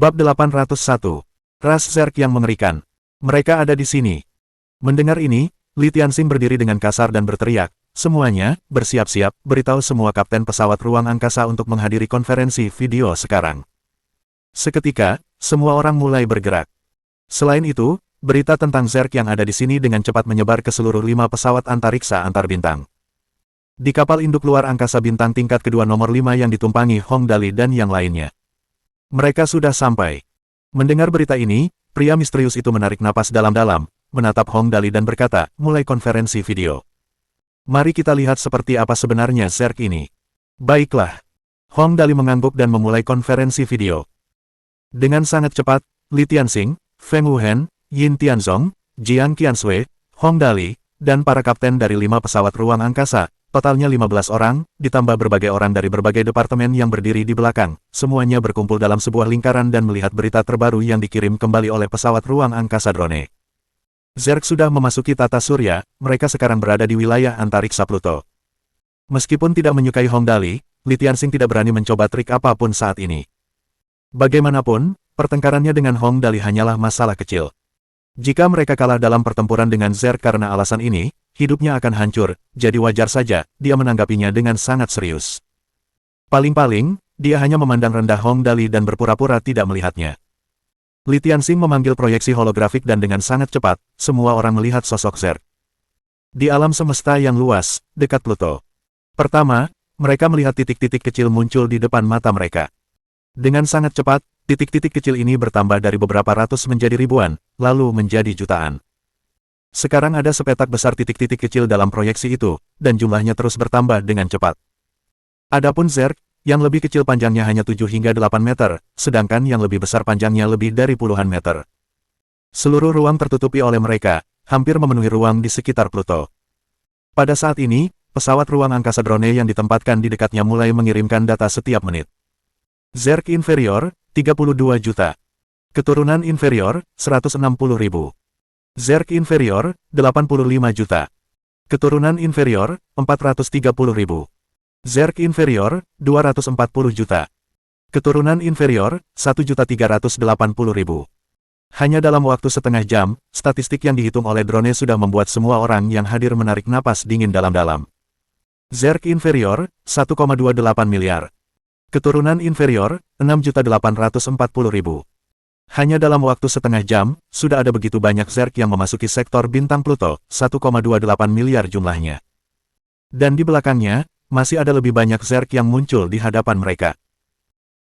Bab 801. Ras Zerg yang mengerikan. Mereka ada di sini. Mendengar ini, Li Tianxing berdiri dengan kasar dan berteriak, "Semuanya, bersiap-siap, beritahu semua kapten pesawat ruang angkasa untuk menghadiri konferensi video sekarang." Seketika, semua orang mulai bergerak. Selain itu, berita tentang Zerg yang ada di sini dengan cepat menyebar ke seluruh 5 pesawat antariksa antar bintang. Di kapal induk luar angkasa bintang tingkat kedua nomor 5 yang ditumpangi Hong Dali dan yang lainnya. Mereka sudah sampai. Mendengar berita ini, pria misterius itu menarik napas dalam-dalam, menatap Hong Dali dan berkata, "Mulai konferensi video. Mari kita lihat seperti apa sebenarnya Zerg ini." "Baiklah." Hong Dali mengangguk dan memulai konferensi video. Dengan sangat cepat, Li Tianxing, Feng Wuhen, Yin Tianzong, Jiang Qianshui, Hong Dali, dan para kapten dari 5 pesawat ruang angkasa, totalnya 15 orang, ditambah berbagai orang dari berbagai departemen yang berdiri di belakang, semuanya berkumpul dalam sebuah lingkaran dan melihat berita terbaru yang dikirim kembali oleh pesawat ruang angkasa drone. Zerg sudah memasuki tata surya, mereka sekarang berada di wilayah antariksa Pluto. Meskipun tidak menyukai Hong Dali, Li Tianxing tidak berani mencoba trik apapun saat ini. Bagaimanapun, pertengkarannya dengan Hong Dali hanyalah masalah kecil. Jika mereka kalah dalam pertempuran dengan Zerg karena alasan ini, hidupnya akan hancur, jadi wajar saja, dia menanggapinya dengan sangat serius. Paling-paling, dia hanya memandang rendah Hong Dali dan berpura-pura tidak melihatnya. Li Tianxing memanggil proyeksi holografik dan dengan sangat cepat, semua orang melihat sosok Zerg. Di alam semesta yang luas, dekat Pluto. Pertama, mereka melihat titik-titik kecil muncul di depan mata mereka. Dengan sangat cepat, titik-titik kecil ini bertambah dari beberapa ratus menjadi ribuan, lalu menjadi jutaan. Sekarang ada sepetak besar titik-titik kecil dalam proyeksi itu, dan jumlahnya terus bertambah dengan cepat. Adapun Zerg, yang lebih kecil panjangnya hanya 7 hingga 8 meter, sedangkan yang lebih besar panjangnya lebih dari puluhan meter. Seluruh ruang tertutupi oleh mereka, hampir memenuhi ruang di sekitar Pluto. Pada saat ini, pesawat ruang angkasa drone yang ditempatkan di dekatnya mulai mengirimkan data setiap menit. Zerg inferior, 32 juta. Keturunan inferior, 160.000. Zerg inferior, 85 juta. Keturunan inferior, 430.000. Zerg inferior, 240 juta. Keturunan inferior, 1.380.000. Hanya dalam waktu setengah jam, statistik yang dihitung oleh drone sudah membuat semua orang yang hadir menarik napas dingin dalam-dalam. Zerg inferior, 1,28 miliar. Keturunan inferior, 6.840.000. Hanya dalam waktu setengah jam, sudah ada begitu banyak Zerg yang memasuki sektor bintang Pluto, 1,28 miliar jumlahnya. Dan di belakangnya, masih ada lebih banyak Zerg yang muncul di hadapan mereka.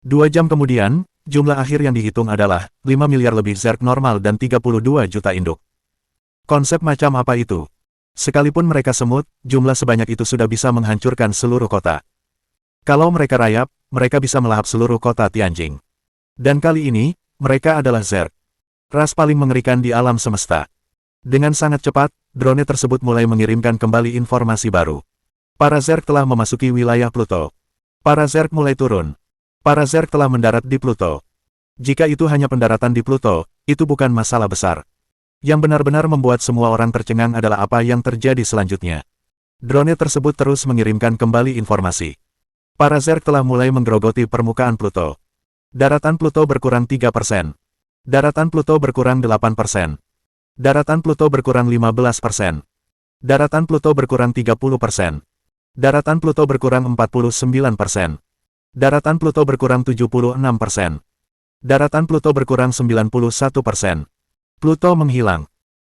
2 jam kemudian, jumlah akhir yang dihitung adalah 5 miliar lebih Zerg normal dan 32 juta induk. Konsep macam apa itu? Sekalipun mereka semut, jumlah sebanyak itu sudah bisa menghancurkan seluruh kota. Kalau mereka rayap, mereka bisa melahap seluruh kota Tianjing. Dan kali ini, mereka adalah Zerg. Ras paling mengerikan di alam semesta. Dengan sangat cepat, drone tersebut mulai mengirimkan kembali informasi baru. Para Zerg telah memasuki wilayah Pluto. Para Zerg mulai turun. Para Zerg telah mendarat di Pluto. Jika itu hanya pendaratan di Pluto, itu bukan masalah besar. Yang benar-benar membuat semua orang tercengang adalah apa yang terjadi selanjutnya. Drone tersebut terus mengirimkan kembali informasi. Para Zerg telah mulai menggerogoti permukaan Pluto. Daratan Pluto berkurang 3%. Daratan Pluto berkurang 8%. Daratan Pluto berkurang 15%. Daratan Pluto berkurang 30%. Daratan Pluto berkurang 49%. Daratan Pluto berkurang 76%. Daratan Pluto berkurang 91%. Pluto menghilang.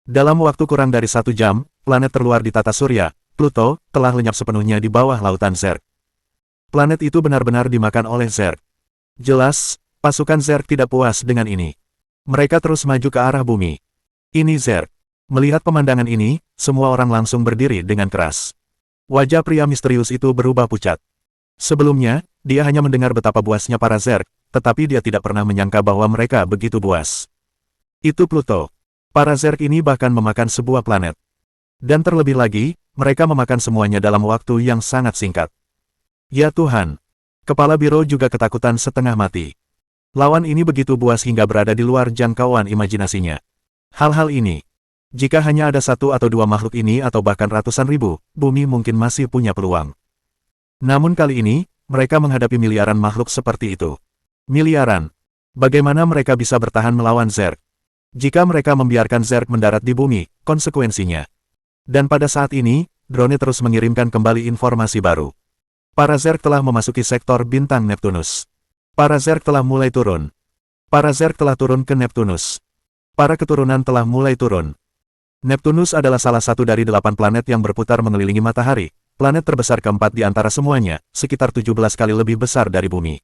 Dalam waktu kurang dari 1 jam, planet terluar di tata surya, Pluto, telah lenyap sepenuhnya di bawah lautan Zerg. Planet itu benar-benar dimakan oleh Zerg. Jelas, pasukan Zerg tidak puas dengan ini. Mereka terus maju ke arah bumi. Ini Zerg. Melihat pemandangan ini, semua orang langsung berdiri dengan keras. Wajah pria misterius itu berubah pucat. Sebelumnya, dia hanya mendengar betapa buasnya para Zerg, tetapi dia tidak pernah menyangka bahwa mereka begitu buas. Itu Pluto. Para Zerg ini bahkan memakan sebuah planet. Dan terlebih lagi, mereka memakan semuanya dalam waktu yang sangat singkat. Ya Tuhan! Kepala Biro juga ketakutan setengah mati. Lawan ini begitu buas hingga berada di luar jangkauan imajinasinya. Hal-hal ini, jika hanya ada 1 atau 2 makhluk ini atau bahkan ratusan ribu, bumi mungkin masih punya peluang. Namun kali ini, mereka menghadapi miliaran makhluk seperti itu. Miliaran. Bagaimana mereka bisa bertahan melawan Zerg? Jika mereka membiarkan Zerg mendarat di bumi, konsekuensinya. Dan pada saat ini, drone terus mengirimkan kembali informasi baru. Para Zerg telah memasuki sektor bintang Neptunus. Para Zerg telah mulai turun. Para Zerg telah turun ke Neptunus. Para keturunan telah mulai turun. Neptunus adalah salah satu dari 8 planet yang berputar mengelilingi matahari, planet terbesar keempat di antara semuanya, sekitar 17 kali lebih besar dari bumi.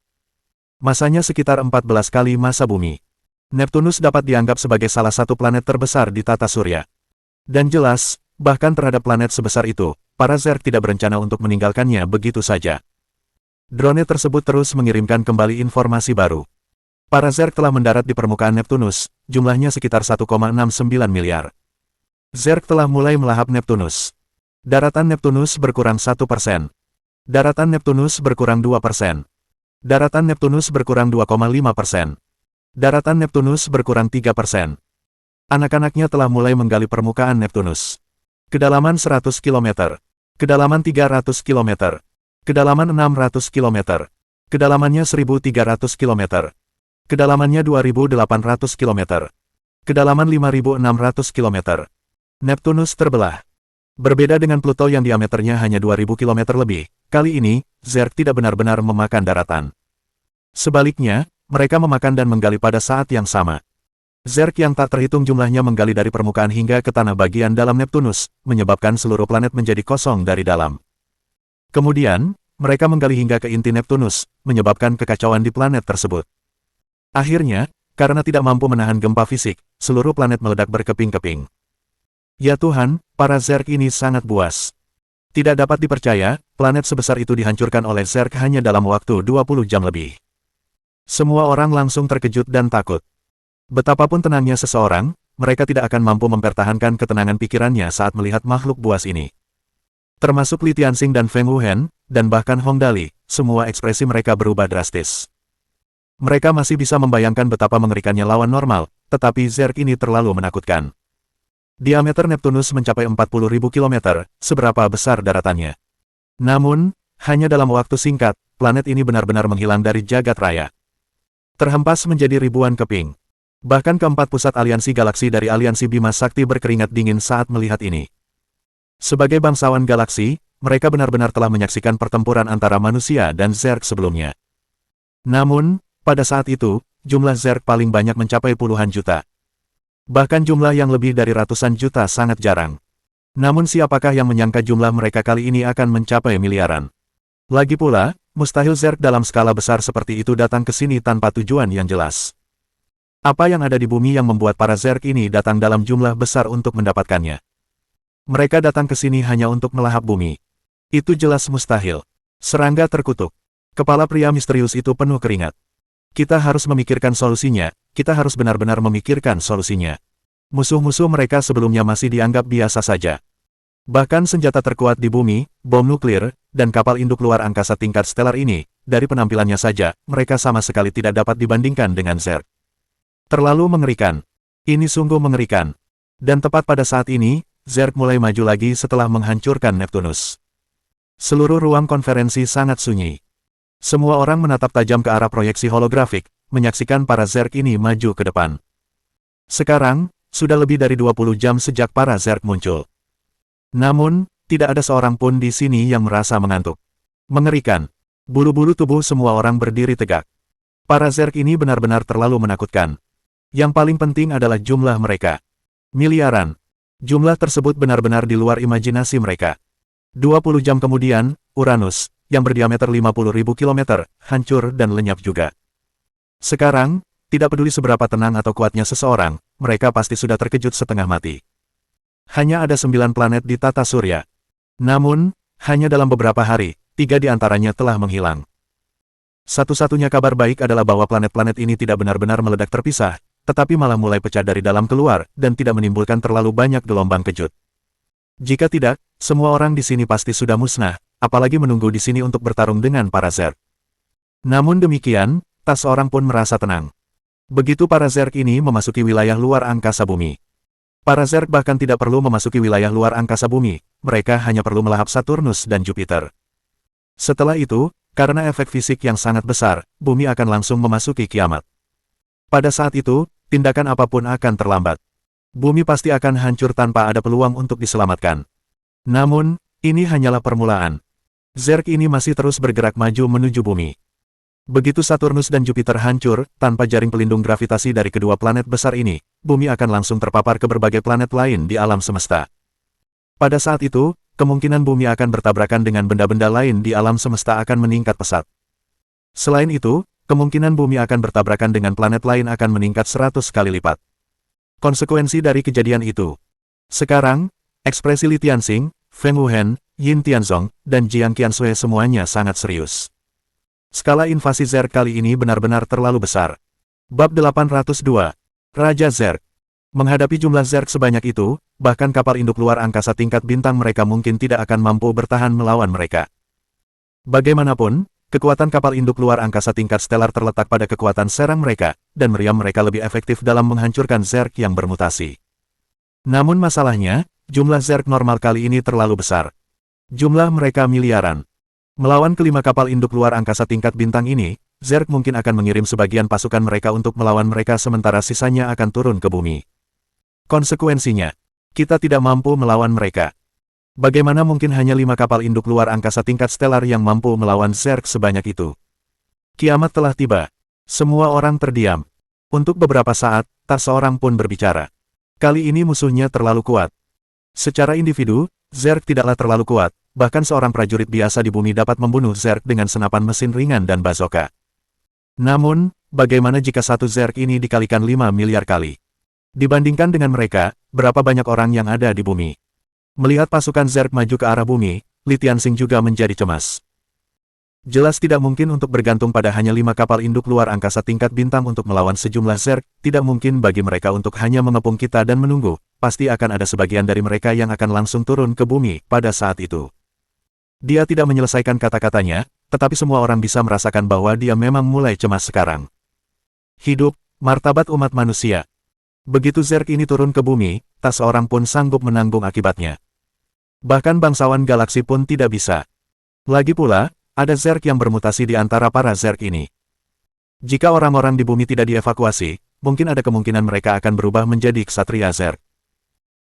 Masanya sekitar 14 kali masa bumi. Neptunus dapat dianggap sebagai salah satu planet terbesar di tata surya. Dan jelas, bahkan terhadap planet sebesar itu, para Zerg tidak berencana untuk meninggalkannya begitu saja. Drone tersebut terus mengirimkan kembali informasi baru. Para Zerg telah mendarat di permukaan Neptunus, jumlahnya sekitar 1,69 miliar. Zerg telah mulai melahap Neptunus. Daratan Neptunus berkurang 1%. Daratan Neptunus berkurang 2%. Daratan Neptunus berkurang 2,5%. Daratan Neptunus berkurang 3%. Anak-anaknya telah mulai menggali permukaan Neptunus. Kedalaman 100 km. Kedalaman 300 km. Kedalaman 600 km. Kedalamannya 1300 km. Kedalamannya 2800 km. Kedalaman 5600 km. Neptunus terbelah. Berbeda dengan Pluto yang diameternya hanya 2000 km lebih, kali ini, Zerg tidak benar-benar memakan daratan. Sebaliknya, mereka memakan dan menggali pada saat yang sama. Zerg yang tak terhitung jumlahnya menggali dari permukaan hingga ke tanah bagian dalam Neptunus, menyebabkan seluruh planet menjadi kosong dari dalam. Kemudian, mereka menggali hingga ke inti Neptunus, menyebabkan kekacauan di planet tersebut. Akhirnya, karena tidak mampu menahan gempa fisik, seluruh planet meledak berkeping-keping. Ya Tuhan, para Zerg ini sangat buas. Tidak dapat dipercaya, planet sebesar itu dihancurkan oleh Zerg hanya dalam waktu 20 jam lebih. Semua orang langsung terkejut dan takut. Betapapun tenangnya seseorang, mereka tidak akan mampu mempertahankan ketenangan pikirannya saat melihat makhluk buas ini. Termasuk Li Tianxing dan Feng Wuhen, dan bahkan Hong Dali, semua ekspresi mereka berubah drastis. Mereka masih bisa membayangkan betapa mengerikannya lawan normal, tetapi Zerg ini terlalu menakutkan. Diameter Neptunus mencapai 40.000 km, seberapa besar daratannya. Namun, hanya dalam waktu singkat, planet ini benar-benar menghilang dari jagat raya. Terhempas menjadi ribuan keping. Bahkan keempat pusat aliansi galaksi dari aliansi Bima Sakti berkeringat dingin saat melihat ini. Sebagai bangsawan galaksi, mereka benar-benar telah menyaksikan pertempuran antara manusia dan Zerg sebelumnya. Namun, pada saat itu, jumlah Zerg paling banyak mencapai puluhan juta. Bahkan jumlah yang lebih dari ratusan juta sangat jarang. Namun siapakah yang menyangka jumlah mereka kali ini akan mencapai miliaran? Lagi pula, mustahil Zerg dalam skala besar seperti itu datang ke sini tanpa tujuan yang jelas. Apa yang ada di bumi yang membuat para Zerg ini datang dalam jumlah besar untuk mendapatkannya? Mereka datang ke sini hanya untuk melahap bumi. Itu jelas mustahil. Serangga terkutuk. Kepala pria misterius itu penuh keringat. Kita harus memikirkan solusinya, kita harus benar-benar memikirkan solusinya. Musuh-musuh mereka sebelumnya masih dianggap biasa saja. Bahkan senjata terkuat di bumi, bom nuklir, dan kapal induk luar angkasa tingkat stelar ini, dari penampilannya saja, mereka sama sekali tidak dapat dibandingkan dengan Zerg. Terlalu mengerikan. Ini sungguh mengerikan. Dan tepat pada saat ini, Zerg mulai maju lagi setelah menghancurkan Neptunus. Seluruh ruang konferensi sangat sunyi. Semua orang menatap tajam ke arah proyeksi holografik, menyaksikan para Zerg ini maju ke depan. Sekarang, sudah lebih dari 20 jam sejak para Zerg muncul. Namun, tidak ada seorang pun di sini yang merasa mengantuk. Mengerikan. Bulu-bulu tubuh semua orang berdiri tegak. Para Zerg ini benar-benar terlalu menakutkan. Yang paling penting adalah jumlah mereka. Miliaran. Jumlah tersebut benar-benar di luar imajinasi mereka. 20 jam kemudian, Uranus, yang berdiameter 50.000 km, hancur dan lenyap juga. Sekarang, tidak peduli seberapa tenang atau kuatnya seseorang, mereka pasti sudah terkejut setengah mati. Hanya ada 9 planet di tata surya. Namun, hanya dalam beberapa hari, 3 di antaranya telah menghilang. Satu-satunya kabar baik adalah bahwa planet-planet ini tidak benar-benar meledak terpisah, tetapi malah mulai pecah dari dalam keluar, dan tidak menimbulkan terlalu banyak gelombang kejut. Jika tidak, semua orang di sini pasti sudah musnah, apalagi menunggu di sini untuk bertarung dengan para Zerg. Namun demikian, tak seorang pun merasa tenang. Begitu para Zerg ini memasuki wilayah luar angkasa bumi. Para Zerg bahkan tidak perlu memasuki wilayah luar angkasa bumi, mereka hanya perlu melahap Saturnus dan Jupiter. Setelah itu, karena efek fisik yang sangat besar, bumi akan langsung memasuki kiamat. Pada saat itu, tindakan apapun akan terlambat. Bumi pasti akan hancur tanpa ada peluang untuk diselamatkan. Namun, ini hanyalah permulaan. Zerg ini masih terus bergerak maju menuju bumi. Begitu Saturnus dan Jupiter hancur, tanpa jaring pelindung gravitasi dari kedua planet besar ini, bumi akan langsung terpapar ke berbagai planet lain di alam semesta. Pada saat itu, kemungkinan bumi akan bertabrakan dengan benda-benda lain di alam semesta akan meningkat pesat. Selain itu, kemungkinan bumi akan bertabrakan dengan planet lain akan meningkat 100 kali lipat. Konsekuensi dari kejadian itu. Sekarang, ekspresi Li Tianxing, Feng Wuhen, Yin Tianzong, dan Jiang Qiansui semuanya sangat serius. Skala invasi Zerg kali ini benar-benar terlalu besar. Bab 802. Raja Zerg. Menghadapi jumlah Zerg sebanyak itu, bahkan kapal induk luar angkasa tingkat bintang mereka mungkin tidak akan mampu bertahan melawan mereka. Bagaimanapun, kekuatan kapal induk luar angkasa tingkat stelar terletak pada kekuatan serang mereka, dan meriam mereka lebih efektif dalam menghancurkan Zerg yang bermutasi. Namun masalahnya, jumlah Zerg normal kali ini terlalu besar. Jumlah mereka miliaran. Melawan kelima kapal induk luar angkasa tingkat bintang ini, Zerg mungkin akan mengirim sebagian pasukan mereka untuk melawan mereka sementara sisanya akan turun ke bumi. Konsekuensinya, kita tidak mampu melawan mereka. Bagaimana mungkin hanya 5 kapal induk luar angkasa tingkat stelar yang mampu melawan Zerg sebanyak itu? Kiamat telah tiba. Semua orang terdiam. Untuk beberapa saat, tak seorang pun berbicara. Kali ini musuhnya terlalu kuat. Secara individu, Zerg tidaklah terlalu kuat. Bahkan seorang prajurit biasa di bumi dapat membunuh Zerg dengan senapan mesin ringan dan bazooka. Namun, bagaimana jika satu Zerg ini dikalikan 5 miliar kali? Dibandingkan dengan mereka, berapa banyak orang yang ada di bumi? Melihat pasukan Zerg maju ke arah bumi, Li Tianxing juga menjadi cemas. Jelas tidak mungkin untuk bergantung pada hanya 5 kapal induk luar angkasa tingkat bintang untuk melawan sejumlah Zerg, tidak mungkin bagi mereka untuk hanya mengepung kita dan menunggu, pasti akan ada sebagian dari mereka yang akan langsung turun ke bumi pada saat itu. Dia tidak menyelesaikan kata-katanya, tetapi semua orang bisa merasakan bahwa dia memang mulai cemas sekarang. Hidup, martabat umat manusia. Begitu Zerg ini turun ke bumi, tak seorang pun sanggup menanggung akibatnya. Bahkan bangsawan galaksi pun tidak bisa. Lagi pula, ada Zerg yang bermutasi di antara para Zerg ini. Jika orang-orang di bumi tidak dievakuasi, mungkin ada kemungkinan mereka akan berubah menjadi ksatria Zerg.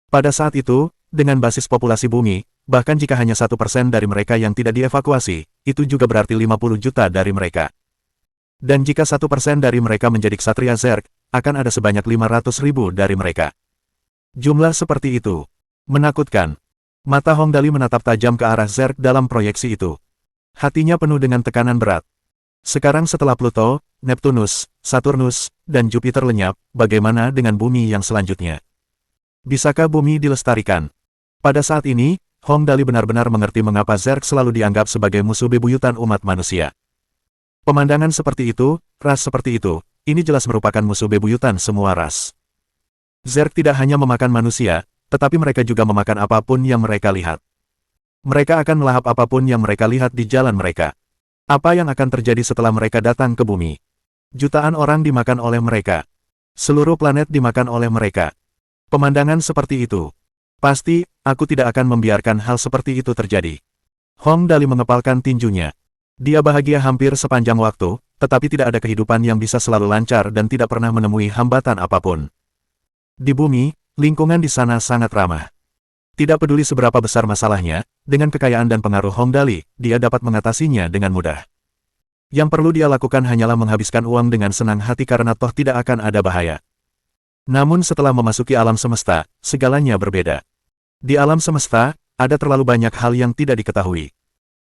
Pada saat itu, dengan basis populasi bumi, bahkan jika hanya 1% dari mereka yang tidak dievakuasi, itu juga berarti 50 juta dari mereka. Dan jika 1% dari mereka menjadi ksatria Zerg, akan ada sebanyak 500.000 dari mereka. Jumlah seperti itu menakutkan. Mata Hong Dali menatap tajam ke arah Zerg dalam proyeksi itu. Hatinya penuh dengan tekanan berat. Sekarang setelah Pluto, Neptunus, Saturnus, dan Jupiter lenyap, bagaimana dengan bumi yang selanjutnya? Bisakah bumi dilestarikan? Pada saat ini, Hong Dali benar-benar mengerti mengapa Zerg selalu dianggap sebagai musuh bebuyutan umat manusia. Pemandangan seperti itu, ras seperti itu, ini jelas merupakan musuh bebuyutan semua ras. Zerg tidak hanya memakan manusia, tetapi mereka juga memakan apapun yang mereka lihat. Mereka akan melahap apapun yang mereka lihat di jalan mereka. Apa yang akan terjadi setelah mereka datang ke bumi? Jutaan orang dimakan oleh mereka. Seluruh planet dimakan oleh mereka. Pemandangan seperti itu. Pasti, aku tidak akan membiarkan hal seperti itu terjadi. Hong Dali mengepalkan tinjunya. Dia bahagia hampir sepanjang waktu, tetapi tidak ada kehidupan yang bisa selalu lancar dan tidak pernah menemui hambatan apapun. Di bumi, lingkungan di sana sangat ramah. Tidak peduli seberapa besar masalahnya, dengan kekayaan dan pengaruh Hong Dali, dia dapat mengatasinya dengan mudah. Yang perlu dia lakukan hanyalah menghabiskan uang dengan senang hati karena toh tidak akan ada bahaya. Namun setelah memasuki alam semesta, segalanya berbeda. Di alam semesta, ada terlalu banyak hal yang tidak diketahui.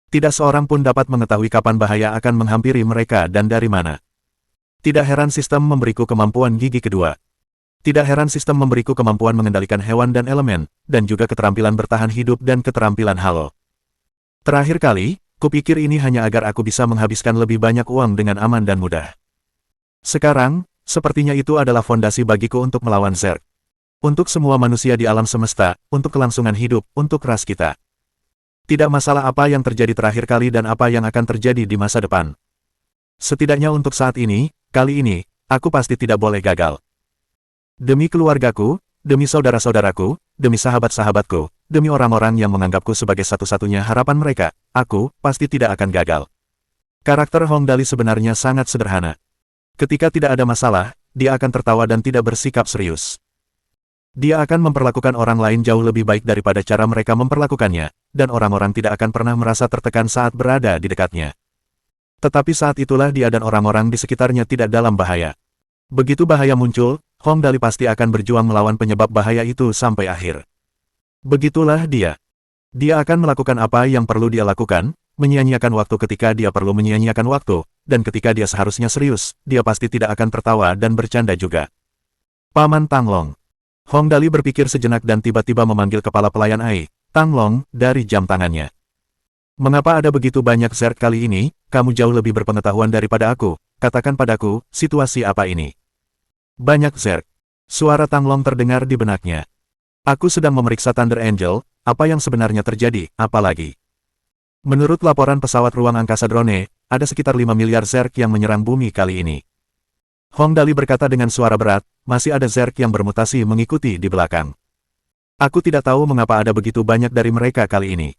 Tidak seorang pun dapat mengetahui kapan bahaya akan menghampiri mereka dan dari mana. Tidak heran sistem memberiku kemampuan gigi kedua. Tidak heran sistem memberiku kemampuan mengendalikan hewan dan elemen, dan juga keterampilan bertahan hidup dan keterampilan halo. Terakhir kali, kupikir ini hanya agar aku bisa menghabiskan lebih banyak uang dengan aman dan mudah. Sekarang, sepertinya itu adalah fondasi bagiku untuk melawan Zerg. Untuk semua manusia di alam semesta, untuk kelangsungan hidup, untuk ras kita. Tidak masalah apa yang terjadi terakhir kali dan apa yang akan terjadi di masa depan. Setidaknya untuk saat ini, kali ini, aku pasti tidak boleh gagal. Demi keluargaku, demi saudara-saudaraku, demi sahabat-sahabatku, demi orang-orang yang menganggapku sebagai satu-satunya harapan mereka, aku pasti tidak akan gagal. Karakter Hong Dali sebenarnya sangat sederhana. Ketika tidak ada masalah, dia akan tertawa dan tidak bersikap serius. Dia akan memperlakukan orang lain jauh lebih baik daripada cara mereka memperlakukannya, dan orang-orang tidak akan pernah merasa tertekan saat berada di dekatnya. Tetapi saat itulah dia dan orang-orang di sekitarnya tidak dalam bahaya. Begitu bahaya muncul, Hong Dali pasti akan berjuang melawan penyebab bahaya itu sampai akhir. Begitulah dia. Dia akan melakukan apa yang perlu dia lakukan, menyia-nyiakan waktu ketika dia perlu menyia-nyiakan waktu, dan ketika dia seharusnya serius, dia pasti tidak akan tertawa dan bercanda juga. Paman Tang Long. Hong Dali berpikir sejenak dan tiba-tiba memanggil kepala pelayan Ai, Tang Long, dari jam tangannya. Mengapa ada begitu banyak zerk kali ini? Kamu jauh lebih berpengetahuan daripada aku. Katakan padaku, situasi apa ini? Banyak zerk. Suara Tang Long terdengar di benaknya. Aku sedang memeriksa Thunder Angel, apa yang sebenarnya terjadi, apalagi? Menurut laporan pesawat ruang angkasa drone, ada sekitar 5 miliar zerk yang menyerang bumi kali ini. Hong Dali berkata dengan suara berat, masih ada zerk yang bermutasi mengikuti di belakang. Aku tidak tahu mengapa ada begitu banyak dari mereka kali ini.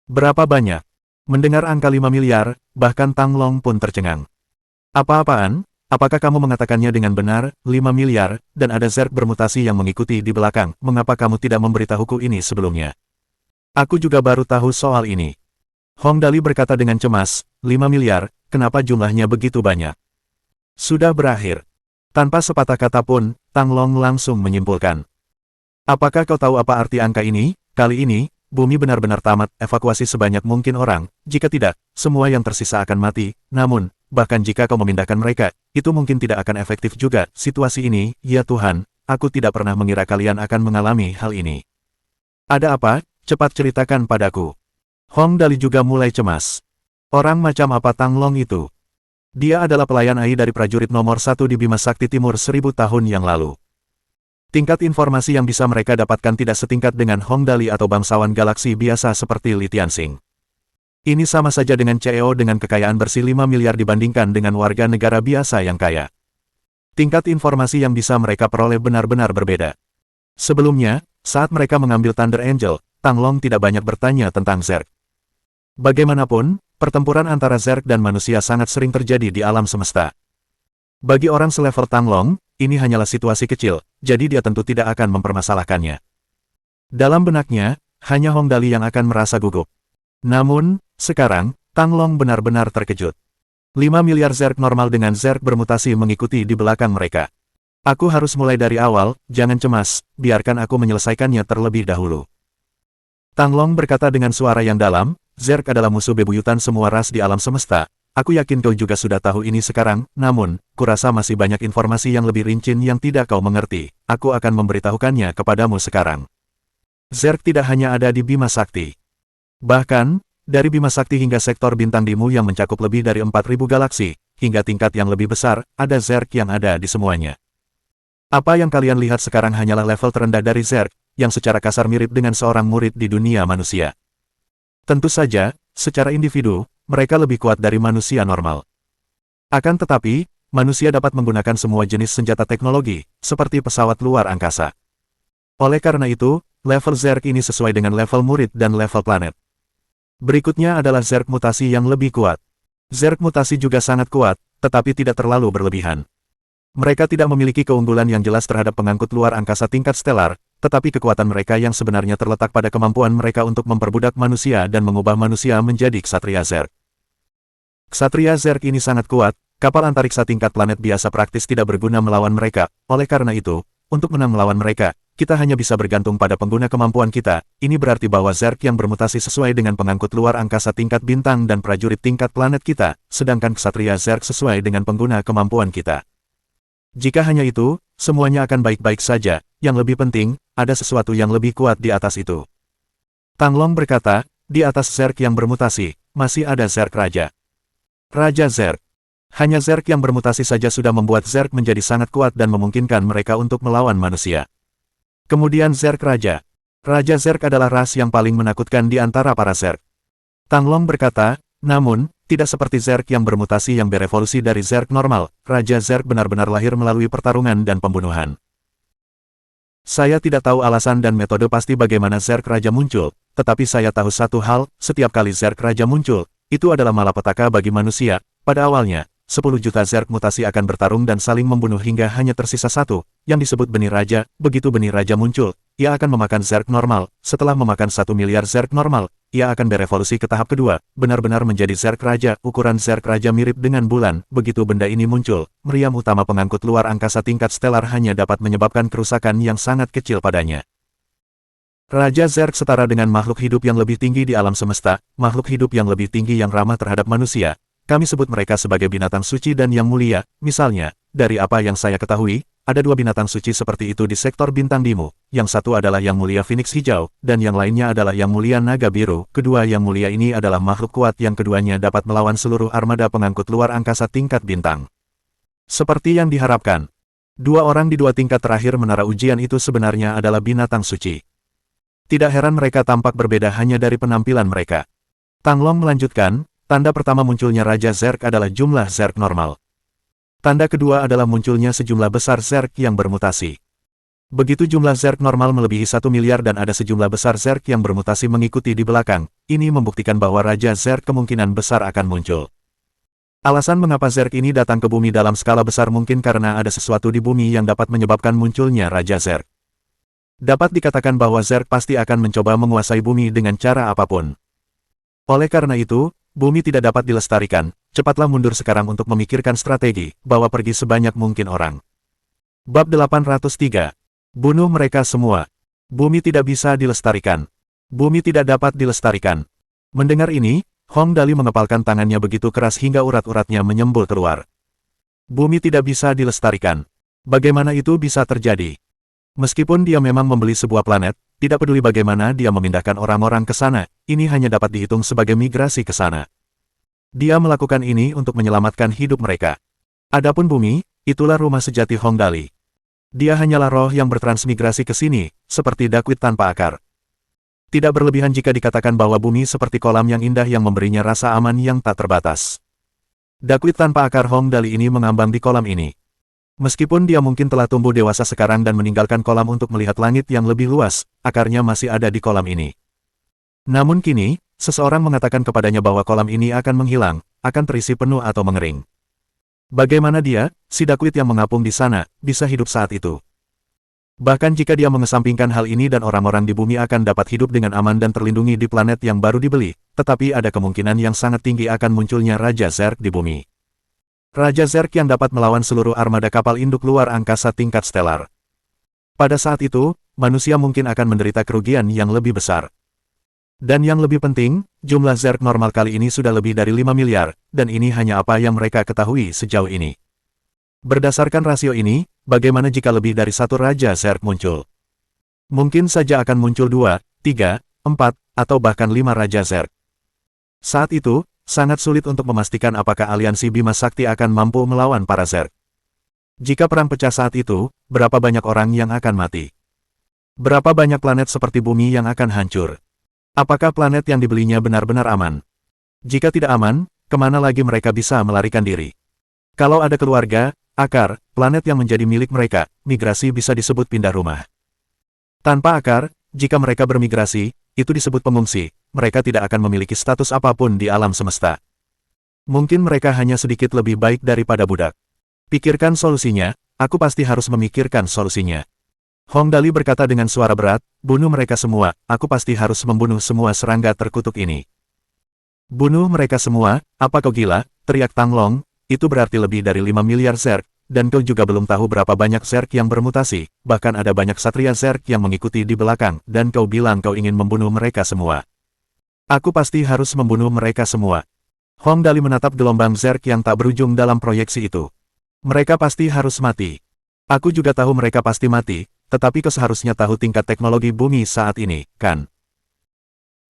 Berapa banyak? Mendengar angka 5 miliar, bahkan Tang Long pun tercengang. Apa-apaan? Apakah kamu mengatakannya dengan benar, 5 miliar, dan ada zerk bermutasi yang mengikuti di belakang, mengapa kamu tidak memberitahuku ini sebelumnya? Aku juga baru tahu soal ini. Hong Dali berkata dengan cemas, 5 miliar, kenapa jumlahnya begitu banyak? Sudah berakhir. Tanpa sepatah kata pun, Tang Long langsung menyimpulkan. Apakah kau tahu apa arti angka ini? Kali ini, bumi benar-benar tamat, evakuasi sebanyak mungkin orang, jika tidak, semua yang tersisa akan mati, namun, bahkan jika kau memindahkan mereka, itu mungkin tidak akan efektif juga. Situasi ini, ya Tuhan, aku tidak pernah mengira kalian akan mengalami hal ini. Ada apa? Cepat ceritakan padaku. Hong Dali juga mulai cemas. Orang macam apa Tang Long itu? Dia adalah pelayan Ai dari prajurit nomor 1 di Bima Sakti Timur 1000 tahun yang lalu. Tingkat informasi yang bisa mereka dapatkan tidak setingkat dengan Hong Dali atau bangsawan galaksi biasa seperti Li Tianxing. Ini sama saja dengan CEO dengan kekayaan bersih 5 miliar dibandingkan dengan warga negara biasa yang kaya. Tingkat informasi yang bisa mereka peroleh benar-benar berbeda. Sebelumnya, saat mereka mengambil Thunder Angel, Tang Long tidak banyak bertanya tentang zerk. Bagaimanapun, pertempuran antara zerk dan manusia sangat sering terjadi di alam semesta. Bagi orang selevel Tang Long, ini hanyalah situasi kecil, jadi dia tentu tidak akan mempermasalahkannya. Dalam benaknya, hanya Hong Dali yang akan merasa gugup. Namun, sekarang, Tang Long benar-benar terkejut. 5 miliar zerk normal dengan zerk bermutasi mengikuti di belakang mereka. Aku harus mulai dari awal, jangan cemas, biarkan aku menyelesaikannya terlebih dahulu. Tang Long berkata dengan suara yang dalam, zerk adalah musuh bebuyutan semua ras di alam semesta. Aku yakin kau juga sudah tahu ini sekarang, namun, kurasa masih banyak informasi yang lebih rinci yang tidak kau mengerti. Aku akan memberitahukannya kepadamu sekarang. Zerk tidak hanya ada di Bima Sakti. Bahkan, dari Bima Sakti hingga sektor bintang Dimu yang mencakup lebih dari 4.000 galaksi, hingga tingkat yang lebih besar, ada zerk yang ada di semuanya. Apa yang kalian lihat sekarang hanyalah level terendah dari zerk, yang secara kasar mirip dengan seorang murid di dunia manusia. Tentu saja, secara individu, mereka lebih kuat dari manusia normal. Akan tetapi, manusia dapat menggunakan semua jenis senjata teknologi, seperti pesawat luar angkasa. Oleh karena itu, level zerk ini sesuai dengan level murid dan level planet. Berikutnya adalah zerk mutasi yang lebih kuat. Zerk mutasi juga sangat kuat, tetapi tidak terlalu berlebihan. Mereka tidak memiliki keunggulan yang jelas terhadap pengangkut luar angkasa tingkat stelar, tetapi kekuatan mereka yang sebenarnya terletak pada kemampuan mereka untuk memperbudak manusia dan mengubah manusia menjadi ksatria zerk. Ksatria zerk ini sangat kuat, kapal antariksa tingkat planet biasa praktis tidak berguna melawan mereka, oleh karena itu, untuk menang melawan mereka, kita hanya bisa bergantung pada pengguna kemampuan kita. Ini berarti bahwa zerk yang bermutasi sesuai dengan pengangkut luar angkasa tingkat bintang dan prajurit tingkat planet kita, sedangkan ksatria zerk sesuai dengan pengguna kemampuan kita. Jika hanya itu, semuanya akan baik-baik saja. Yang lebih penting, ada sesuatu yang lebih kuat di atas itu. Tang Long berkata, di atas zerk yang bermutasi, masih ada zerk raja. Raja zerk. Hanya zerk yang bermutasi saja sudah membuat zerk menjadi sangat kuat dan memungkinkan mereka untuk melawan manusia. Kemudian zerk raja. Raja zerk adalah ras yang paling menakutkan di antara para zerk. Tang Long berkata, namun, tidak seperti zerk yang bermutasi yang berevolusi dari zerk normal, Raja Zerk benar-benar lahir melalui pertarungan dan pembunuhan. Saya tidak tahu alasan dan metode pasti bagaimana Zerk Raja muncul, tetapi saya tahu satu hal, setiap kali Zerk Raja muncul, itu adalah malapetaka bagi manusia. Pada awalnya, 10 juta Zerg mutasi akan bertarung dan saling membunuh hingga hanya tersisa satu, yang disebut benih raja. Begitu benih raja muncul, ia akan memakan Zerg normal. Setelah memakan 1 miliar Zerg normal, ia akan berevolusi ke tahap kedua, benar-benar menjadi Zerg raja. Ukuran Zerg raja mirip dengan bulan. Begitu benda ini muncul, meriam utama pengangkut luar angkasa tingkat stelar hanya dapat menyebabkan kerusakan yang sangat kecil padanya. Raja Zerg setara dengan makhluk hidup yang lebih tinggi di alam semesta, makhluk hidup yang lebih tinggi yang ramah terhadap manusia. Kami sebut mereka sebagai binatang suci dan yang mulia. Misalnya, dari apa yang saya ketahui, ada 2 binatang suci seperti itu di sektor bintang Dimu. Yang satu adalah yang mulia Phoenix hijau, dan yang lainnya adalah yang mulia naga biru. Kedua yang mulia ini adalah makhluk kuat yang keduanya dapat melawan seluruh armada pengangkut luar angkasa tingkat bintang. Seperti yang diharapkan, 2 orang di 2 tingkat terakhir menara ujian itu sebenarnya adalah binatang suci. Tidak heran mereka tampak berbeda hanya dari penampilan mereka. Tang Long melanjutkan, tanda pertama munculnya Raja Zerg adalah jumlah Zerg normal. Tanda kedua adalah munculnya sejumlah besar Zerg yang bermutasi. Begitu jumlah Zerg normal melebihi 1 miliar dan ada sejumlah besar Zerg yang bermutasi mengikuti di belakang, ini membuktikan bahwa Raja Zerg kemungkinan besar akan muncul. Alasan mengapa Zerg ini datang ke bumi dalam skala besar mungkin karena ada sesuatu di bumi yang dapat menyebabkan munculnya Raja Zerg. Dapat dikatakan bahwa Zerg pasti akan mencoba menguasai bumi dengan cara apapun. Oleh karena itu, bumi tidak dapat dilestarikan. Cepatlah mundur sekarang untuk memikirkan strategi, bawa pergi sebanyak mungkin orang. Bab 803. Bunuh mereka semua. Bumi tidak bisa dilestarikan. Bumi tidak dapat dilestarikan. Mendengar ini, Hong Dali mengepalkan tangannya begitu keras hingga urat-uratnya menyembul keluar. Bumi tidak bisa dilestarikan. Bagaimana itu bisa terjadi? Meskipun dia memang membeli sebuah planet, tidak peduli bagaimana dia memindahkan orang-orang ke sana, ini hanya dapat dihitung sebagai migrasi ke sana. Dia melakukan ini untuk menyelamatkan hidup mereka. Adapun bumi, itulah rumah sejati Hong Dali. Dia hanyalah roh yang bertransmigrasi ke sini, seperti dakwit tanpa akar. Tidak berlebihan jika dikatakan bahwa bumi seperti kolam yang indah yang memberinya rasa aman yang tak terbatas. Dakwit tanpa akar Hong Dali ini mengambang di kolam ini. Meskipun dia mungkin telah tumbuh dewasa sekarang dan meninggalkan kolam untuk melihat langit yang lebih luas, akarnya masih ada di kolam ini. Namun kini, seseorang mengatakan kepadanya bahwa kolam ini akan menghilang, akan terisi penuh atau mengering. Bagaimana dia, si dakwit yang mengapung di sana, bisa hidup saat itu? Bahkan jika dia mengesampingkan hal ini dan orang-orang di bumi akan dapat hidup dengan aman dan terlindungi di planet yang baru dibeli, tetapi ada kemungkinan yang sangat tinggi akan munculnya Raja Zerg di bumi. Raja Zerg yang dapat melawan seluruh armada kapal induk luar angkasa tingkat stelar. Pada saat itu, manusia mungkin akan menderita kerugian yang lebih besar. Dan yang lebih penting, jumlah Zerg normal kali ini sudah lebih dari 5 miliar, dan ini hanya apa yang mereka ketahui sejauh ini. Berdasarkan rasio ini, bagaimana jika lebih dari satu Raja Zerg muncul? Mungkin saja akan muncul 2, 3, 4, atau bahkan 5 Raja Zerg. Saat itu, sangat sulit untuk memastikan apakah aliansi Bima Sakti akan mampu melawan para Zerg. Jika perang pecah saat itu, berapa banyak orang yang akan mati? Berapa banyak planet seperti bumi yang akan hancur? Apakah planet yang dibelinya benar-benar aman? Jika tidak aman, kemana lagi mereka bisa melarikan diri? Kalau ada keluarga, akar, planet yang menjadi milik mereka, migrasi bisa disebut pindah rumah. Tanpa akar, jika mereka bermigrasi, itu disebut pengungsi, mereka tidak akan memiliki status apapun di alam semesta. Mungkin mereka hanya sedikit lebih baik daripada budak. Pikirkan solusinya, aku pasti harus memikirkan solusinya. Hong Dali berkata dengan suara berat, bunuh mereka semua, aku pasti harus membunuh semua serangga terkutuk ini. Bunuh mereka semua, apa kau gila? Teriak Tang Long, itu berarti lebih dari 5 miliar Zerg, dan kau juga belum tahu berapa banyak Zerg yang bermutasi, bahkan ada banyak Satria Zerg yang mengikuti di belakang, dan kau bilang kau ingin membunuh mereka semua. Aku pasti harus membunuh mereka semua. Hong Dali menatap gelombang Zerg yang tak berujung dalam proyeksi itu. Mereka pasti harus mati. Aku juga tahu mereka pasti mati, tetapi kau seharusnya tahu tingkat teknologi bumi saat ini, kan?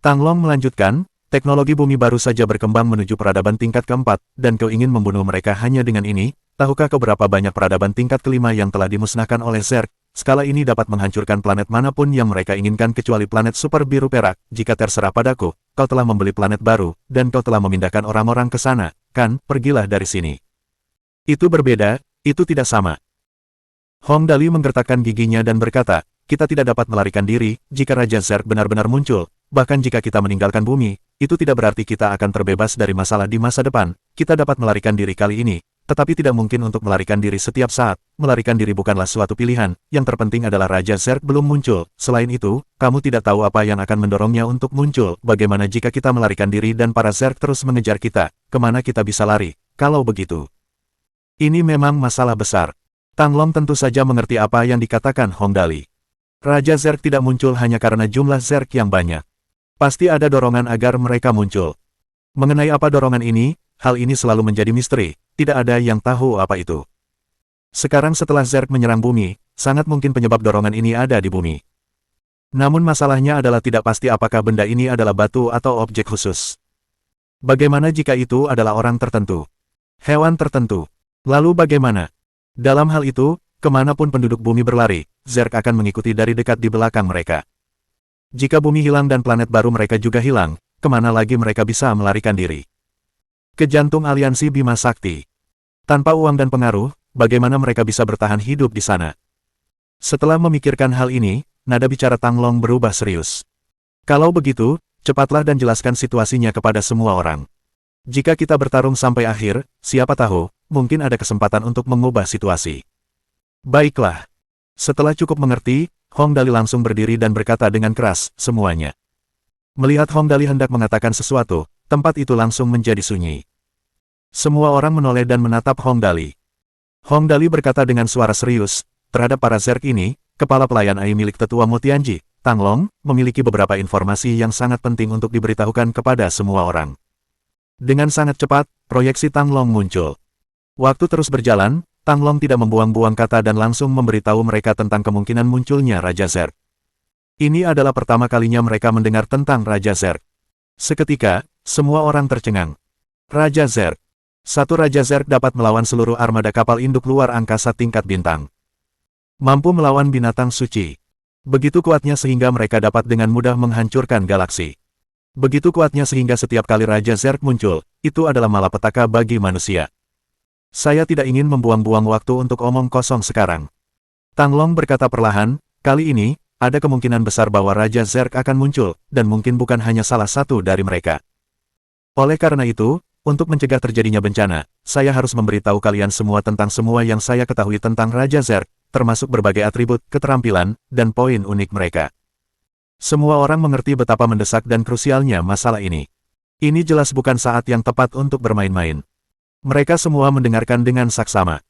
Tang Long melanjutkan, teknologi bumi baru saja berkembang menuju peradaban tingkat keempat, dan kau ingin membunuh mereka hanya dengan ini? Tahukah kau berapa banyak peradaban tingkat kelima yang telah dimusnahkan oleh Zerg? Skala ini dapat menghancurkan planet manapun yang mereka inginkan kecuali planet super biru perak. Jika terserah padaku, kau telah membeli planet baru, dan kau telah memindahkan orang-orang ke sana, kan? Pergilah dari sini. Itu berbeda, itu tidak sama. Hong Dali menggertakkan giginya dan berkata, kita tidak dapat melarikan diri, jika Raja Zerg benar-benar muncul, bahkan jika kita meninggalkan bumi, itu tidak berarti kita akan terbebas dari masalah di masa depan, kita dapat melarikan diri kali ini, tetapi tidak mungkin untuk melarikan diri setiap saat. Melarikan diri bukanlah suatu pilihan, yang terpenting adalah Raja Zerg belum muncul. Selain itu, kamu tidak tahu apa yang akan mendorongnya untuk muncul. Bagaimana jika kita melarikan diri dan para Zerg terus mengejar kita? Kemana kita bisa lari? Kalau begitu, ini memang masalah besar. Tang Long tentu saja mengerti apa yang dikatakan Hong Dali. Raja Zerg tidak muncul hanya karena jumlah Zerg yang banyak. Pasti ada dorongan agar mereka muncul. Mengenai apa dorongan ini, hal ini selalu menjadi misteri, tidak ada yang tahu apa itu. Sekarang setelah Zerg menyerang bumi, sangat mungkin penyebab dorongan ini ada di bumi. Namun masalahnya adalah tidak pasti apakah benda ini adalah batu atau objek khusus. Bagaimana jika itu adalah orang tertentu? Hewan tertentu? Lalu bagaimana? Dalam hal itu, kemanapun penduduk bumi berlari, Zerg akan mengikuti dari dekat di belakang mereka. Jika bumi hilang dan planet baru mereka juga hilang, kemana lagi mereka bisa melarikan diri? Ke jantung aliansi Bima Sakti. Tanpa uang dan pengaruh, bagaimana mereka bisa bertahan hidup di sana? Setelah memikirkan hal ini, nada bicara Tang Long berubah serius. Kalau begitu, cepatlah dan jelaskan situasinya kepada semua orang. Jika kita bertarung sampai akhir, siapa tahu, mungkin ada kesempatan untuk mengubah situasi. Baiklah. Setelah cukup mengerti, Hong Dali langsung berdiri dan berkata dengan keras, semuanya. Melihat Hong Dali hendak mengatakan sesuatu, tempat itu langsung menjadi sunyi. Semua orang menoleh dan menatap Hong Dali. Hong Dali berkata dengan suara serius, terhadap para Zerg ini, kepala pelayan AI milik tetua Motianji, Tang Long, memiliki beberapa informasi yang sangat penting untuk diberitahukan kepada semua orang. Dengan sangat cepat, proyeksi Tang Long muncul. Waktu terus berjalan, Tang Long tidak membuang-buang kata dan langsung memberitahu mereka tentang kemungkinan munculnya Raja Zerg. Ini adalah pertama kalinya mereka mendengar tentang Raja Zerg. Seketika, semua orang tercengang. Raja Zerg. Satu Raja Zerg dapat melawan seluruh armada kapal induk luar angkasa tingkat bintang. Mampu melawan binatang suci. Begitu kuatnya sehingga mereka dapat dengan mudah menghancurkan galaksi. Begitu kuatnya sehingga setiap kali Raja Zerg muncul, itu adalah malapetaka bagi manusia. Saya tidak ingin membuang-buang waktu untuk omong kosong sekarang. Tang Long berkata perlahan, kali ini, ada kemungkinan besar bahwa Raja Zerg akan muncul, dan mungkin bukan hanya salah satu dari mereka. Oleh karena itu, untuk mencegah terjadinya bencana, saya harus memberitahu kalian semua tentang semua yang saya ketahui tentang Raja Zerg, termasuk berbagai atribut, keterampilan, dan poin unik mereka. Semua orang mengerti betapa mendesak dan krusialnya masalah ini. Ini jelas bukan saat yang tepat untuk bermain-main. Mereka semua mendengarkan dengan saksama.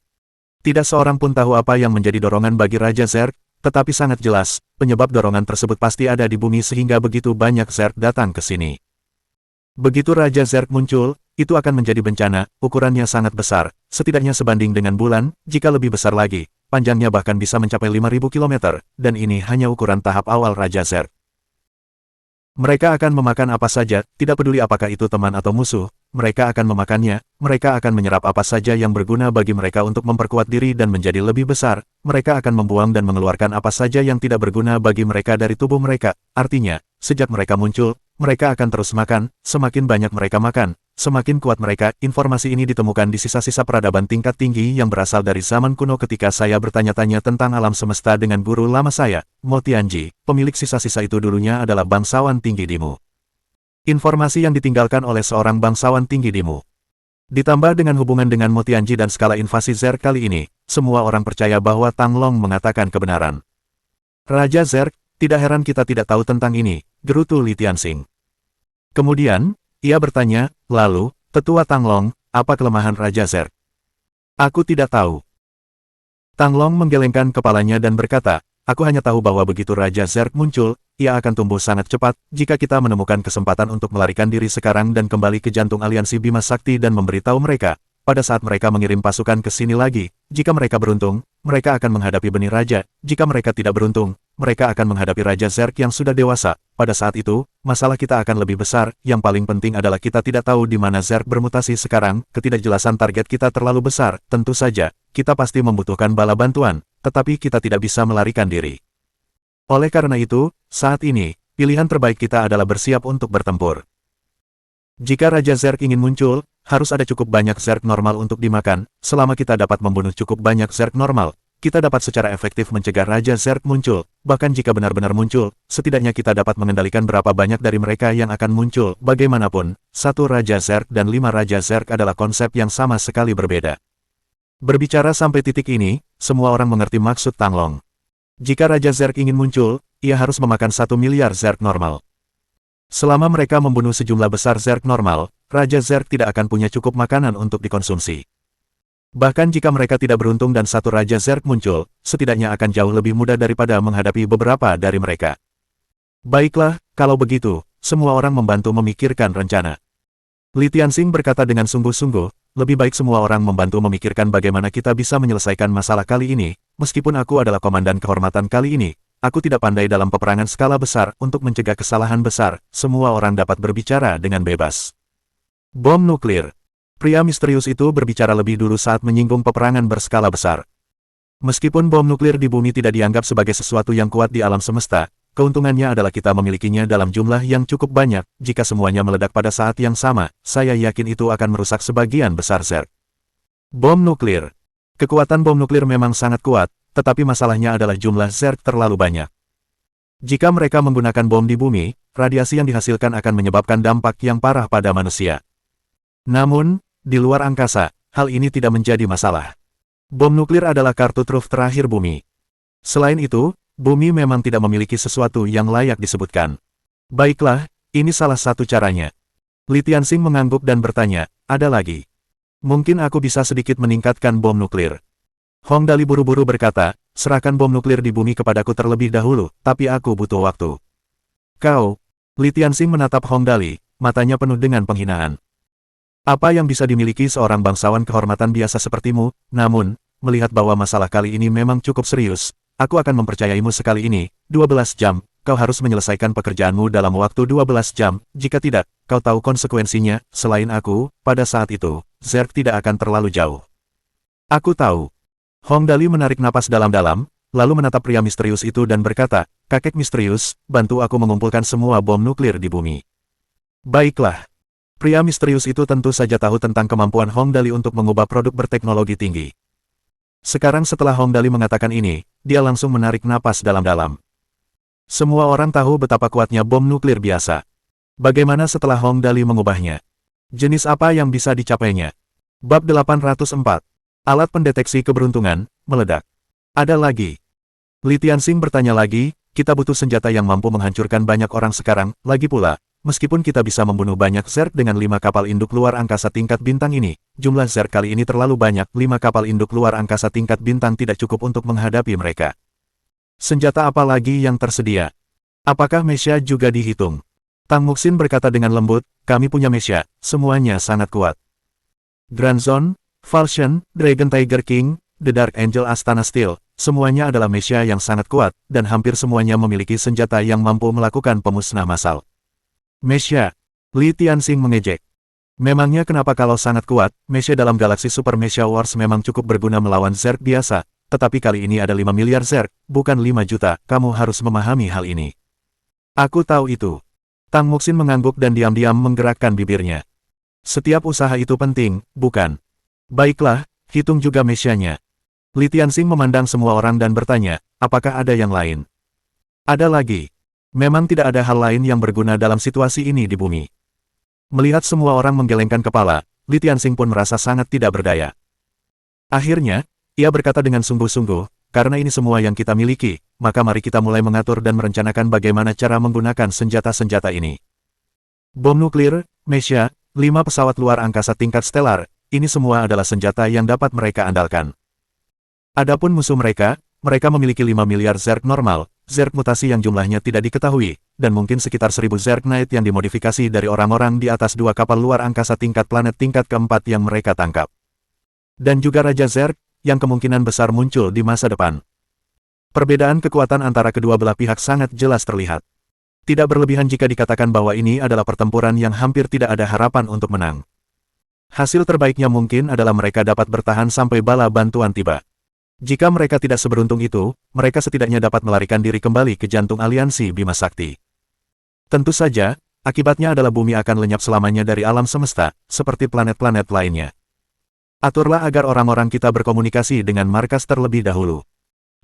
Tidak seorang pun tahu apa yang menjadi dorongan bagi Raja Zerg, tetapi sangat jelas, penyebab dorongan tersebut pasti ada di bumi sehingga begitu banyak Zerg datang ke sini. Begitu Raja Zerg muncul, itu akan menjadi bencana, ukurannya sangat besar, setidaknya sebanding dengan bulan, jika lebih besar lagi, panjangnya bahkan bisa mencapai 5.000 km, dan ini hanya ukuran tahap awal Raja Zerg. Mereka akan memakan apa saja, tidak peduli apakah itu teman atau musuh, mereka akan memakannya, mereka akan menyerap apa saja yang berguna bagi mereka untuk memperkuat diri dan menjadi lebih besar, mereka akan membuang dan mengeluarkan apa saja yang tidak berguna bagi mereka dari tubuh mereka, artinya, sejak mereka muncul, mereka akan terus makan, semakin banyak mereka makan, semakin kuat mereka. Informasi ini ditemukan di sisa-sisa peradaban tingkat tinggi yang berasal dari zaman kuno ketika saya bertanya-tanya tentang alam semesta dengan guru lama saya, Motianji. Pemilik sisa-sisa itu dulunya adalah bangsawan tinggi Dimu. Informasi yang ditinggalkan oleh seorang bangsawan tinggi Dimu. Ditambah dengan hubungan dengan Motianji dan skala invasi Zerg kali ini, semua orang percaya bahwa Tang Long mengatakan kebenaran. Raja Zerg, tidak heran kita tidak tahu tentang ini, gerutu Li Tianxing. Kemudian, ia bertanya, lalu, tetua Tang Long, apa kelemahan Raja Zerg? Aku tidak tahu. Tang Long menggelengkan kepalanya dan berkata, aku hanya tahu bahwa begitu Raja Zerg muncul, ia akan tumbuh sangat cepat, jika kita menemukan kesempatan untuk melarikan diri sekarang dan kembali ke jantung aliansi Bima Sakti dan memberitahu mereka, pada saat mereka mengirim pasukan ke sini lagi, jika mereka beruntung, mereka akan menghadapi benih raja, jika mereka tidak beruntung, mereka akan menghadapi Raja Zerg yang sudah dewasa. Pada saat itu, masalah kita akan lebih besar. Yang paling penting adalah kita tidak tahu di mana Zerg bermutasi sekarang. Ketidakjelasan target kita terlalu besar. Tentu saja, kita pasti membutuhkan bala bantuan, tetapi kita tidak bisa melarikan diri. Oleh karena itu, saat ini, pilihan terbaik kita adalah bersiap untuk bertempur. Jika Raja Zerg ingin muncul, harus ada cukup banyak Zerg normal untuk dimakan. Selama kita dapat membunuh cukup banyak Zerg normal, kita dapat secara efektif mencegah Raja Zerg muncul. Bahkan jika benar-benar muncul, setidaknya kita dapat mengendalikan berapa banyak dari mereka yang akan muncul. Bagaimanapun, satu Raja Zerg dan 5 Raja Zerg adalah konsep yang sama sekali berbeda. Berbicara sampai titik ini, semua orang mengerti maksud Tang Long. Jika Raja Zerg ingin muncul, ia harus memakan 1 miliar Zerg normal. Selama mereka membunuh sejumlah besar Zerg normal, Raja Zerg tidak akan punya cukup makanan untuk dikonsumsi. Bahkan jika mereka tidak beruntung dan satu Raja Zerg muncul, setidaknya akan jauh lebih mudah daripada menghadapi beberapa dari mereka. Baiklah, kalau begitu, semua orang membantu memikirkan rencana. Li Tianxing berkata dengan sungguh-sungguh, lebih baik semua orang membantu memikirkan bagaimana kita bisa menyelesaikan masalah kali ini, meskipun aku adalah komandan kehormatan kali ini, aku tidak pandai dalam peperangan skala besar untuk mencegah kesalahan besar, semua orang dapat berbicara dengan bebas. Bom nuklir. Pria misterius itu berbicara lebih dulu saat menyinggung peperangan berskala besar. Meskipun bom nuklir di bumi tidak dianggap sebagai sesuatu yang kuat di alam semesta, keuntungannya adalah kita memilikinya dalam jumlah yang cukup banyak. Jika semuanya meledak pada saat yang sama, saya yakin itu akan merusak sebagian besar Zerg. Bom nuklir. Kekuatan bom nuklir memang sangat kuat, tetapi masalahnya adalah jumlah Zerg terlalu banyak. Jika mereka menggunakan bom di bumi, radiasi yang dihasilkan akan menyebabkan dampak yang parah pada manusia. Namun, di luar angkasa, hal ini tidak menjadi masalah. Bom nuklir adalah kartu truf terakhir bumi. Selain itu, bumi memang tidak memiliki sesuatu yang layak disebutkan. Baiklah, ini salah satu caranya. Li Tianxing mengangguk dan bertanya, ada lagi. Mungkin aku bisa sedikit meningkatkan bom nuklir. Hong Dali buru-buru berkata, serahkan bom nuklir di bumi kepadaku terlebih dahulu, tapi aku butuh waktu. Kau? Li Tianxing menatap Hong Dali, matanya penuh dengan penghinaan. Apa yang bisa dimiliki seorang bangsawan kehormatan biasa sepertimu, namun, melihat bahwa masalah kali ini memang cukup serius, aku akan mempercayaimu sekali ini, 12 jam, kau harus menyelesaikan pekerjaanmu dalam waktu 12 jam, jika tidak, kau tahu konsekuensinya, selain aku, pada saat itu, Zerg tidak akan terlalu jauh. Aku tahu. Hong Dali menarik napas dalam-dalam, lalu menatap pria misterius itu dan berkata, kakek misterius, bantu aku mengumpulkan semua bom nuklir di bumi. Baiklah. Pria misterius itu tentu saja tahu tentang kemampuan Hong Dali untuk mengubah produk berteknologi tinggi. Sekarang setelah Hong Dali mengatakan ini, dia langsung menarik napas dalam-dalam. Semua orang tahu betapa kuatnya bom nuklir biasa. Bagaimana setelah Hong Dali mengubahnya? Jenis apa yang bisa dicapainya? Bab 804. Alat pendeteksi keberuntungan, meledak. Ada lagi. Li Tianxing bertanya lagi, kita butuh senjata yang mampu menghancurkan banyak orang sekarang, lagi pula. Meskipun kita bisa membunuh banyak Zerg dengan 5 kapal induk luar angkasa tingkat bintang ini, jumlah Zerg kali ini terlalu banyak, 5 kapal induk luar angkasa tingkat bintang tidak cukup untuk menghadapi mereka. Senjata apa lagi yang tersedia? Apakah Mesya juga dihitung? Tang Muxin berkata dengan lembut, kami punya Mesya, semuanya sangat kuat. Grand Zone, Falchion, Dragon Tiger King, The Dark Angel Astana Steel, semuanya adalah Mesya yang sangat kuat, dan hampir semuanya memiliki senjata yang mampu melakukan pemusnah massal. Mesya. Li Tianxing mengejek. Memangnya kenapa kalau sangat kuat, Mesya dalam galaksi Super Mesya Wars memang cukup berguna melawan Zerg biasa, tetapi kali ini ada 5 miliar Zerg, bukan 5 juta, kamu harus memahami hal ini. Aku tahu itu. Tang Muxin mengangguk dan diam-diam menggerakkan bibirnya. Setiap usaha itu penting, bukan? Baiklah, hitung juga Mesyanya. Li Tianxing memandang semua orang dan bertanya, apakah ada yang lain? Ada lagi. Memang tidak ada hal lain yang berguna dalam situasi ini di bumi. Melihat semua orang menggelengkan kepala, Li Tianxing pun merasa sangat tidak berdaya. Akhirnya, ia berkata dengan sungguh-sungguh, karena ini semua yang kita miliki, maka mari kita mulai mengatur dan merencanakan bagaimana cara menggunakan senjata-senjata ini. Bom nuklir, Mesya, 5 pesawat luar angkasa tingkat stelar, ini semua adalah senjata yang dapat mereka andalkan. Adapun musuh mereka memiliki 5 miliar Zerg normal, Zerg mutasi yang jumlahnya tidak diketahui, dan mungkin sekitar 1000 Zerg Knight yang dimodifikasi dari orang-orang di atas 2 kapal luar angkasa tingkat planet tingkat keempat yang mereka tangkap. Dan juga Raja Zerg, yang kemungkinan besar muncul di masa depan. Perbedaan kekuatan antara kedua belah pihak sangat jelas terlihat. Tidak berlebihan jika dikatakan bahwa ini adalah pertempuran yang hampir tidak ada harapan untuk menang. Hasil terbaiknya mungkin adalah mereka dapat bertahan sampai bala bantuan tiba. Jika mereka tidak seberuntung itu, mereka setidaknya dapat melarikan diri kembali ke jantung aliansi Bima Sakti. Tentu saja, akibatnya adalah bumi akan lenyap selamanya dari alam semesta, seperti planet-planet lainnya. Aturlah agar orang-orang kita berkomunikasi dengan markas terlebih dahulu.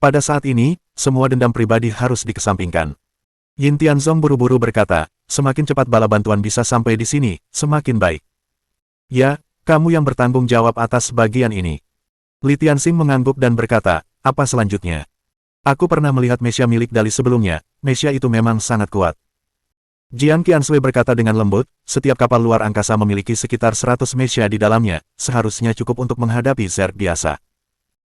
Pada saat ini, semua dendam pribadi harus dikesampingkan. Yin Tianzong buru-buru berkata, semakin cepat bala bantuan bisa sampai di sini, semakin baik. Ya, kamu yang bertanggung jawab atas bagian ini. Li Tianxing mengangguk dan berkata, apa selanjutnya? Aku pernah melihat Mesya milik Dali sebelumnya, Mesya itu memang sangat kuat. Jiang Qiansui berkata dengan lembut, setiap kapal luar angkasa memiliki sekitar 100 Mesya di dalamnya, seharusnya cukup untuk menghadapi Zerg biasa.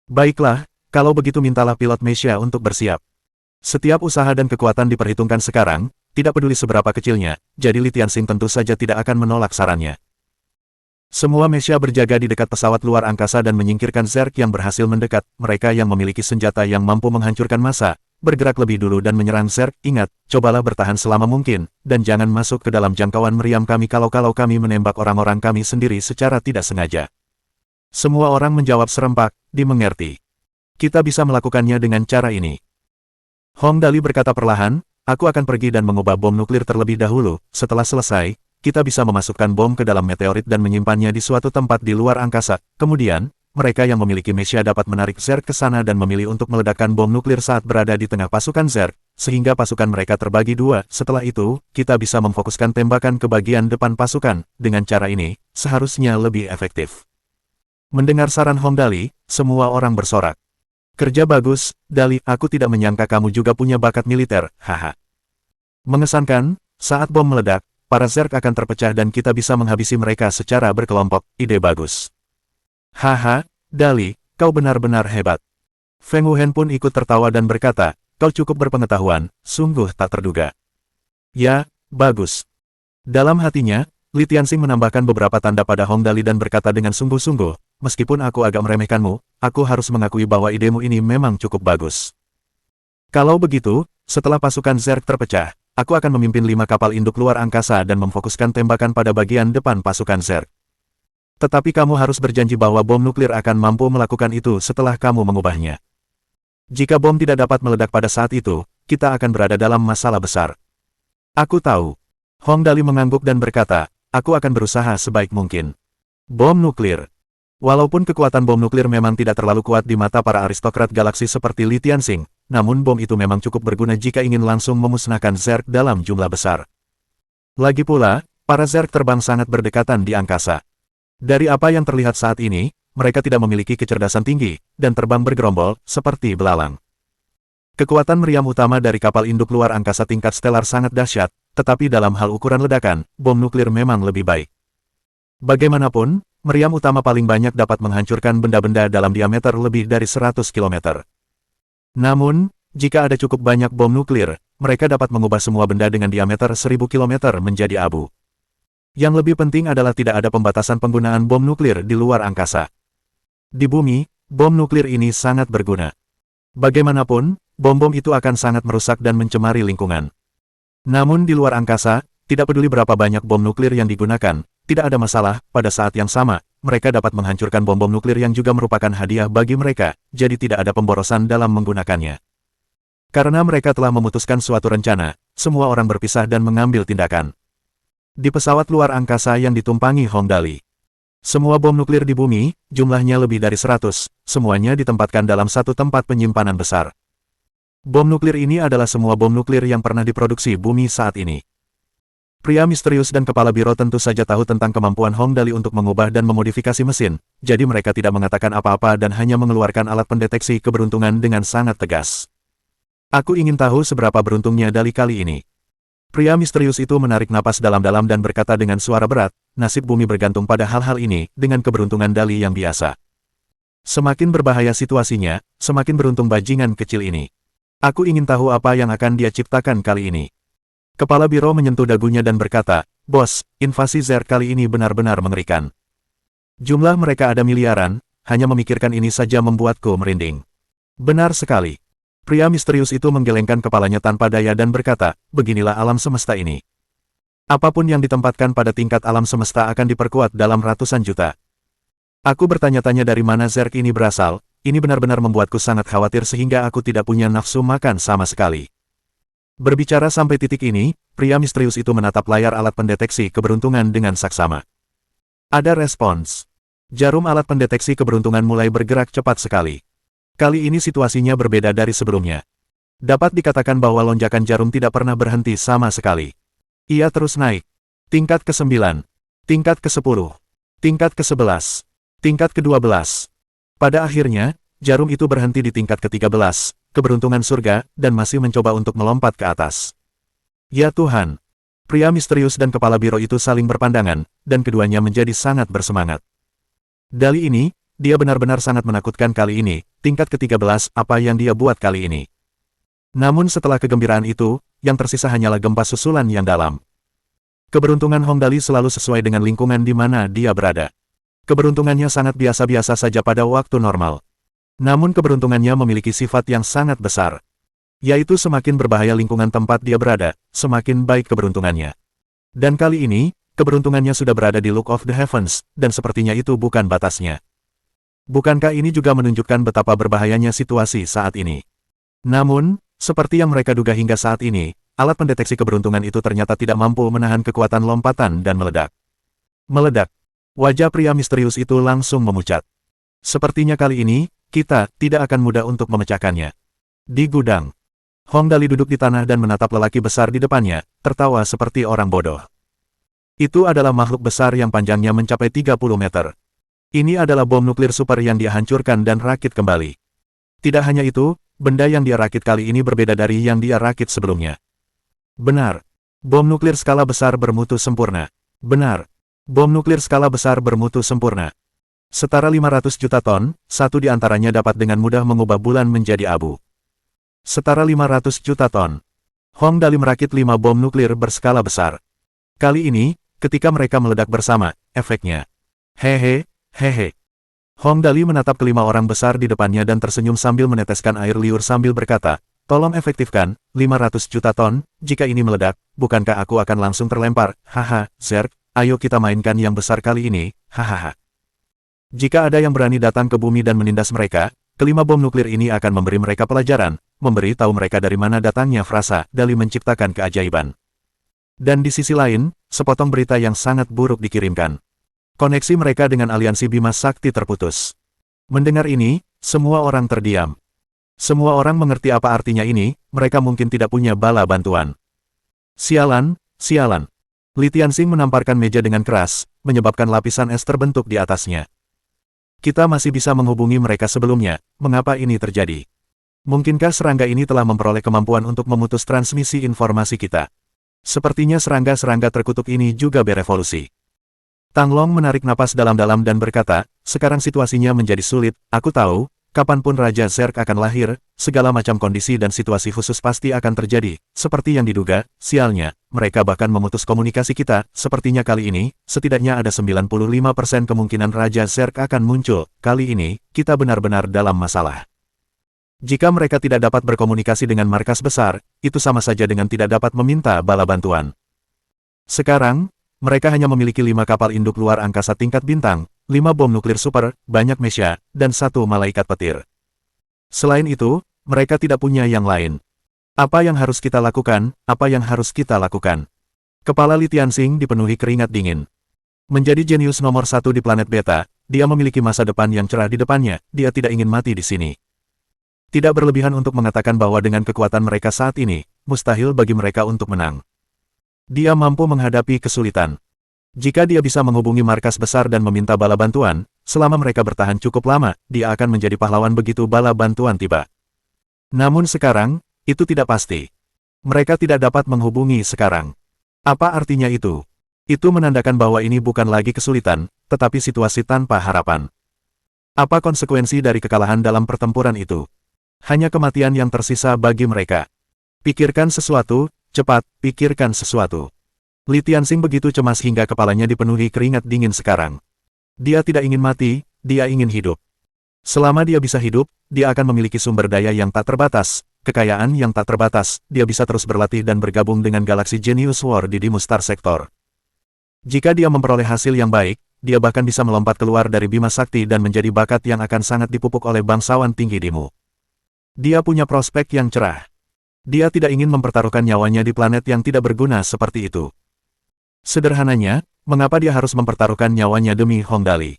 Baiklah, kalau begitu mintalah pilot Mesya untuk bersiap. Setiap usaha dan kekuatan diperhitungkan sekarang, tidak peduli seberapa kecilnya, jadi Li Tianxing tentu saja tidak akan menolak sarannya. Semua Mesya berjaga di dekat pesawat luar angkasa dan menyingkirkan Zerg yang berhasil mendekat, mereka yang memiliki senjata yang mampu menghancurkan massa, bergerak lebih dulu dan menyerang Zerg. Ingat, cobalah bertahan selama mungkin, dan jangan masuk ke dalam jangkauan meriam kami kalau kami menembak orang-orang kami sendiri secara tidak sengaja. Semua orang menjawab serempak, dimengerti. Kita bisa melakukannya dengan cara ini. Hong Dali berkata perlahan, aku akan pergi dan mengubah bom nuklir terlebih dahulu, setelah selesai, kita bisa memasukkan bom ke dalam meteorit dan menyimpannya di suatu tempat di luar angkasa. Kemudian, mereka yang memiliki Mesya dapat menarik Zerg ke sana dan memilih untuk meledakkan bom nuklir saat berada di tengah pasukan Zerg, sehingga pasukan mereka terbagi dua. Setelah itu, kita bisa memfokuskan tembakan ke bagian depan pasukan. Dengan cara ini, seharusnya lebih efektif. Mendengar saran Hong Dali, semua orang bersorak. Kerja bagus, Dali, aku tidak menyangka kamu juga punya bakat militer, haha. Mengesankan, saat bom meledak, para Zerg akan terpecah dan kita bisa menghabisi mereka secara berkelompok, ide bagus. Haha, Dali, kau benar-benar hebat. Feng Wuhen pun ikut tertawa dan berkata, kau cukup berpengetahuan, sungguh tak terduga. Ya, bagus. Dalam hatinya, Li Tianxing menambahkan beberapa tanda pada Hong Dali dan berkata dengan sungguh-sungguh, meskipun aku agak meremehkanmu, aku harus mengakui bahwa idemu ini memang cukup bagus. Kalau begitu, setelah pasukan Zerg terpecah, aku akan memimpin 5 kapal induk luar angkasa dan memfokuskan tembakan pada bagian depan pasukan Zerg. Tetapi kamu harus berjanji bahwa bom nuklir akan mampu melakukan itu setelah kamu mengubahnya. Jika bom tidak dapat meledak pada saat itu, kita akan berada dalam masalah besar. Aku tahu. Hong Dali mengangguk dan berkata, aku akan berusaha sebaik mungkin. Bom nuklir. Walaupun kekuatan bom nuklir memang tidak terlalu kuat di mata para aristokrat galaksi seperti Li Tianxing, namun bom itu memang cukup berguna jika ingin langsung memusnahkan Zerg dalam jumlah besar. Lagi pula, para Zerg terbang sangat berdekatan di angkasa. Dari apa yang terlihat saat ini, mereka tidak memiliki kecerdasan tinggi, dan terbang bergerombol, seperti belalang. Kekuatan meriam utama dari kapal induk luar angkasa tingkat stelar sangat dahsyat, tetapi dalam hal ukuran ledakan, bom nuklir memang lebih baik. Bagaimanapun, meriam utama paling banyak dapat menghancurkan benda-benda dalam diameter lebih dari 100 km. Namun, jika ada cukup banyak bom nuklir, mereka dapat mengubah semua benda dengan diameter 1000 km menjadi abu. Yang lebih penting adalah tidak ada pembatasan penggunaan bom nuklir di luar angkasa. Di bumi, bom nuklir ini sangat berguna. Bagaimanapun, bom-bom itu akan sangat merusak dan mencemari lingkungan. Namun di luar angkasa, tidak peduli berapa banyak bom nuklir yang digunakan, tidak ada masalah, pada saat yang sama, mereka dapat menghancurkan bom-bom nuklir yang juga merupakan hadiah bagi mereka, jadi tidak ada pemborosan dalam menggunakannya. Karena mereka telah memutuskan suatu rencana, semua orang berpisah dan mengambil tindakan. Di pesawat luar angkasa yang ditumpangi Hong Dali. Semua bom nuklir di bumi, jumlahnya lebih dari 100, semuanya ditempatkan dalam satu tempat penyimpanan besar. Bom nuklir ini adalah semua bom nuklir yang pernah diproduksi bumi saat ini. Pria misterius dan kepala biro tentu saja tahu tentang kemampuan Hong Dali untuk mengubah dan memodifikasi mesin, jadi mereka tidak mengatakan apa-apa dan hanya mengeluarkan alat pendeteksi keberuntungan dengan sangat tegas. Aku ingin tahu seberapa beruntungnya Dali kali ini. Pria misterius itu menarik napas dalam-dalam dan berkata dengan suara berat, nasib bumi bergantung pada hal-hal ini, dengan keberuntungan Dali yang biasa. Semakin berbahaya situasinya, semakin beruntung bajingan kecil ini. Aku ingin tahu apa yang akan dia ciptakan kali ini. Kepala biro menyentuh dagunya dan berkata, Bos, invasi Zerg kali ini benar-benar mengerikan. Jumlah mereka ada miliaran, hanya memikirkan ini saja membuatku merinding. Benar sekali. Pria misterius itu menggelengkan kepalanya tanpa daya dan berkata, beginilah alam semesta ini. Apapun yang ditempatkan pada tingkat alam semesta akan diperkuat dalam ratusan juta. Aku bertanya-tanya dari mana Zerg ini berasal, ini benar-benar membuatku sangat khawatir sehingga aku tidak punya nafsu makan sama sekali. Berbicara sampai titik ini, pria misterius itu menatap layar alat pendeteksi keberuntungan dengan saksama. Ada respons. Jarum alat pendeteksi keberuntungan mulai bergerak cepat sekali. Kali ini situasinya berbeda dari sebelumnya. Dapat dikatakan bahwa lonjakan jarum tidak pernah berhenti sama sekali. Ia terus naik. Tingkat ke-9. Tingkat ke-10. Tingkat ke-11. Tingkat ke-12. Pada akhirnya, jarum itu berhenti di tingkat ke-13, keberuntungan surga, dan masih mencoba untuk melompat ke atas. Ya Tuhan! Pria misterius dan kepala biro itu saling berpandangan, dan keduanya menjadi sangat bersemangat. Dali ini, dia benar-benar sangat menakutkan kali ini, tingkat ke-13, apa yang dia buat kali ini. Namun setelah kegembiraan itu, yang tersisa hanyalah gempa susulan yang dalam. Keberuntungan Hong Dali selalu sesuai dengan lingkungan di mana dia berada. Keberuntungannya sangat biasa-biasa saja pada waktu normal. Namun keberuntungannya memiliki sifat yang sangat besar. Yaitu semakin berbahaya lingkungan tempat dia berada, semakin baik keberuntungannya. Dan kali ini, keberuntungannya sudah berada di Look of the Heavens, dan sepertinya itu bukan batasnya. Bukankah ini juga menunjukkan betapa berbahayanya situasi saat ini? Namun, seperti yang mereka duga hingga saat ini, alat pendeteksi keberuntungan itu ternyata tidak mampu menahan kekuatan lompatan dan meledak. Meledak. Wajah pria misterius itu langsung memucat. Sepertinya kali ini, kita tidak akan mudah untuk memecahkannya. Di gudang, Hong Dali duduk di tanah dan menatap lelaki besar di depannya, tertawa seperti orang bodoh. Itu adalah makhluk besar yang panjangnya mencapai 30 meter. Ini adalah bom nuklir super yang dia hancurkan dan rakit kembali. Tidak hanya itu, benda yang dia rakit kali ini berbeda dari yang dia rakit sebelumnya. Benar. Bom nuklir skala besar bermutu sempurna. Benar. Bom nuklir skala besar bermutu sempurna. Setara 500 juta ton, satu di antaranya dapat dengan mudah mengubah bulan menjadi abu. Setara 500 juta ton. Hong Dali merakit 5 bom nuklir berskala besar. Kali ini, ketika mereka meledak bersama, efeknya. Hehe, hehe. Hong Dali menatap kelima orang besar di depannya dan tersenyum sambil meneteskan air liur sambil berkata, tolong efektifkan, 500 juta ton, jika ini meledak, bukankah aku akan langsung terlempar, haha, Zerg, ayo kita mainkan yang besar kali ini, hahaha. Jika ada yang berani datang ke bumi dan menindas mereka, kelima bom nuklir ini akan memberi mereka pelajaran, memberi tahu mereka dari mana datangnya frasa Dali menciptakan keajaiban. Dan di sisi lain, sepotong berita yang sangat buruk dikirimkan. Koneksi mereka dengan aliansi Bima Sakti terputus. Mendengar ini, semua orang terdiam. Semua orang mengerti apa artinya ini, mereka mungkin tidak punya bala bantuan. Sialan, sialan. Li Tianxing menamparkan meja dengan keras, menyebabkan lapisan es terbentuk di atasnya. Kita masih bisa menghubungi mereka sebelumnya, mengapa ini terjadi? Mungkinkah serangga ini telah memperoleh kemampuan untuk memutus transmisi informasi kita? Sepertinya serangga-serangga terkutuk ini juga berevolusi. Tang Long menarik napas dalam-dalam dan berkata, sekarang situasinya menjadi sulit, aku tahu, kapanpun Raja Zerg akan lahir, segala macam kondisi dan situasi khusus pasti akan terjadi, seperti yang diduga, sialnya, mereka bahkan memutus komunikasi kita, sepertinya kali ini, setidaknya ada 95% kemungkinan Raja Zerg akan muncul, kali ini, kita benar-benar dalam masalah. Jika mereka tidak dapat berkomunikasi dengan markas besar, itu sama saja dengan tidak dapat meminta bala bantuan. Sekarang, mereka hanya memiliki 5 kapal induk luar angkasa tingkat bintang, 5 bom nuklir super, banyak mesya, dan 1 malaikat petir. Selain itu, mereka tidak punya yang lain. Apa yang harus kita lakukan? Apa yang harus kita lakukan? Kepala Li Tianxing dipenuhi keringat dingin. Menjadi jenius nomor 1 di planet Beta, dia memiliki masa depan yang cerah di depannya, dia tidak ingin mati di sini. Tidak berlebihan untuk mengatakan bahwa dengan kekuatan mereka saat ini, mustahil bagi mereka untuk menang. Dia mampu menghadapi kesulitan. Jika dia bisa menghubungi markas besar dan meminta bala bantuan, selama mereka bertahan cukup lama, dia akan menjadi pahlawan begitu bala bantuan tiba. Namun sekarang, itu tidak pasti. Mereka tidak dapat menghubungi sekarang. Apa artinya itu? Itu menandakan bahwa ini bukan lagi kesulitan, tetapi situasi tanpa harapan. Apa konsekuensi dari kekalahan dalam pertempuran itu? Hanya kematian yang tersisa bagi mereka. Pikirkan sesuatu, cepat, pikirkan sesuatu. Li Tianxing begitu cemas hingga kepalanya dipenuhi keringat dingin sekarang. Dia tidak ingin mati, dia ingin hidup. Selama dia bisa hidup, dia akan memiliki sumber daya yang tak terbatas, kekayaan yang tak terbatas, dia bisa terus berlatih dan bergabung dengan galaksi Genius War di Dimu Star Sector. Jika dia memperoleh hasil yang baik, dia bahkan bisa melompat keluar dari Bima Sakti dan menjadi bakat yang akan sangat dipupuk oleh bangsawan tinggi Dimu. Dia punya prospek yang cerah. Dia tidak ingin mempertaruhkan nyawanya di planet yang tidak berguna seperti itu. Sederhananya, mengapa dia harus mempertaruhkan nyawanya demi Hong Dali?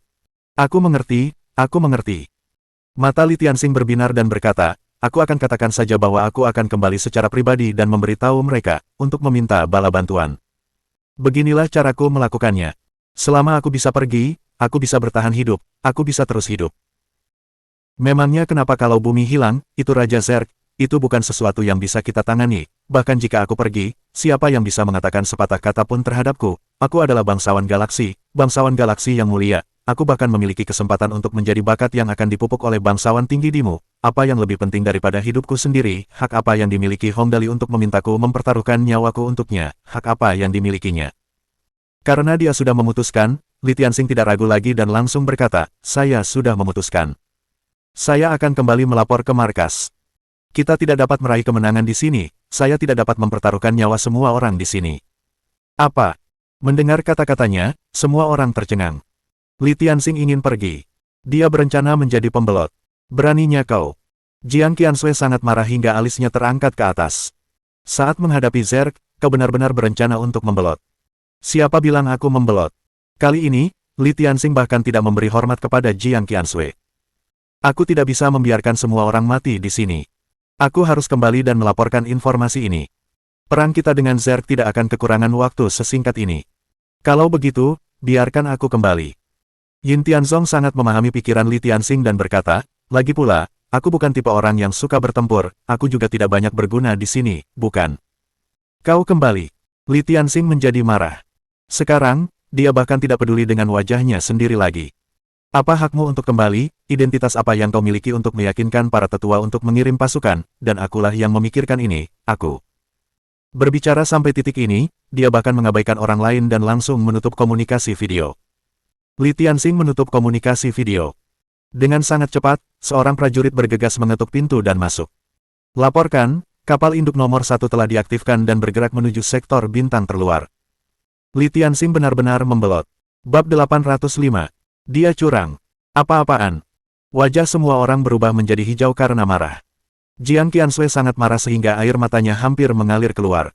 Aku mengerti, aku mengerti. Mata Li Tianxing berbinar dan berkata, aku akan katakan saja bahwa aku akan kembali secara pribadi dan memberitahu mereka, untuk meminta bala bantuan. Beginilah caraku melakukannya. Selama aku bisa pergi, aku bisa bertahan hidup, aku bisa terus hidup. Memangnya kenapa kalau bumi hilang, itu Raja Zerg, itu bukan sesuatu yang bisa kita tangani. Bahkan jika aku pergi, siapa yang bisa mengatakan sepatah kata pun terhadapku? Aku adalah bangsawan galaksi yang mulia. Aku bahkan memiliki kesempatan untuk menjadi bakat yang akan dipupuk oleh bangsawan tinggi Dimu. Apa yang lebih penting daripada hidupku sendiri, hak apa yang dimiliki Hongdali untuk memintaku mempertaruhkan nyawaku untuknya, hak apa yang dimilikinya. Karena dia sudah memutuskan, Li Tianxing tidak ragu lagi dan langsung berkata, saya sudah memutuskan. Saya akan kembali melapor ke markas. Kita tidak dapat meraih kemenangan di sini, saya tidak dapat mempertaruhkan nyawa semua orang di sini. Apa? Mendengar kata-katanya, semua orang tercengang. Li Tianxing ingin pergi. Dia berencana menjadi pembelot. Beraninya kau. Jiang Qiansui sangat marah hingga alisnya terangkat ke atas. Saat menghadapi Zerg, kau benar-benar berencana untuk membelot. Siapa bilang aku membelot? Kali ini, Li Tianxing bahkan tidak memberi hormat kepada Jiang Qiansui. Aku tidak bisa membiarkan semua orang mati di sini. Aku harus kembali dan melaporkan informasi ini. Perang kita dengan Zerg tidak akan kekurangan waktu sesingkat ini. Kalau begitu, biarkan aku kembali. Yin Tianzong sangat memahami pikiran Li Tianxing dan berkata, lagi pula, aku bukan tipe orang yang suka bertempur, aku juga tidak banyak berguna di sini, bukan? Kau kembali. Li Tianxing menjadi marah. Sekarang, dia bahkan tidak peduli dengan wajahnya sendiri lagi. Apa hakmu untuk kembali, identitas apa yang kau miliki untuk meyakinkan para tetua untuk mengirim pasukan, dan akulah yang memikirkan ini, aku. Berbicara sampai titik ini, dia bahkan mengabaikan orang lain dan langsung menutup komunikasi video. Li Tianxing menutup komunikasi video. Dengan sangat cepat, seorang prajurit bergegas mengetuk pintu dan masuk. Laporkan, kapal induk nomor 1 telah diaktifkan dan bergerak menuju sektor bintang terluar. Li Tianxing benar-benar membelot. Bab 805. Dia curang. Apa-apaan? Wajah semua orang berubah menjadi hijau karena marah. Jiang Qiansui sangat marah sehingga air matanya hampir mengalir keluar.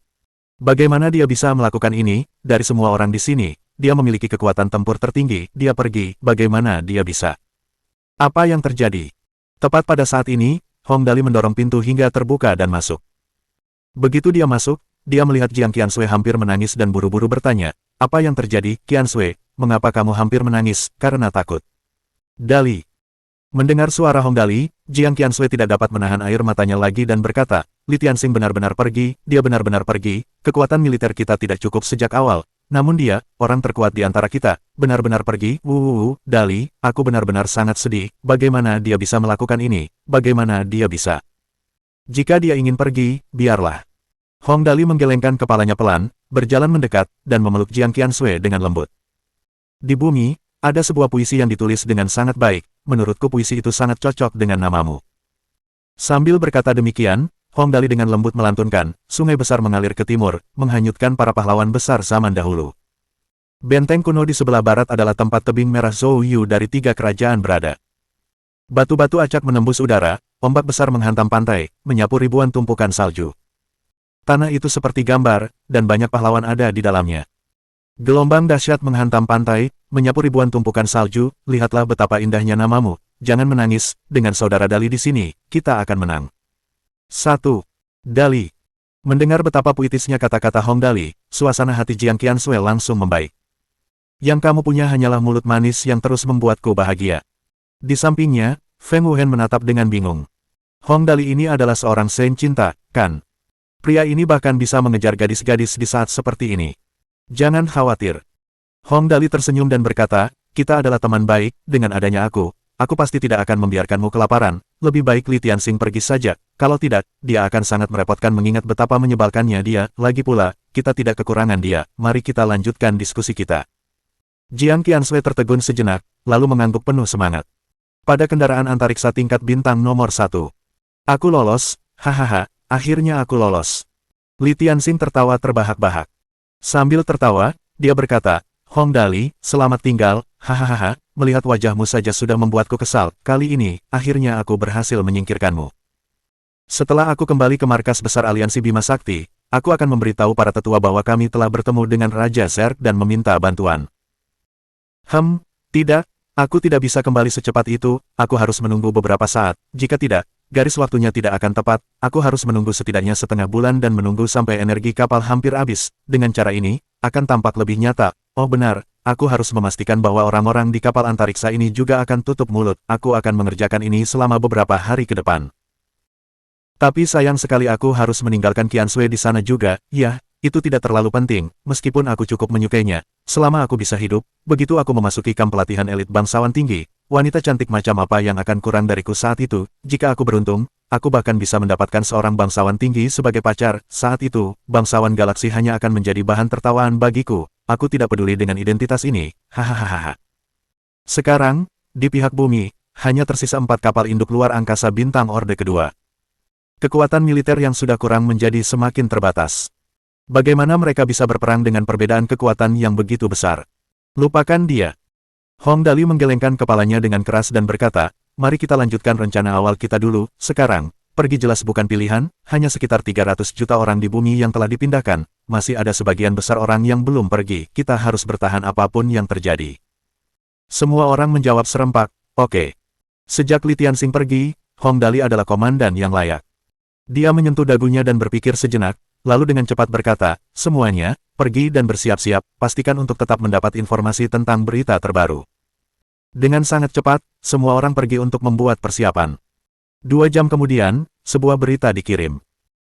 Bagaimana dia bisa melakukan ini? Dari semua orang di sini, dia memiliki kekuatan tempur tertinggi, dia pergi, bagaimana dia bisa? Apa yang terjadi? Tepat pada saat ini, Hongdali mendorong pintu hingga terbuka dan masuk. Begitu dia masuk, dia melihat Jiang Qiansui hampir menangis dan buru-buru bertanya, apa yang terjadi, Qiansui, mengapa kamu hampir menangis, karena takut? Dali. Mendengar suara Hongdali, Jiang Qiansui tidak dapat menahan air matanya lagi dan berkata, Li Tianxing benar-benar pergi, dia benar-benar pergi, kekuatan militer kita tidak cukup sejak awal, namun dia, orang terkuat di antara kita, benar-benar pergi, Dali, aku benar-benar sangat sedih, bagaimana dia bisa melakukan ini, bagaimana dia bisa? Jika dia ingin pergi, biarlah. Hongdali menggelengkan kepalanya pelan, berjalan mendekat, dan memeluk Jiang Qiansui dengan lembut. Di bumi, ada sebuah puisi yang ditulis dengan sangat baik, menurutku puisi itu sangat cocok dengan namamu. Sambil berkata demikian, Hongdali dengan lembut melantunkan, sungai besar mengalir ke timur, menghanyutkan para pahlawan besar zaman dahulu. Benteng kuno di sebelah barat adalah tempat tebing merah Zhou Yu dari 3 kerajaan berada. Batu-batu acak menembus udara, ombak besar menghantam pantai, menyapu ribuan tumpukan salju. Tanah itu seperti gambar, dan banyak pahlawan ada di dalamnya. Gelombang dahsyat menghantam pantai, menyapu ribuan tumpukan salju, lihatlah betapa indahnya namamu, jangan menangis, dengan saudara Dali di sini, kita akan menang. 1. Dali. Mendengar betapa puitisnya kata-kata Hongdali, suasana hati Jiang Qiansui langsung membaik. Yang kamu punya hanyalah mulut manis yang terus membuatku bahagia. Di sampingnya, Feng Wuhen menatap dengan bingung. Hongdali ini adalah seorang saint cinta, kan? Pria ini bahkan bisa mengejar gadis-gadis di saat seperti ini. Jangan khawatir. Hongdali tersenyum dan berkata, kita adalah teman baik, dengan adanya aku pasti tidak akan membiarkanmu kelaparan, lebih baik Li Tianxing pergi saja, kalau tidak, dia akan sangat merepotkan mengingat betapa menyebalkannya dia, lagi pula, kita tidak kekurangan dia, mari kita lanjutkan diskusi kita. Jiang Qiansui tertegun sejenak, lalu mengangguk penuh semangat. Pada kendaraan antariksa tingkat bintang nomor 1. Aku lolos, hahaha, akhirnya aku lolos. Li Tianxing tertawa terbahak-bahak. Sambil tertawa, dia berkata, Hongdali, selamat tinggal, hahaha, melihat wajahmu saja sudah membuatku kesal, kali ini, akhirnya aku berhasil menyingkirkanmu. Setelah aku kembali ke markas besar aliansi Bima Sakti, aku akan memberitahu para tetua bahwa kami telah bertemu dengan Raja Zerg dan meminta bantuan. Tidak, aku tidak bisa kembali secepat itu, aku harus menunggu beberapa saat, jika tidak, garis waktunya tidak akan tepat, aku harus menunggu setidaknya setengah bulan dan menunggu sampai energi kapal hampir habis, dengan cara ini, akan tampak lebih nyata. Oh benar, aku harus memastikan bahwa orang-orang di kapal antariksa ini juga akan tutup mulut. Aku akan mengerjakan ini selama beberapa hari ke depan. Tapi sayang sekali aku harus meninggalkan Qiansui di sana juga. Ya, itu tidak terlalu penting, meskipun aku cukup menyukainya. Selama aku bisa hidup, begitu aku memasuki kamp pelatihan elit bangsawan tinggi, wanita cantik macam apa yang akan kurang dariku saat itu? Jika aku beruntung, aku bahkan bisa mendapatkan seorang bangsawan tinggi sebagai pacar. Saat itu, bangsawan galaksi hanya akan menjadi bahan tertawaan bagiku. Aku tidak peduli dengan identitas ini. Hahaha. Sekarang, di pihak bumi, hanya tersisa 4 kapal induk luar angkasa bintang Orde Kedua. Kekuatan militer yang sudah kurang menjadi semakin terbatas. Bagaimana mereka bisa berperang dengan perbedaan kekuatan yang begitu besar? Lupakan dia. Hong Dali menggelengkan kepalanya dengan keras dan berkata, mari kita lanjutkan rencana awal kita dulu. Sekarang, pergi jelas bukan pilihan, hanya sekitar 300 juta orang di bumi yang telah dipindahkan. Masih ada sebagian besar orang yang belum pergi. Kita harus bertahan apapun yang terjadi. Semua orang menjawab serempak, oke. Sejak Li Tianxing pergi, Hong Dali adalah komandan yang layak. Dia menyentuh dagunya dan berpikir sejenak, lalu dengan cepat berkata, semuanya, pergi dan bersiap-siap, pastikan untuk tetap mendapat informasi tentang berita terbaru. Dengan sangat cepat, semua orang pergi untuk membuat persiapan. 2 jam kemudian, sebuah berita dikirim.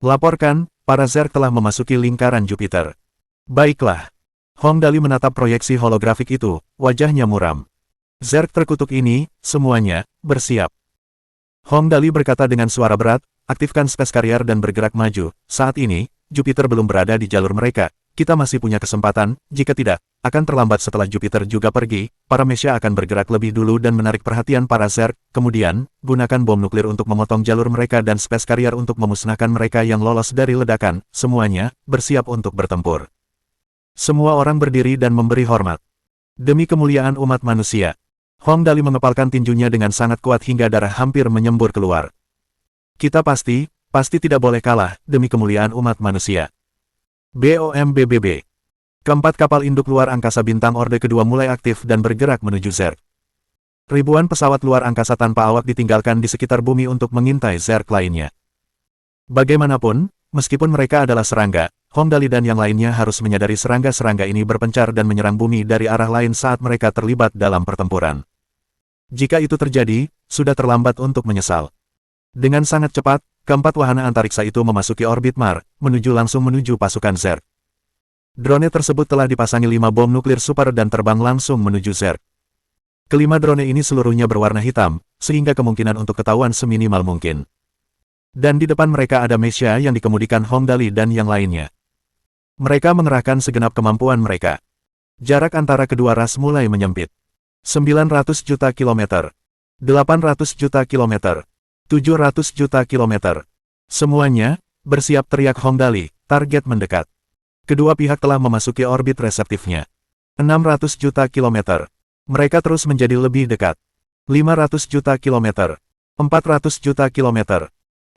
Laporkan, para Zerg telah memasuki lingkaran Jupiter. Baiklah. Hong Dali menatap proyeksi holografik itu, wajahnya muram. Zerg terkutuk ini, semuanya, bersiap. Hong Dali berkata dengan suara berat, aktifkan Space Carrier dan bergerak maju. Saat ini, Jupiter belum berada di jalur mereka. Kita masih punya kesempatan, jika tidak, akan terlambat setelah Jupiter juga pergi. Para Mesya akan bergerak lebih dulu dan menarik perhatian para Zerg. Kemudian, gunakan bom nuklir untuk memotong jalur mereka dan Space Carrier untuk memusnahkan mereka yang lolos dari ledakan. Semuanya, bersiap untuk bertempur. Semua orang berdiri dan memberi hormat. Demi kemuliaan umat manusia. Hong Dali mengepalkan tinjunya dengan sangat kuat hingga darah hampir menyembur keluar. Kita pasti tidak boleh kalah, demi kemuliaan umat manusia. BOMBBB. Keempat kapal induk luar angkasa bintang Orde Kedua mulai aktif dan bergerak menuju Zerg. Ribuan pesawat luar angkasa tanpa awak ditinggalkan di sekitar bumi untuk mengintai Zerg lainnya. Bagaimanapun, meskipun mereka adalah serangga, Hong Dali dan yang lainnya harus menyadari serangga-serangga ini berpencar dan menyerang bumi dari arah lain saat mereka terlibat dalam pertempuran. Jika itu terjadi, sudah terlambat untuk menyesal. Dengan sangat cepat, keempat wahana antariksa itu memasuki orbit Mars, langsung menuju pasukan Zerg. Drone tersebut telah dipasangi 5 bom nuklir super dan terbang langsung menuju Zerg. Kelima drone ini seluruhnya berwarna hitam, sehingga kemungkinan untuk ketahuan seminimal mungkin. Dan di depan mereka ada Mesya yang dikemudikan Hong Dali dan yang lainnya. Mereka mengerahkan segenap kemampuan mereka. Jarak antara kedua ras mulai menyempit. 900 juta kilometer. 800 juta kilometer. 700 juta kilometer. Semuanya, bersiap, teriak Hong Dali, target mendekat. Kedua pihak telah memasuki orbit reseptifnya. 600 juta kilometer. Mereka terus menjadi lebih dekat. 500 juta kilometer. 400 juta kilometer.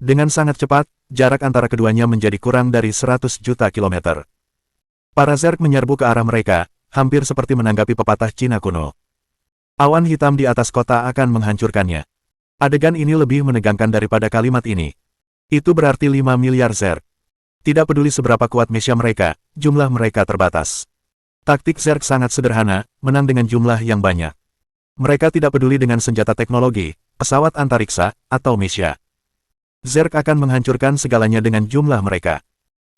Dengan sangat cepat, jarak antara keduanya menjadi kurang dari 100 juta kilometer. Para Zerg menyerbu ke arah mereka, hampir seperti menanggapi pepatah Cina kuno. Awan hitam di atas kota akan menghancurkannya. Adegan ini lebih menegangkan daripada kalimat ini. Itu berarti 5 miliar Zerg. Tidak peduli seberapa kuat Mesya mereka, jumlah mereka terbatas. Taktik Zerg sangat sederhana, menang dengan jumlah yang banyak. Mereka tidak peduli dengan senjata teknologi, pesawat antariksa, atau Mesya. Zerg akan menghancurkan segalanya dengan jumlah mereka.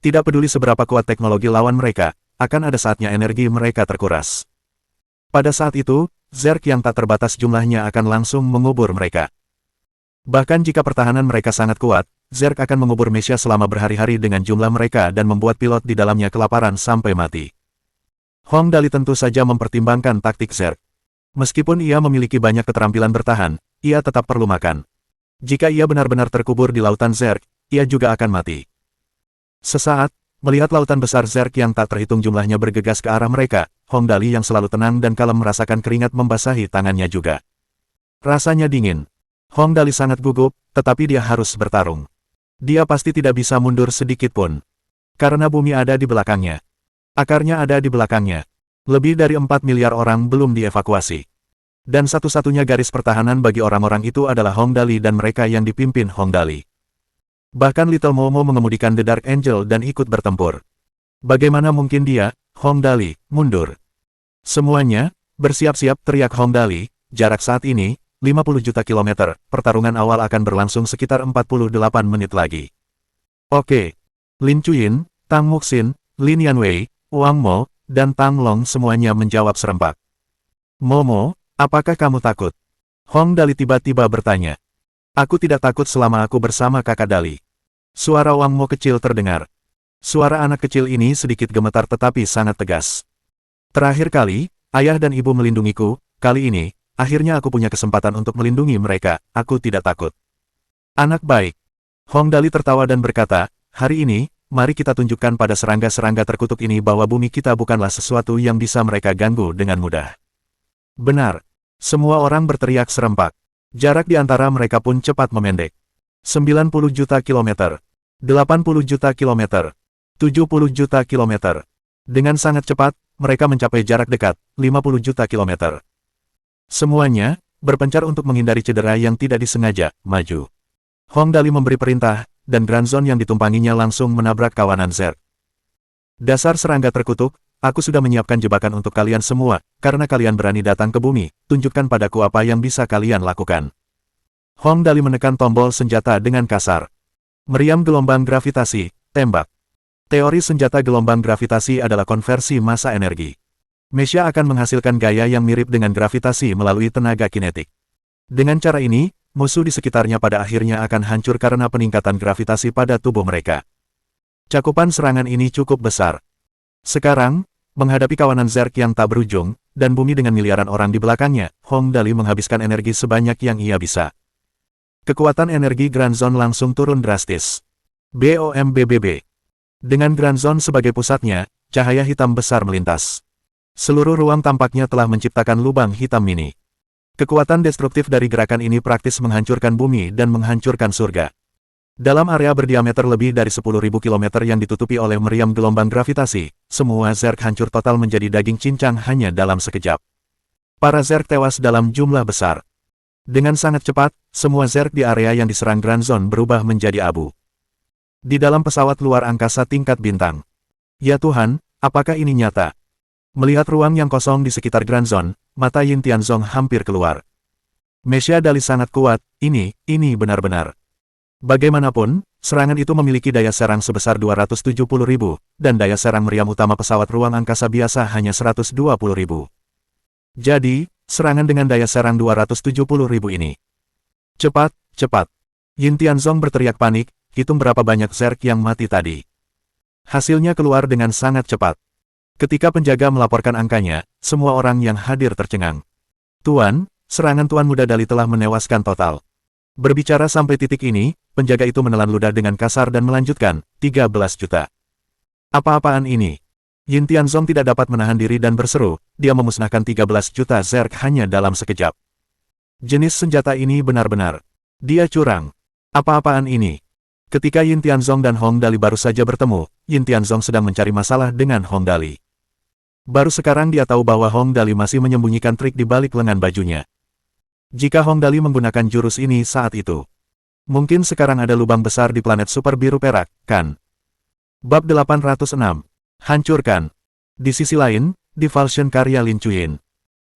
Tidak peduli seberapa kuat teknologi lawan mereka, akan ada saatnya energi mereka terkuras. Pada saat itu, Zerg yang tak terbatas jumlahnya akan langsung mengubur mereka. Bahkan jika pertahanan mereka sangat kuat, Zerg akan mengubur Mesya selama berhari-hari dengan jumlah mereka dan membuat pilot di dalamnya kelaparan sampai mati. Hong Dali tentu saja mempertimbangkan taktik Zerg. Meskipun ia memiliki banyak keterampilan bertahan, ia tetap perlu makan. Jika ia benar-benar terkubur di lautan Zerg, ia juga akan mati. Sesaat, melihat lautan besar Zerg yang tak terhitung jumlahnya bergegas ke arah mereka, Hong Dali yang selalu tenang dan kalem merasakan keringat membasahi tangannya juga. Rasanya dingin. Hong Dali sangat gugup, tetapi dia harus bertarung. Dia pasti tidak bisa mundur sedikit pun. Karena bumi ada di belakangnya. Akarnya ada di belakangnya. Lebih dari 4 miliar orang belum dievakuasi. Dan satu-satunya garis pertahanan bagi orang-orang itu adalah Hong Dali dan mereka yang dipimpin Hong Dali. Bahkan Little Momo mengemudikan The Dark Angel dan ikut bertempur. Bagaimana mungkin dia, Hong Dali, mundur? Semuanya, bersiap-siap, teriak Hong Dali, jarak saat ini, 50 juta kilometer, pertarungan awal akan berlangsung sekitar 48 menit lagi. Oke. Lin Chuyin, Tang Muxin, Lin Yanwei, Wang Mo, dan Tang Long semuanya menjawab serempak. Momo, apakah kamu takut? Hong Dali tiba-tiba bertanya. Aku tidak takut selama aku bersama kakak Dali. Suara Wang Mo kecil terdengar. Suara anak kecil ini sedikit gemetar tetapi sangat tegas. Terakhir kali, ayah dan ibu melindungiku, kali ini, akhirnya aku punya kesempatan untuk melindungi mereka, aku tidak takut. Anak baik. Hong Dali tertawa dan berkata, hari ini, mari kita tunjukkan pada serangga-serangga terkutuk ini bahwa bumi kita bukanlah sesuatu yang bisa mereka ganggu dengan mudah. Benar. Semua orang berteriak serempak. Jarak di antara mereka pun cepat memendek. 90 juta kilometer. 80 juta kilometer. 70 juta kilometer. Dengan sangat cepat, mereka mencapai jarak dekat, 50 juta kilometer. Semuanya, berpencar untuk menghindari cedera yang tidak disengaja, maju. Hong Dali memberi perintah, dan Grand Zone yang ditumpanginya langsung menabrak kawanan Zerg. Dasar serangga terkutuk, aku sudah menyiapkan jebakan untuk kalian semua, karena kalian berani datang ke bumi, tunjukkan padaku apa yang bisa kalian lakukan. Hong Dali menekan tombol senjata dengan kasar. Meriam gelombang gravitasi, tembak. Teori senjata gelombang gravitasi adalah konversi massa energi. Mesha akan menghasilkan gaya yang mirip dengan gravitasi melalui tenaga kinetik. Dengan cara ini, musuh di sekitarnya pada akhirnya akan hancur karena peningkatan gravitasi pada tubuh mereka. Cakupan serangan ini cukup besar. Sekarang, menghadapi kawanan Zerg yang tak berujung, dan bumi dengan miliaran orang di belakangnya, Hong Dali menghabiskan energi sebanyak yang ia bisa. Kekuatan energi Grand Zone langsung turun drastis. BOMBBB. Dengan Grand Zone sebagai pusatnya, cahaya hitam besar melintas. Seluruh ruang tampaknya telah menciptakan lubang hitam mini. Kekuatan destruktif dari gerakan ini praktis menghancurkan bumi dan menghancurkan surga. Dalam area berdiameter lebih dari 10.000 km yang ditutupi oleh meriam gelombang gravitasi, semua Zerg hancur total menjadi daging cincang hanya dalam sekejap. Para Zerg tewas dalam jumlah besar. Dengan sangat cepat, semua Zerg di area yang diserang Grand Zone berubah menjadi abu. Di dalam pesawat luar angkasa tingkat bintang. Ya Tuhan, apakah ini nyata? Melihat ruang yang kosong di sekitar Grand Zone, mata Yin Tianzong hampir keluar. Mesha Dali sangat kuat, ini benar-benar. Bagaimanapun, serangan itu memiliki daya serang sebesar 270.000, dan daya serang meriam utama pesawat ruang angkasa biasa hanya 120.000. Jadi, serangan dengan daya serang 270.000 ini. Cepat, cepat. Yin Tianzong berteriak panik, hitung berapa banyak Zerg yang mati tadi. Hasilnya keluar dengan sangat cepat. Ketika penjaga melaporkan angkanya, semua orang yang hadir tercengang. Tuan, serangan Tuan Muda Dali telah menewaskan total. Berbicara sampai titik ini, penjaga itu menelan ludah dengan kasar dan melanjutkan, 13 juta. Apa-apaan ini? Yin Tianzong tidak dapat menahan diri dan berseru, dia memusnahkan 13 juta Zerg hanya dalam sekejap. Jenis senjata ini benar-benar. Dia curang. Apa-apaan ini? Ketika Yin Tianzong dan Hong Dali baru saja bertemu, Yin Tianzong sedang mencari masalah dengan Hong Dali. Baru sekarang dia tahu bahwa Hong Dali masih menyembunyikan trik di balik lengan bajunya. Jika Hong Dali menggunakan jurus ini saat itu, mungkin sekarang ada lubang besar di planet super biru perak, kan? Bab 806. Hancurkan. Di sisi lain, di Falsion karya Lin Chuyin.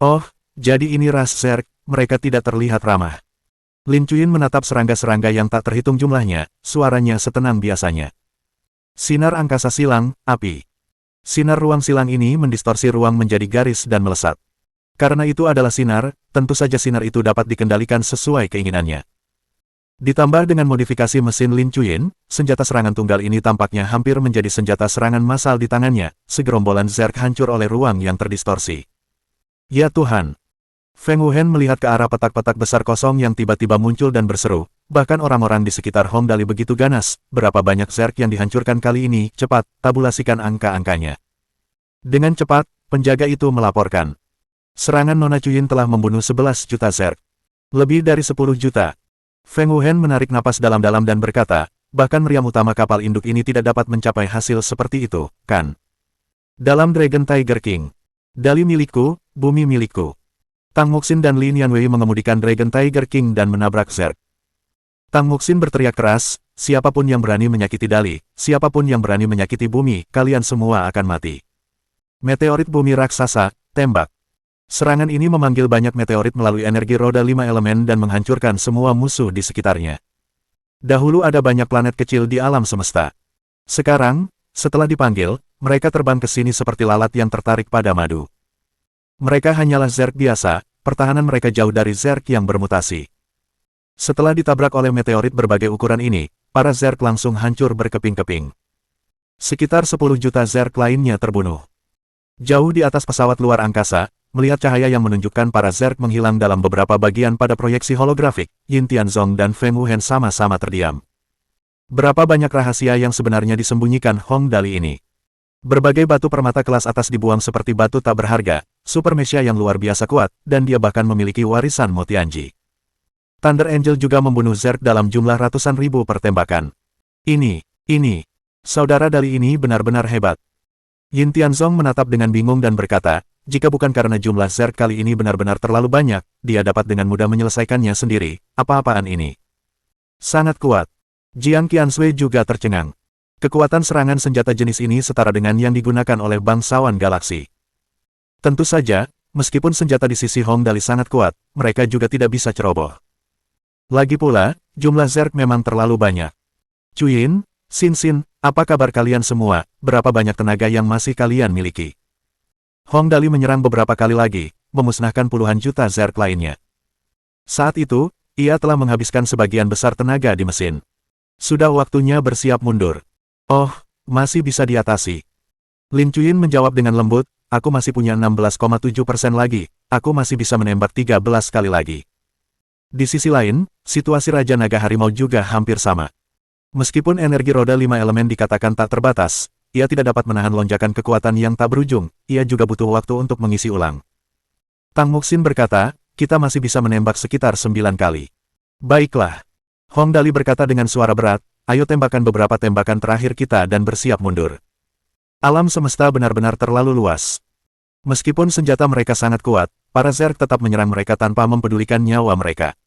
Oh, jadi ini ras Zerg, mereka tidak terlihat ramah. Lin Chuyin menatap serangga-serangga yang tak terhitung jumlahnya, suaranya setenang biasanya. Sinar angkasa silang, api. Sinar ruang silang ini mendistorsi ruang menjadi garis dan melesat. Karena itu adalah sinar, tentu saja sinar itu dapat dikendalikan sesuai keinginannya. Ditambah dengan modifikasi mesin Lin Chuyin, senjata serangan tunggal ini tampaknya hampir menjadi senjata serangan massal di tangannya, segerombolan Zerg hancur oleh ruang yang terdistorsi. Ya Tuhan! Feng Wuhen melihat ke arah petak-petak besar kosong yang tiba-tiba muncul dan berseru, bahkan orang-orang di sekitar Hong Dali begitu ganas, berapa banyak Zerg yang dihancurkan kali ini, cepat, tabulasikan angka-angkanya. Dengan cepat, penjaga itu melaporkan. Serangan Nona Chuyin telah membunuh 11 juta Zerg. Lebih dari 10 juta. Feng Wuhen menarik napas dalam-dalam dan berkata, bahkan meriam utama kapal induk ini tidak dapat mencapai hasil seperti itu, kan? Dalam Dragon Tiger King. Dali milikku, bumi milikku. Tang Muxin dan Lin Yanwei mengemudikan Dragon Tiger King dan menabrak Zerg. Tang Muxin berteriak keras, siapapun yang berani menyakiti Dali, siapapun yang berani menyakiti bumi, kalian semua akan mati. Meteorit bumi raksasa, tembak. Serangan ini memanggil banyak meteorit melalui energi roda 5 elemen dan menghancurkan semua musuh di sekitarnya. Dahulu ada banyak planet kecil di alam semesta. Sekarang, setelah dipanggil, mereka terbang ke sini seperti lalat yang tertarik pada madu. Mereka hanyalah Zerg biasa, pertahanan mereka jauh dari Zerg yang bermutasi. Setelah ditabrak oleh meteorit berbagai ukuran ini, para Zerg langsung hancur berkeping-keping. Sekitar 10 juta Zerg lainnya terbunuh. Jauh di atas pesawat luar angkasa, melihat cahaya yang menunjukkan para Zerg menghilang dalam beberapa bagian pada proyeksi holografik, Yin Tianzong dan Feng Wuhen sama-sama terdiam. Berapa banyak rahasia yang sebenarnya disembunyikan Hong Dali ini. Berbagai batu permata kelas atas dibuang seperti batu tak berharga, Super Meshia yang luar biasa kuat, dan dia bahkan memiliki warisan Mo Tianji. Thunder Angel juga membunuh Zerg dalam jumlah ratusan ribu pertembakan. Ini, saudara Dali ini benar-benar hebat. Yin Tianzong menatap dengan bingung dan berkata, jika bukan karena jumlah Zerg kali ini benar-benar terlalu banyak, dia dapat dengan mudah menyelesaikannya sendiri. Apa-apaan ini? Sangat kuat. Jiang Qiansui juga tercengang. Kekuatan serangan senjata jenis ini setara dengan yang digunakan oleh bangsawan galaksi. Tentu saja, meskipun senjata di sisi Hong Dali sangat kuat, mereka juga tidak bisa ceroboh. Lagi pula, jumlah Zerg memang terlalu banyak. Chuyin, Xin, apa kabar kalian semua? Berapa banyak tenaga yang masih kalian miliki? Hong Dali menyerang beberapa kali lagi, memusnahkan puluhan juta Zerg lainnya. Saat itu, ia telah menghabiskan sebagian besar tenaga di mesin. Sudah waktunya bersiap mundur. Oh, masih bisa diatasi. Lin Chuyin menjawab dengan lembut, aku masih punya 16,7% lagi, aku masih bisa menembak 13 kali lagi. Di sisi lain, situasi Raja Naga Harimau juga hampir sama. Meskipun energi roda 5 elemen dikatakan tak terbatas, ia tidak dapat menahan lonjakan kekuatan yang tak berujung, ia juga butuh waktu untuk mengisi ulang. Tang Muxin berkata, kita masih bisa menembak sekitar 9 kali. Baiklah. Hong Dali berkata dengan suara berat, ayo tembakan beberapa tembakan terakhir kita dan bersiap mundur. Alam semesta benar-benar terlalu luas. Meskipun senjata mereka sangat kuat, para Zerg tetap menyerang mereka tanpa mempedulikan nyawa mereka.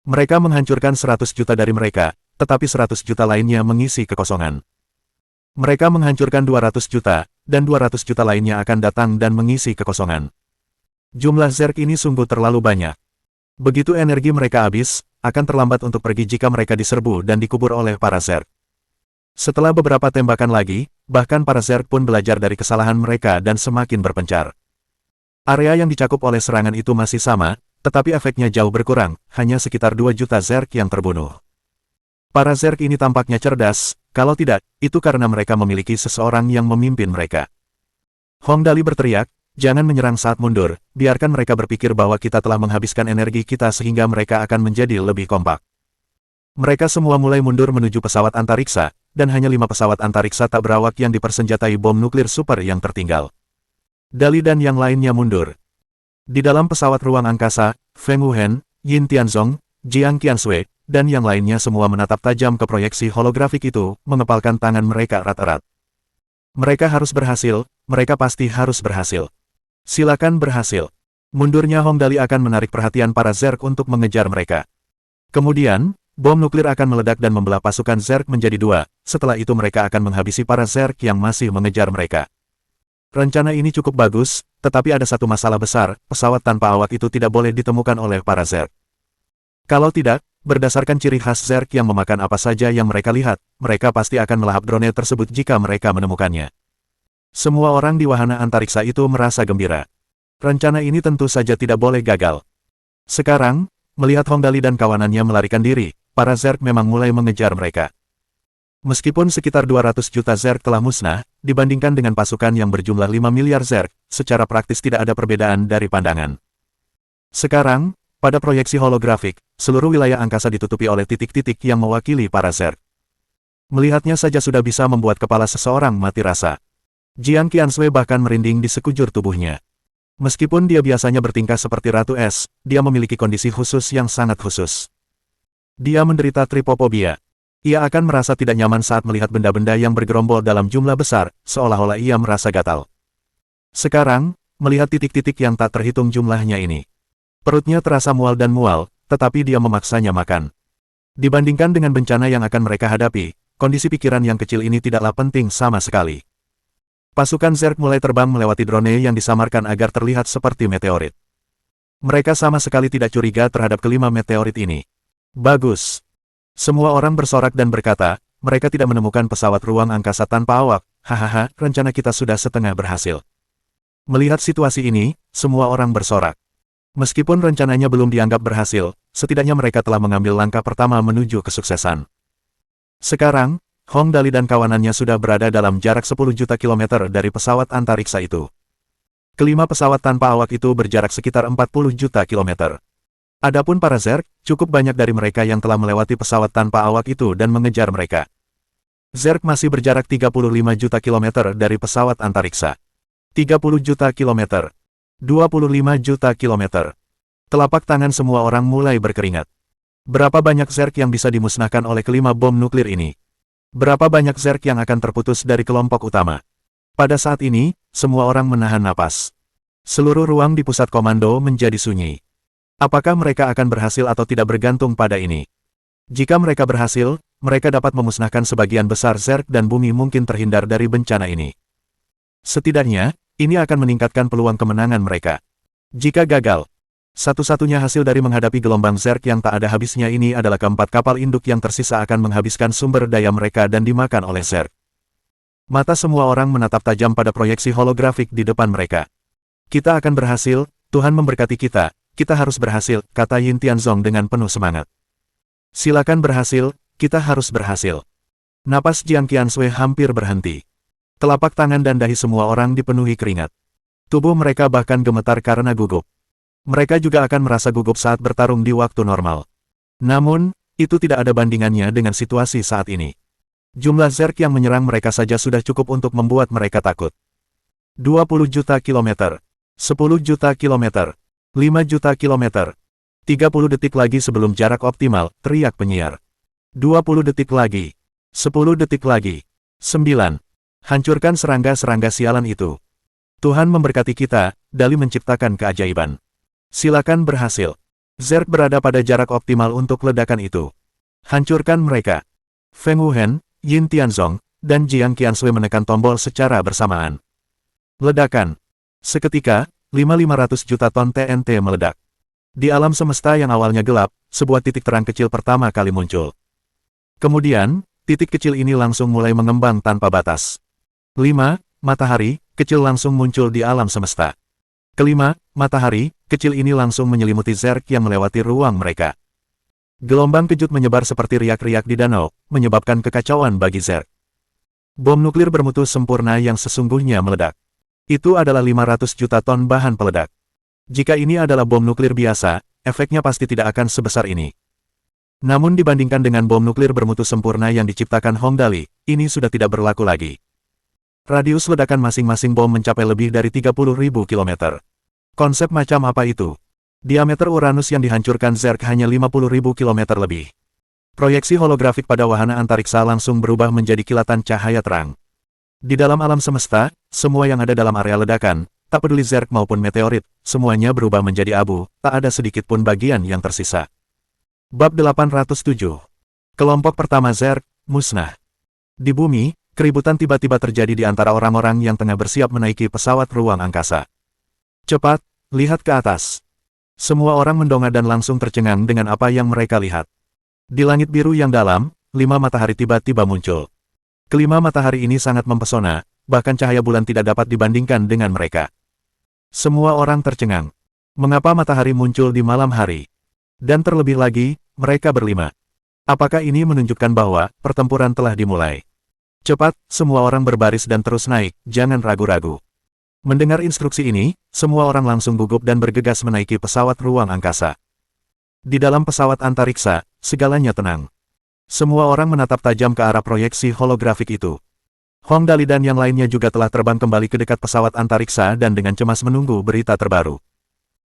Mereka menghancurkan 100 juta dari mereka, tetapi 100 juta lainnya mengisi kekosongan. Mereka menghancurkan 200 juta, dan 200 juta lainnya akan datang dan mengisi kekosongan. Jumlah Zerg ini sungguh terlalu banyak. Begitu energi mereka habis, akan terlambat untuk pergi jika mereka diserbu dan dikubur oleh para Zerg. Setelah beberapa tembakan lagi, bahkan para Zerg pun belajar dari kesalahan mereka dan semakin berpencar. Area yang dicakup oleh serangan itu masih sama, tetapi efeknya jauh berkurang, hanya sekitar 2 juta Zerg yang terbunuh. Para Zerg ini tampaknya cerdas, kalau tidak, itu karena mereka memiliki seseorang yang memimpin mereka. Hong Dali berteriak, jangan menyerang saat mundur, biarkan mereka berpikir bahwa kita telah menghabiskan energi kita sehingga mereka akan menjadi lebih kompak. Mereka semua mulai mundur menuju pesawat antariksa, dan hanya 5 pesawat antariksa tak berawak yang dipersenjatai bom nuklir super yang tertinggal. Dali dan yang lainnya mundur. Di dalam pesawat ruang angkasa, Feng Wuhen, Yin Tianzong, Jiang Qiansui, dan yang lainnya semua menatap tajam ke proyeksi holografik itu, mengepalkan tangan mereka erat-erat. Mereka harus berhasil, mereka pasti harus berhasil. Silakan berhasil. Mundurnya Hong Dali akan menarik perhatian para Zerg untuk mengejar mereka. Kemudian, bom nuklir akan meledak dan membelah pasukan Zerg menjadi 2, setelah itu mereka akan menghabisi para Zerg yang masih mengejar mereka. Rencana ini cukup bagus, tetapi ada satu masalah besar, pesawat tanpa awak itu tidak boleh ditemukan oleh para Zerg. Kalau tidak, berdasarkan ciri khas Zerg yang memakan apa saja yang mereka lihat, mereka pasti akan melahap drone tersebut jika mereka menemukannya. Semua orang di wahana antariksa itu merasa gembira. Rencana ini tentu saja tidak boleh gagal. Sekarang, melihat Hong Dali dan kawanannya melarikan diri, para Zerg memang mulai mengejar mereka. Meskipun sekitar 200 juta Zerg telah musnah, dibandingkan dengan pasukan yang berjumlah 5 miliar Zerg, secara praktis tidak ada perbedaan dari pandangan. Sekarang, pada proyeksi holografik, seluruh wilayah angkasa ditutupi oleh titik-titik yang mewakili para Zerg. Melihatnya saja sudah bisa membuat kepala seseorang mati rasa. Jiang Qiansui bahkan merinding di sekujur tubuhnya. Meskipun dia biasanya bertingkah seperti Ratu Es, dia memiliki kondisi khusus yang sangat khusus. Dia menderita tripofobia. Ia akan merasa tidak nyaman saat melihat benda-benda yang bergerombol dalam jumlah besar, seolah-olah ia merasa gatal. Sekarang, melihat titik-titik yang tak terhitung jumlahnya ini. Perutnya terasa mual dan mual, tetapi dia memaksanya makan. Dibandingkan dengan bencana yang akan mereka hadapi, kondisi pikiran yang kecil ini tidaklah penting sama sekali. Pasukan Zerg mulai terbang melewati drone yang disamarkan agar terlihat seperti meteorit. Mereka sama sekali tidak curiga terhadap kelima meteorit ini. Bagus. Semua orang bersorak dan berkata, mereka tidak menemukan pesawat ruang angkasa tanpa awak. Hahaha, rencana kita sudah setengah berhasil. Melihat situasi ini, semua orang bersorak. Meskipun rencananya belum dianggap berhasil, setidaknya mereka telah mengambil langkah pertama menuju kesuksesan. Sekarang, Hong Dali dan kawanannya sudah berada dalam jarak 10 juta kilometer dari pesawat antariksa itu. Kelima pesawat tanpa awak itu berjarak sekitar 40 juta kilometer. Adapun para Zerg, cukup banyak dari mereka yang telah melewati pesawat tanpa awak itu dan mengejar mereka. Zerg masih berjarak 35 juta kilometer dari pesawat antariksa. 30 juta kilometer. 25 juta kilometer. Telapak tangan semua orang mulai berkeringat. Berapa banyak Zerg yang bisa dimusnahkan oleh kelima bom nuklir ini? Berapa banyak Zerg yang akan terputus dari kelompok utama? Pada saat ini, semua orang menahan napas. Seluruh ruang di pusat komando menjadi sunyi. Apakah mereka akan berhasil atau tidak bergantung pada ini? Jika mereka berhasil, mereka dapat memusnahkan sebagian besar Zerg dan bumi mungkin terhindar dari bencana ini. Setidaknya, ini akan meningkatkan peluang kemenangan mereka. Jika gagal, satu-satunya hasil dari menghadapi gelombang Zerg yang tak ada habisnya ini adalah keempat kapal induk yang tersisa akan menghabiskan sumber daya mereka dan dimakan oleh Zerg. Mata semua orang menatap tajam pada proyeksi holografik di depan mereka. Kita akan berhasil, Tuhan memberkati kita harus berhasil, kata Yin Tianzong dengan penuh semangat. Silakan berhasil, kita harus berhasil. Napas Jiang Qiansui hampir berhenti. Telapak tangan dan dahi semua orang dipenuhi keringat. Tubuh mereka bahkan gemetar karena gugup. Mereka juga akan merasa gugup saat bertarung di waktu normal. Namun, itu tidak ada bandingannya dengan situasi saat ini. Jumlah Zerg yang menyerang mereka saja sudah cukup untuk membuat mereka takut. 20 juta kilometer. 10 juta kilometer. 5 juta kilometer. 30 detik lagi sebelum jarak optimal, teriak penyiar. 20 detik lagi. 10 detik lagi. 9. Hancurkan serangga-serangga sialan itu. Tuhan memberkati kita, Dali menciptakan keajaiban. Silakan berhasil. Zerg berada pada jarak optimal untuk ledakan itu. Hancurkan mereka. Feng Wuhen, Yin Tianzong, dan Jiang Qiansui menekan tombol secara bersamaan. Ledakan. Seketika, 500 juta ton TNT meledak. Di alam semesta yang awalnya gelap, sebuah titik terang kecil pertama kali muncul. Kemudian, titik kecil ini langsung mulai mengembang tanpa batas. 5. Matahari, kecil langsung muncul di alam semesta. Kelima, matahari, kecil ini langsung menyelimuti Zerg yang melewati ruang mereka. Gelombang kejut menyebar seperti riak-riak di danau, menyebabkan kekacauan bagi Zerg. Bom nuklir bermutu sempurna yang sesungguhnya meledak. Itu adalah 500 juta ton bahan peledak. Jika ini adalah bom nuklir biasa, efeknya pasti tidak akan sebesar ini. Namun dibandingkan dengan bom nuklir bermutu sempurna yang diciptakan Hong Dali, ini sudah tidak berlaku lagi. Radius ledakan masing-masing bom mencapai lebih dari 30.000 km. Konsep macam apa itu? Diameter Uranus yang dihancurkan Zerg hanya 50.000 km lebih. Proyeksi holografik pada wahana antariksa langsung berubah menjadi kilatan cahaya terang. Di dalam alam semesta, semua yang ada dalam area ledakan, tak peduli Zerg maupun meteorit, semuanya berubah menjadi abu, tak ada sedikit pun bagian yang tersisa. Bab 807. Kelompok pertama Zerg, musnah. Di bumi, keributan tiba-tiba terjadi di antara orang-orang yang tengah bersiap menaiki pesawat ruang angkasa. Cepat, lihat ke atas. Semua orang mendongak dan langsung tercengang dengan apa yang mereka lihat. Di langit biru yang dalam, 5 matahari tiba-tiba muncul. Kelima matahari ini sangat mempesona, bahkan cahaya bulan tidak dapat dibandingkan dengan mereka. Semua orang tercengang. Mengapa matahari muncul di malam hari? Dan terlebih lagi, mereka berlima. Apakah ini menunjukkan bahwa pertempuran telah dimulai? Cepat, semua orang berbaris dan terus naik, jangan ragu-ragu. Mendengar instruksi ini, semua orang langsung gugup dan bergegas menaiki pesawat ruang angkasa. Di dalam pesawat antariksa, segalanya tenang. Semua orang menatap tajam ke arah proyeksi holografik itu. Hong Dali dan yang lainnya juga telah terbang kembali ke dekat pesawat antariksa dan dengan cemas menunggu berita terbaru.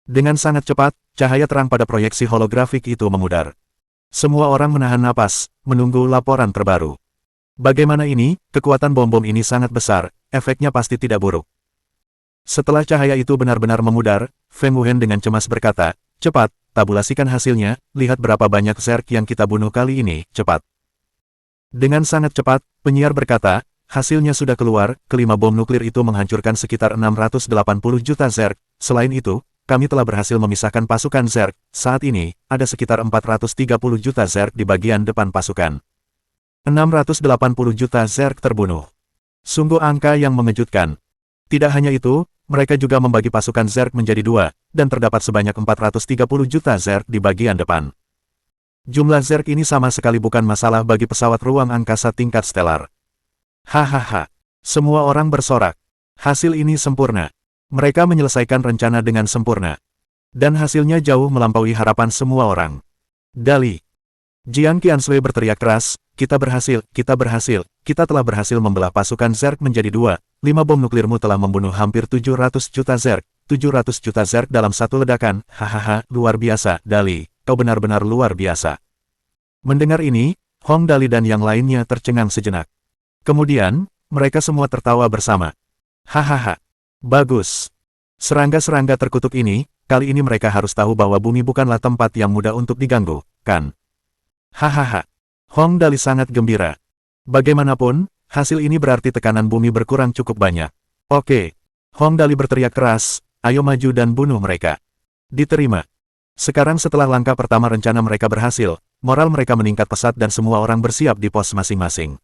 Dengan sangat cepat, cahaya terang pada proyeksi holografik itu memudar. Semua orang menahan napas, menunggu laporan terbaru. Bagaimana ini, kekuatan bom-bom ini sangat besar, efeknya pasti tidak buruk. Setelah cahaya itu benar-benar memudar, Feng Wuhen dengan cemas berkata, cepat, tabulasikan hasilnya, lihat berapa banyak Zerg yang kita bunuh kali ini, cepat. Dengan sangat cepat, penyiar berkata, Hasilnya sudah keluar, kelima bom nuklir itu menghancurkan sekitar 680 juta Zerg. Selain itu, kami telah berhasil memisahkan pasukan Zerg. Saat ini, ada sekitar 430 juta Zerg di bagian depan pasukan. 680 juta Zerg terbunuh. Sungguh angka yang mengejutkan. Tidak hanya itu, mereka juga membagi pasukan Zerg menjadi dua, dan terdapat sebanyak 430 juta Zerg di bagian depan. Jumlah Zerg ini sama sekali bukan masalah bagi pesawat ruang angkasa tingkat stelar. Hahaha. Semua orang bersorak. Hasil ini sempurna. Mereka menyelesaikan rencana dengan sempurna. Dan hasilnya jauh melampaui harapan semua orang. Dali. Jiang Qianshui berteriak keras, kita berhasil, kita telah berhasil membelah pasukan Zerg menjadi dua. 5 bom nuklirmu telah membunuh hampir 700 juta Zerg. 700 juta Zerg dalam satu ledakan, hahaha, luar biasa, Dali, kau benar-benar luar biasa. Mendengar ini, Hong Dali dan yang lainnya tercengang sejenak. Kemudian, mereka semua tertawa bersama. Hahaha. Bagus. Serangga-serangga terkutuk ini, kali ini mereka harus tahu bahwa bumi bukanlah tempat yang mudah untuk diganggu, kan? Hahaha. Hong Dali sangat gembira. Bagaimanapun, hasil ini berarti tekanan bumi berkurang cukup banyak. Oke. Hong Dali berteriak keras, ayo maju dan bunuh mereka. Diterima. Sekarang setelah langkah pertama rencana mereka berhasil, moral mereka meningkat pesat dan semua orang bersiap di pos masing-masing.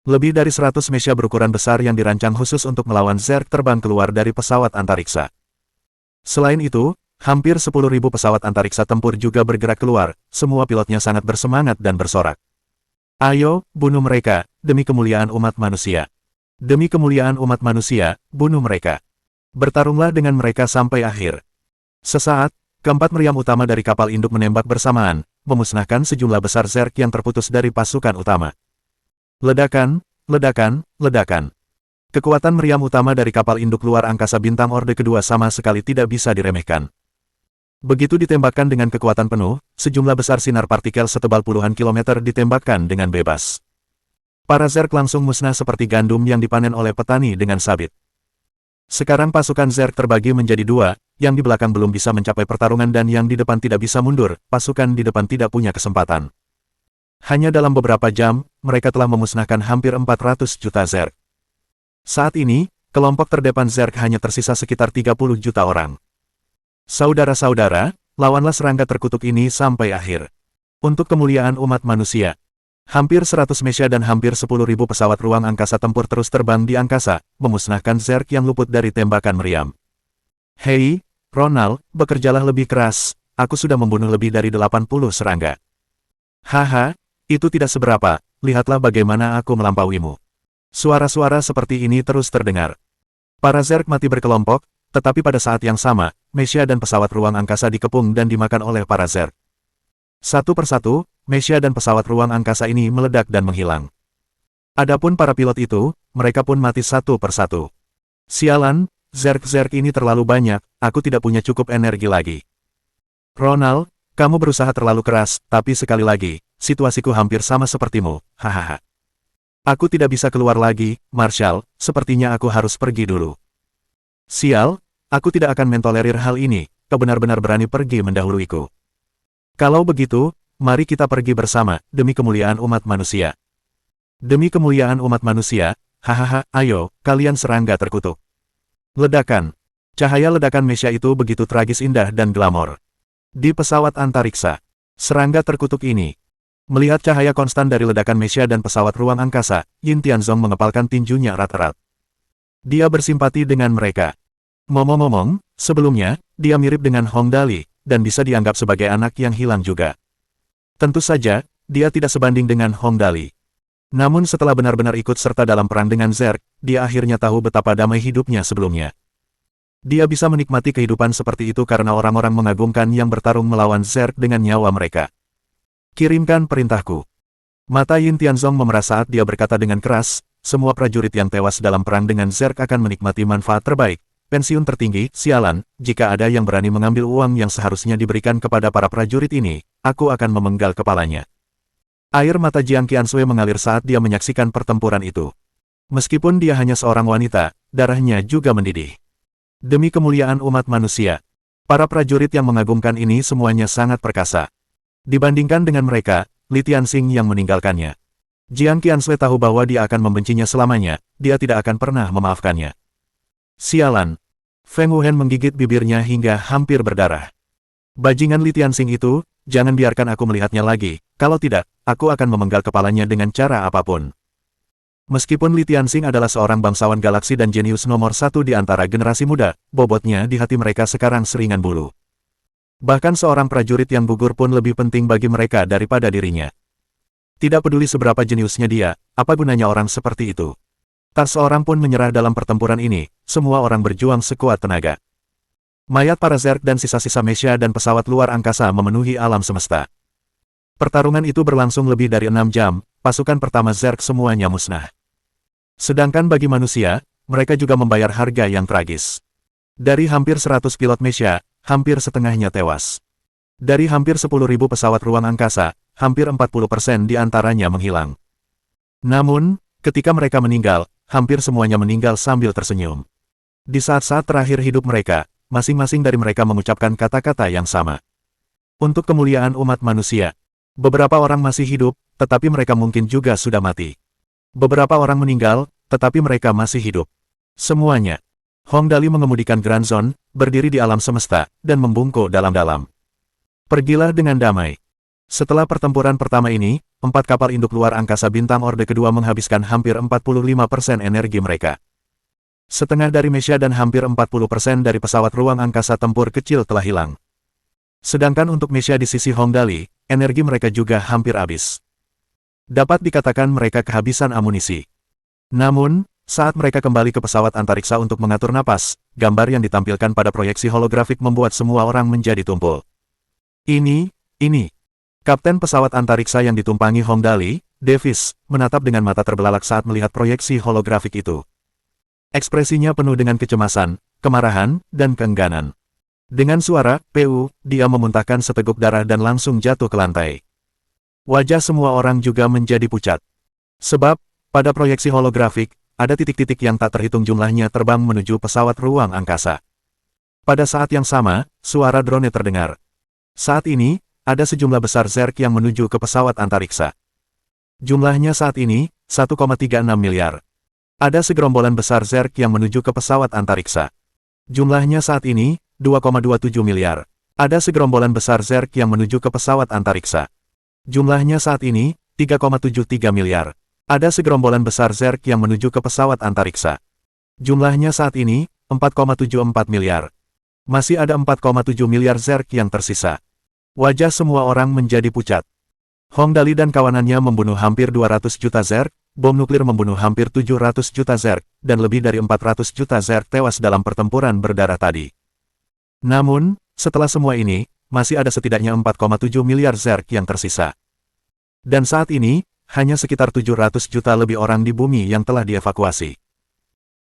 Lebih dari 100 mecha berukuran besar yang dirancang khusus untuk melawan Zerg terbang keluar dari pesawat antariksa. Selain itu, hampir 10.000 pesawat antariksa tempur juga bergerak keluar, semua pilotnya sangat bersemangat dan bersorak. Ayo, bunuh mereka, demi kemuliaan umat manusia. Demi kemuliaan umat manusia, bunuh mereka. Bertarunglah dengan mereka sampai akhir. Sesaat, keempat meriam utama dari kapal induk menembak bersamaan, memusnahkan sejumlah besar Zerg yang terputus dari pasukan utama. Ledakan, ledakan, ledakan. Kekuatan meriam utama dari kapal induk luar angkasa bintang Orde kedua sama sekali tidak bisa diremehkan. Begitu ditembakkan dengan kekuatan penuh, sejumlah besar sinar partikel setebal puluhan kilometer ditembakkan dengan bebas. Para Zerg langsung musnah seperti gandum yang dipanen oleh petani dengan sabit. Sekarang pasukan Zerg terbagi menjadi dua, yang di belakang belum bisa mencapai pertarungan dan yang di depan tidak bisa mundur, pasukan di depan tidak punya kesempatan. Hanya dalam beberapa jam, mereka telah memusnahkan hampir 400 juta Zerg. Saat ini, kelompok terdepan Zerg hanya tersisa sekitar 30 juta orang. Saudara-saudara, lawanlah serangga terkutuk ini sampai akhir. Untuk kemuliaan umat manusia. Hampir 100 mecha dan hampir 10.000 pesawat ruang angkasa tempur terus terbang di angkasa, memusnahkan Zerg yang luput dari tembakan meriam. Hei, Ronald, bekerjalah lebih keras, aku sudah membunuh lebih dari 80 serangga. Haha. Itu tidak seberapa, lihatlah bagaimana aku melampauimu. Suara-suara seperti ini terus terdengar. Para Zerg mati berkelompok, tetapi pada saat yang sama, mecha dan pesawat ruang angkasa dikepung dan dimakan oleh para Zerg. Satu persatu, mecha dan pesawat ruang angkasa ini meledak dan menghilang. Adapun para pilot itu, mereka pun mati satu persatu. Sialan, Zerg-Zerg ini terlalu banyak, aku tidak punya cukup energi lagi. Ronald, kamu berusaha terlalu keras, tapi sekali lagi, situasiku hampir sama sepertimu, hahaha. Aku tidak bisa keluar lagi, Marshall, sepertinya aku harus pergi dulu. Sial, aku tidak akan mentolerir hal ini, kau benar-benar berani pergi mendahuluiku. Kalau begitu, mari kita pergi bersama, demi kemuliaan umat manusia. Demi kemuliaan umat manusia, hahaha, ayo, kalian serangga terkutuk. Ledakan. Cahaya ledakan mecha itu begitu tragis indah dan glamor. Di pesawat antariksa, serangga terkutuk ini. Melihat cahaya konstan dari ledakan mecha dan pesawat ruang angkasa, Yin Tianzong mengepalkan tinjunya erat-erat. Dia bersimpati dengan mereka. Ngomong-ngomong, sebelumnya, dia mirip dengan Hong Dali, dan bisa dianggap sebagai anak yang hilang juga. Tentu saja, dia tidak sebanding dengan Hong Dali. Namun setelah benar-benar ikut serta dalam perang dengan Zerg, dia akhirnya tahu betapa damai hidupnya sebelumnya. Dia bisa menikmati kehidupan seperti itu karena orang-orang mengagumkan yang bertarung melawan Zerg dengan nyawa mereka. Kirimkan perintahku. Mata Yin Tianzong memerah saat dia berkata dengan keras, semua prajurit yang tewas dalam perang dengan Zerg akan menikmati manfaat terbaik, pensiun tertinggi, sialan, jika ada yang berani mengambil uang yang seharusnya diberikan kepada para prajurit ini, aku akan memenggal kepalanya. Air mata Jiang Qianshui mengalir saat dia menyaksikan pertempuran itu. Meskipun dia hanya seorang wanita, darahnya juga mendidih. Demi kemuliaan umat manusia, para prajurit yang mengagumkan ini semuanya sangat perkasa. Dibandingkan dengan mereka, Li Tianxing yang meninggalkannya. Jiang Qianxue tahu bahwa dia akan membencinya selamanya, dia tidak akan pernah memaafkannya. Sialan. Feng Wuhen menggigit bibirnya hingga hampir berdarah. Bajingan Li Tianxing itu, jangan biarkan aku melihatnya lagi, kalau tidak, aku akan memenggal kepalanya dengan cara apapun. Meskipun Li Tianxing adalah seorang bangsawan galaksi dan jenius nomor satu di antara generasi muda, bobotnya di hati mereka sekarang seringan bulu. Bahkan seorang prajurit yang gugur pun lebih penting bagi mereka daripada dirinya. Tidak peduli seberapa jeniusnya dia, apa gunanya orang seperti itu. Tak seorang pun menyerah dalam pertempuran ini, semua orang berjuang sekuat tenaga. Mayat para Zerg dan sisa-sisa Mesha dan pesawat luar angkasa memenuhi alam semesta. Pertarungan itu berlangsung lebih dari 6 jam, pasukan pertama Zerg semuanya musnah. Sedangkan bagi manusia, mereka juga membayar harga yang tragis. Dari hampir 100 pilot Mesha, hampir setengahnya tewas. Dari hampir 10.000 pesawat ruang angkasa, hampir 40% di antaranya menghilang. Namun, ketika mereka meninggal, hampir semuanya meninggal sambil tersenyum. Di saat-saat terakhir hidup mereka, masing-masing dari mereka mengucapkan kata-kata yang sama. Untuk kemuliaan umat manusia, beberapa orang masih hidup, tetapi mereka mungkin juga sudah mati. Beberapa orang meninggal, tetapi mereka masih hidup. Semuanya. Hong Dali mengemudikan Grand Zone, berdiri di alam semesta, dan membungkuk dalam-dalam. Pergilah dengan damai. Setelah pertempuran pertama ini, 4 kapal induk luar angkasa bintang Orde kedua menghabiskan hampir 45% energi mereka. Setengah dari Mesha dan hampir 40% dari pesawat ruang angkasa tempur kecil telah hilang. Sedangkan untuk Mesha di sisi Hong Dali, energi mereka juga hampir habis. Dapat dikatakan mereka kehabisan amunisi. Namun, saat mereka kembali ke pesawat antariksa untuk mengatur napas, gambar yang ditampilkan pada proyeksi holografik membuat semua orang menjadi tumpul. Ini. Kapten pesawat antariksa yang ditumpangi Hong Dali, Davis, menatap dengan mata terbelalak saat melihat proyeksi holografik itu. Ekspresinya penuh dengan kecemasan, kemarahan, dan keengganan. Dengan suara, "Pu," dia memuntahkan seteguk darah dan langsung jatuh ke lantai. Wajah semua orang juga menjadi pucat. Sebab, pada proyeksi holografik, ada titik-titik yang tak terhitung jumlahnya terbang menuju pesawat ruang angkasa. Pada saat yang sama, suara drone terdengar. Saat ini, ada sejumlah besar Zerg yang menuju ke pesawat antariksa. Jumlahnya saat ini, 1,36 miliar. Ada segerombolan besar Zerg yang menuju ke pesawat antariksa. Jumlahnya saat ini, 2,27 miliar. Ada segerombolan besar Zerg yang menuju ke pesawat antariksa. Jumlahnya saat ini, 3,73 miliar. Ada segerombolan besar Zerg yang menuju ke pesawat antariksa. Jumlahnya saat ini, 4,74 miliar. Masih ada 4,7 miliar Zerg yang tersisa. Wajah semua orang menjadi pucat. Hong Dali dan kawanannya membunuh hampir 200 juta Zerg, bom nuklir membunuh hampir 700 juta Zerg, dan lebih dari 400 juta Zerg tewas dalam pertempuran berdarah tadi. Namun, setelah semua ini, masih ada setidaknya 4,7 miliar Zerg yang tersisa. Dan saat ini, hanya sekitar 700 juta lebih orang di bumi yang telah dievakuasi.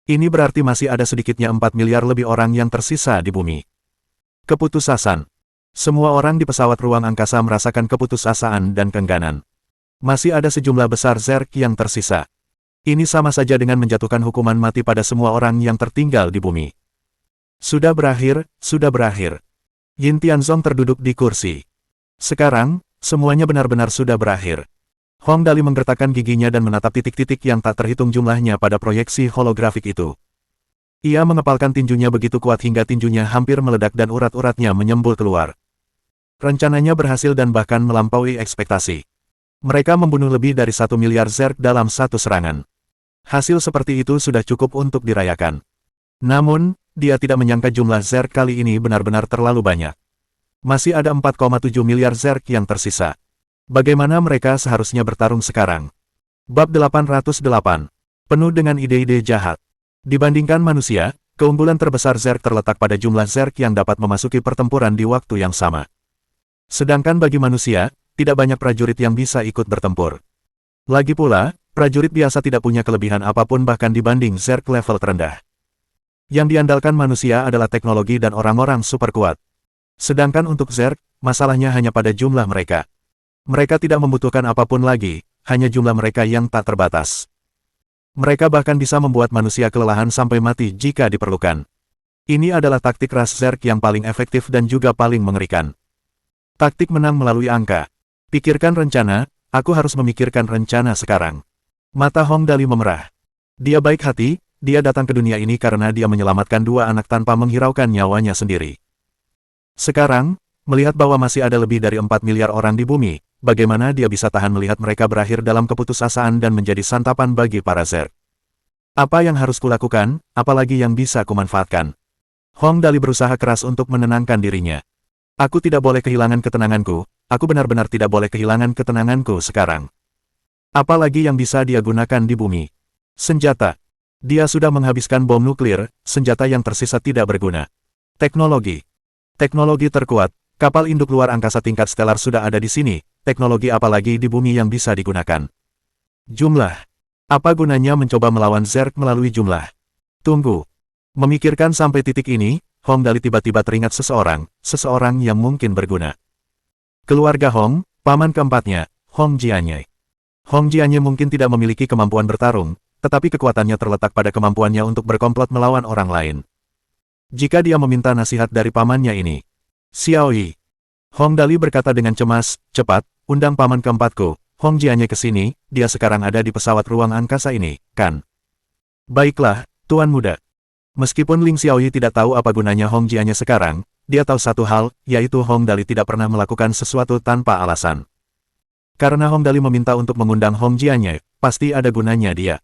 Ini berarti masih ada sedikitnya 4 miliar lebih orang yang tersisa di bumi. Keputusasaan. Semua orang di pesawat ruang angkasa merasakan keputusasaan dan keengganan. Masih ada sejumlah besar Zerg yang tersisa. Ini sama saja dengan menjatuhkan hukuman mati pada semua orang yang tertinggal di bumi. Sudah berakhir, sudah berakhir. Yin Tianzong terduduk di kursi. Sekarang, semuanya benar-benar sudah berakhir. Hong Dali menggertakkan giginya dan menatap titik-titik yang tak terhitung jumlahnya pada proyeksi holografik itu. Ia mengepalkan tinjunya begitu kuat hingga tinjunya hampir meledak dan urat-uratnya menyembul keluar. Rencananya berhasil dan bahkan melampaui ekspektasi. Mereka membunuh lebih dari 1 miliar Zerg dalam satu serangan. Hasil seperti itu sudah cukup untuk dirayakan. Namun, dia tidak menyangka jumlah Zerg kali ini benar-benar terlalu banyak. Masih ada 4,7 miliar Zerg yang tersisa. Bagaimana mereka seharusnya bertarung sekarang? Bab 808. Penuh dengan ide-ide jahat. Dibandingkan manusia, keunggulan terbesar Zerg terletak pada jumlah Zerg yang dapat memasuki pertempuran di waktu yang sama. Sedangkan bagi manusia, tidak banyak prajurit yang bisa ikut bertempur. Lagi pula, prajurit biasa tidak punya kelebihan apapun bahkan dibanding Zerg level terendah. Yang diandalkan manusia adalah teknologi dan orang-orang super kuat. Sedangkan untuk Zerg, masalahnya hanya pada jumlah mereka. Mereka tidak membutuhkan apapun lagi, hanya jumlah mereka yang tak terbatas. Mereka bahkan bisa membuat manusia kelelahan sampai mati jika diperlukan. Ini adalah taktik ras Zerg yang paling efektif dan juga paling mengerikan. Taktik menang melalui angka. Pikirkan rencana, Aku harus memikirkan rencana sekarang. Mata Hong Dali memerah. Dia baik hati, dia datang ke dunia ini karena dia menyelamatkan dua anak tanpa menghiraukan nyawanya sendiri. Sekarang, melihat bahwa masih ada lebih dari 4 miliar orang di bumi, bagaimana dia bisa tahan melihat mereka berakhir dalam keputusasaan dan menjadi santapan bagi para Zerg? Apa yang harus kulakukan, apalagi yang bisa kumanfaatkan? Hong Dali berusaha keras untuk menenangkan dirinya. Aku tidak boleh kehilangan ketenanganku, aku benar-benar tidak boleh kehilangan ketenanganku sekarang. Apalagi yang bisa dia gunakan di bumi? Senjata. Dia sudah menghabiskan bom nuklir, senjata yang tersisa tidak berguna. Teknologi. Teknologi terkuat, kapal induk luar angkasa tingkat stelar sudah ada di sini, teknologi apalagi di bumi yang bisa digunakan. Jumlah. Apa gunanya mencoba melawan Zerg melalui jumlah? Tunggu. Memikirkan sampai titik ini, Hong Dali tiba-tiba teringat seseorang yang mungkin berguna. Keluarga Hong, paman keempatnya, Hong Jianye. Hong Jianye mungkin tidak memiliki kemampuan bertarung, tetapi kekuatannya terletak pada kemampuannya untuk berkomplot melawan orang lain. Jika dia meminta nasihat dari pamannya ini. Xiaoyi. Hong Dali berkata dengan cemas, cepat, undang paman keempatku, Hong Jianye ke sini, dia sekarang ada di pesawat ruang angkasa ini, kan? Baiklah, Tuan Muda. Meskipun Ling Xiaoyi tidak tahu apa gunanya Hong Jianye sekarang, dia tahu satu hal, yaitu Hong Dali tidak pernah melakukan sesuatu tanpa alasan. Karena Hong Dali meminta untuk mengundang Hong Jianye, pasti ada gunanya dia.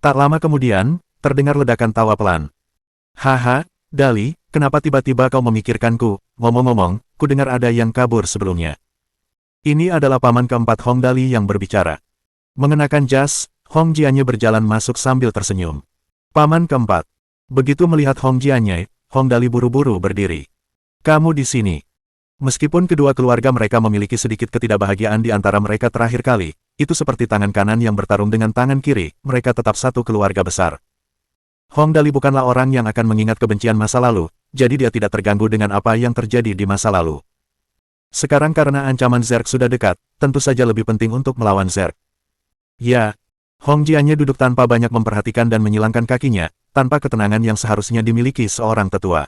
Tak lama kemudian, terdengar ledakan tawa pelan. Haha, Dali, kenapa tiba-tiba kau memikirkanku? Ngomong-ngomong, ku dengar ada yang kabur sebelumnya. Ini adalah paman keempat Hong Dali yang berbicara. Mengenakan jas, Hong Jianye berjalan masuk sambil tersenyum. Paman keempat. Begitu melihat Hong Jianye, Hong Dali buru-buru berdiri. Kamu di sini. Meskipun kedua keluarga mereka memiliki sedikit ketidakbahagiaan di antara mereka terakhir kali, itu seperti tangan kanan yang bertarung dengan tangan kiri, mereka tetap satu keluarga besar. Hong Dali bukanlah orang yang akan mengingat kebencian masa lalu, jadi dia tidak terganggu dengan apa yang terjadi di masa lalu. Sekarang karena ancaman Zerg sudah dekat, tentu saja lebih penting untuk melawan Zerg. Ya, Hong Jianye duduk tanpa banyak memperhatikan dan menyilangkan kakinya, tanpa ketenangan yang seharusnya dimiliki seorang tetua.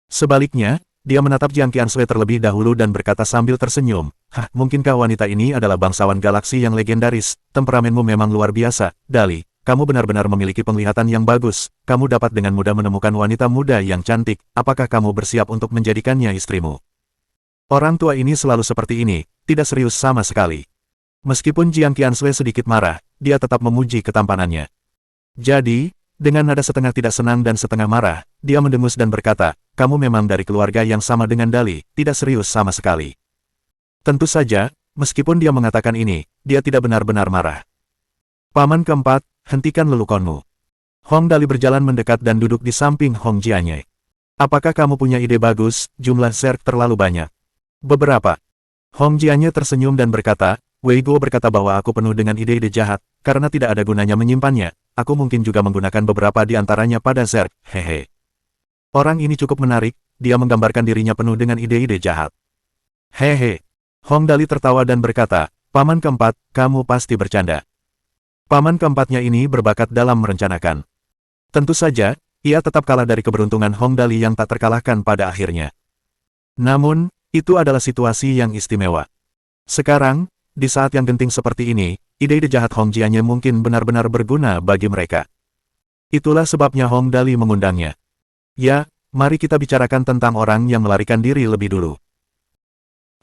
Sebaliknya, dia menatap Jiang Qiansui terlebih dahulu dan berkata sambil tersenyum, "Hah, mungkinkah wanita ini adalah bangsawan galaksi yang legendaris? Temperamenmu memang luar biasa, Dali. Kamu benar-benar memiliki penglihatan yang bagus. Kamu dapat dengan mudah menemukan wanita muda yang cantik. Apakah kamu bersiap untuk menjadikannya istrimu?" Orang tua ini selalu seperti ini, tidak serius sama sekali. Meskipun Jiang Qiansui sedikit marah, dia tetap memuji ketampanannya. Jadi, dengan nada setengah tidak senang dan setengah marah, dia mendengus dan berkata, "Kamu memang dari keluarga yang sama dengan Dali, tidak serius sama sekali." Tentu saja, meskipun dia mengatakan ini, dia tidak benar-benar marah. Paman keempat, hentikan lelukonmu. Hong Dali berjalan mendekat dan duduk di samping Hong Jianye. Apakah kamu punya ide bagus? Jumlah Zerg terlalu banyak. Beberapa. Hong Jianye tersenyum dan berkata, Wei Guo berkata bahwa aku penuh dengan ide-ide jahat, karena tidak ada gunanya menyimpannya. Aku mungkin juga menggunakan beberapa di antaranya pada Zerg, hehe. Orang ini cukup menarik, dia menggambarkan dirinya penuh dengan ide-ide jahat. Hehe. Hong Dali tertawa dan berkata, Paman keempat, kamu pasti bercanda. Paman keempatnya ini berbakat dalam merencanakan. Tentu saja, ia tetap kalah dari keberuntungan Hong Dali yang tak terkalahkan pada akhirnya. Namun, itu adalah situasi yang istimewa. Sekarang, di saat yang genting seperti ini, ide-ide jahat Hong Jianye mungkin benar-benar berguna bagi mereka. Itulah sebabnya Hong Dali mengundangnya. Ya, mari kita bicarakan tentang orang yang melarikan diri lebih dulu.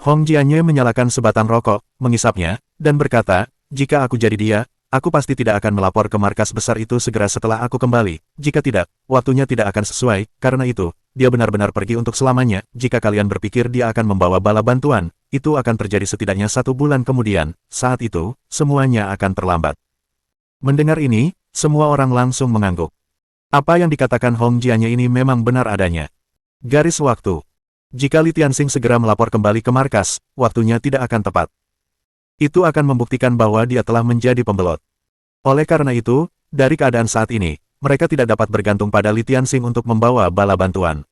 Hong Jianye menyalakan sebatang rokok, mengisapnya, dan berkata, jika aku jadi dia, aku pasti tidak akan melapor ke markas besar itu segera setelah aku kembali. Jika tidak, waktunya tidak akan sesuai, karena itu, dia benar-benar pergi untuk selamanya. Jika kalian berpikir dia akan membawa bala bantuan, itu akan terjadi setidaknya 1 bulan kemudian. Saat itu, semuanya akan terlambat. Mendengar ini, semua orang langsung mengangguk. Apa yang dikatakan Hong Jianye ini memang benar adanya. Garis waktu. Jika Li Tianxing segera melapor kembali ke markas, waktunya tidak akan tepat. Itu akan membuktikan bahwa dia telah menjadi pembelot. Oleh karena itu, dari keadaan saat ini, mereka tidak dapat bergantung pada Li Tianxing untuk membawa bala bantuan.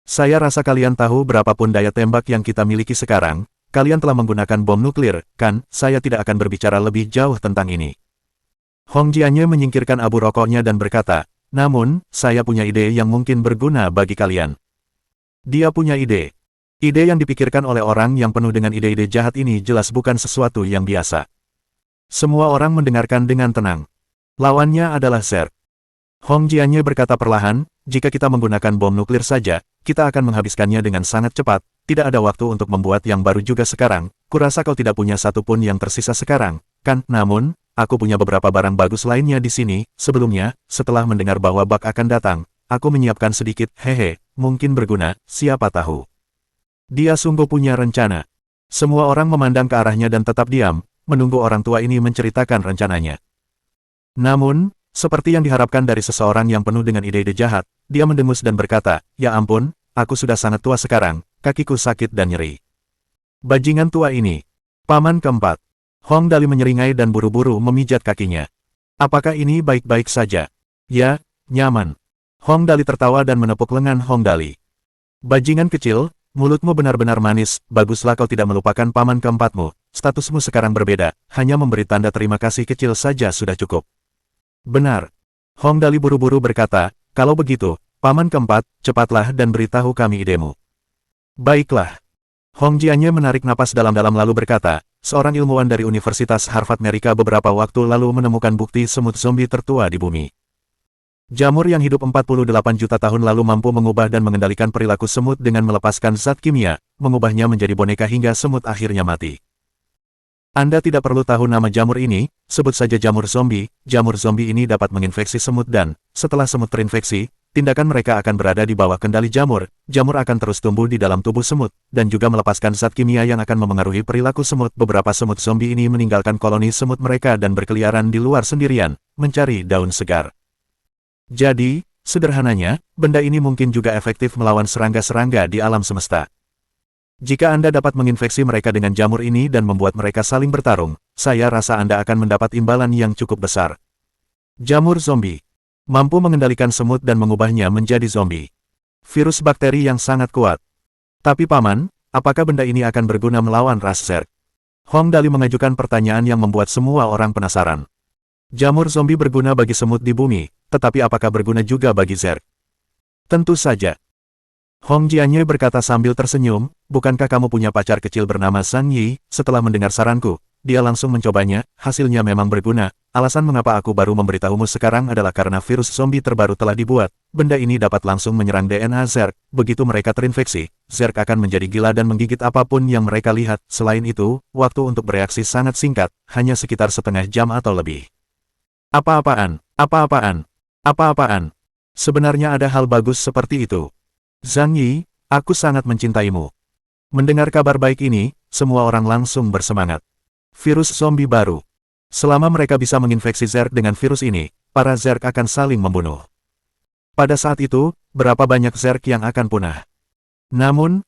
Saya rasa kalian tahu berapapun daya tembak yang kita miliki sekarang, kalian telah menggunakan bom nuklir, kan? Saya tidak akan berbicara lebih jauh tentang ini. Hong Jianye menyingkirkan abu rokoknya dan berkata, namun, saya punya ide yang mungkin berguna bagi kalian. Dia punya ide. Ide yang dipikirkan oleh orang yang penuh dengan ide-ide jahat ini jelas bukan sesuatu yang biasa. Semua orang mendengarkan dengan tenang. Lawannya adalah Zerg. Hong Jianye berkata perlahan, jika kita menggunakan bom nuklir saja, kita akan menghabiskannya dengan sangat cepat, tidak ada waktu untuk membuat yang baru juga sekarang, kurasa kau tidak punya satu pun yang tersisa sekarang, kan? Namun, aku punya beberapa barang bagus lainnya di sini. Sebelumnya, setelah mendengar bahwa Bak akan datang, aku menyiapkan sedikit, hehe, mungkin berguna, siapa tahu. Dia sungguh punya rencana. Semua orang memandang ke arahnya dan tetap diam, menunggu orang tua ini menceritakan rencananya. Namun, seperti yang diharapkan dari seseorang yang penuh dengan ide-ide jahat, dia mendengus dan berkata, ya ampun, aku sudah sangat tua sekarang, kakiku sakit dan nyeri. Bajingan tua ini. Paman keempat. Hong Dali menyeringai dan buru-buru memijat kakinya. Apakah ini baik-baik saja? Ya, nyaman. Hong Dali tertawa dan menepuk lengan Hong Dali. Bajingan kecil, mulutmu benar-benar manis, baguslah kau tidak melupakan paman keempatmu, statusmu sekarang berbeda, hanya memberi tanda terima kasih kecil saja sudah cukup. Benar. Hong Dali buru-buru berkata, kalau begitu, paman keempat, cepatlah dan beritahu kami idemu. Baiklah. Hong Jianye menarik napas dalam-dalam lalu berkata, seorang ilmuwan dari Universitas Harvard Amerika beberapa waktu lalu menemukan bukti semut zombie tertua di bumi. Jamur yang hidup 48 juta tahun lalu mampu mengubah dan mengendalikan perilaku semut dengan melepaskan zat kimia, mengubahnya menjadi boneka hingga semut akhirnya mati. Anda tidak perlu tahu nama jamur ini, sebut saja jamur zombie. Jamur zombie ini dapat menginfeksi semut dan, setelah semut terinfeksi, tindakan mereka akan berada di bawah kendali jamur. Jamur akan terus tumbuh di dalam tubuh semut, dan juga melepaskan zat kimia yang akan memengaruhi perilaku semut. Beberapa semut zombie ini meninggalkan koloni semut mereka dan berkeliaran di luar sendirian, mencari daun segar. Jadi, sederhananya, benda ini mungkin juga efektif melawan serangga-serangga di alam semesta. Jika Anda dapat menginfeksi mereka dengan jamur ini dan membuat mereka saling bertarung, saya rasa Anda akan mendapat imbalan yang cukup besar. Jamur zombie. Mampu mengendalikan semut dan mengubahnya menjadi zombie. Virus bakteri yang sangat kuat. Tapi paman, apakah benda ini akan berguna melawan ras Zerg? Hong Dali mengajukan pertanyaan yang membuat semua orang penasaran. Jamur zombie berguna bagi semut di bumi, tetapi apakah berguna juga bagi Zerg? Tentu saja. Hong Jianye berkata sambil tersenyum, bukankah kamu punya pacar kecil bernama Zhang Yi? Setelah mendengar saranku, dia langsung mencobanya, hasilnya memang berguna. Alasan mengapa aku baru memberitahumu sekarang adalah karena virus zombie terbaru telah dibuat. Benda ini dapat langsung menyerang DNA Zerg. Begitu mereka terinfeksi, Zerg akan menjadi gila dan menggigit apapun yang mereka lihat. Selain itu, waktu untuk bereaksi sangat singkat, hanya sekitar setengah jam atau lebih. Apa-apaan? Apa-apaan? Apa-apaan? Sebenarnya ada hal bagus seperti itu. Zhang Yi, aku sangat mencintaimu. Mendengar kabar baik ini, semua orang langsung bersemangat. Virus zombie baru. Selama mereka bisa menginfeksi Zerg dengan virus ini, para Zerg akan saling membunuh. Pada saat itu, berapa banyak Zerg yang akan punah? Namun,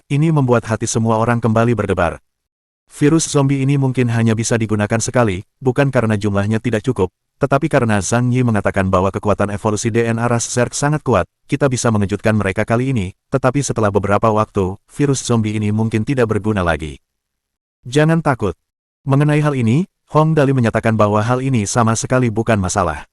ini membuat hati semua orang kembali berdebar. Virus zombie ini mungkin hanya bisa digunakan sekali, bukan karena jumlahnya tidak cukup, tetapi karena Zhang Yi mengatakan bahwa kekuatan evolusi DNA ras Zerg sangat kuat, kita bisa mengejutkan mereka kali ini, tetapi setelah beberapa waktu, virus zombie ini mungkin tidak berguna lagi. Jangan takut. Mengenai hal ini, Hong Dali menyatakan bahwa hal ini sama sekali bukan masalah.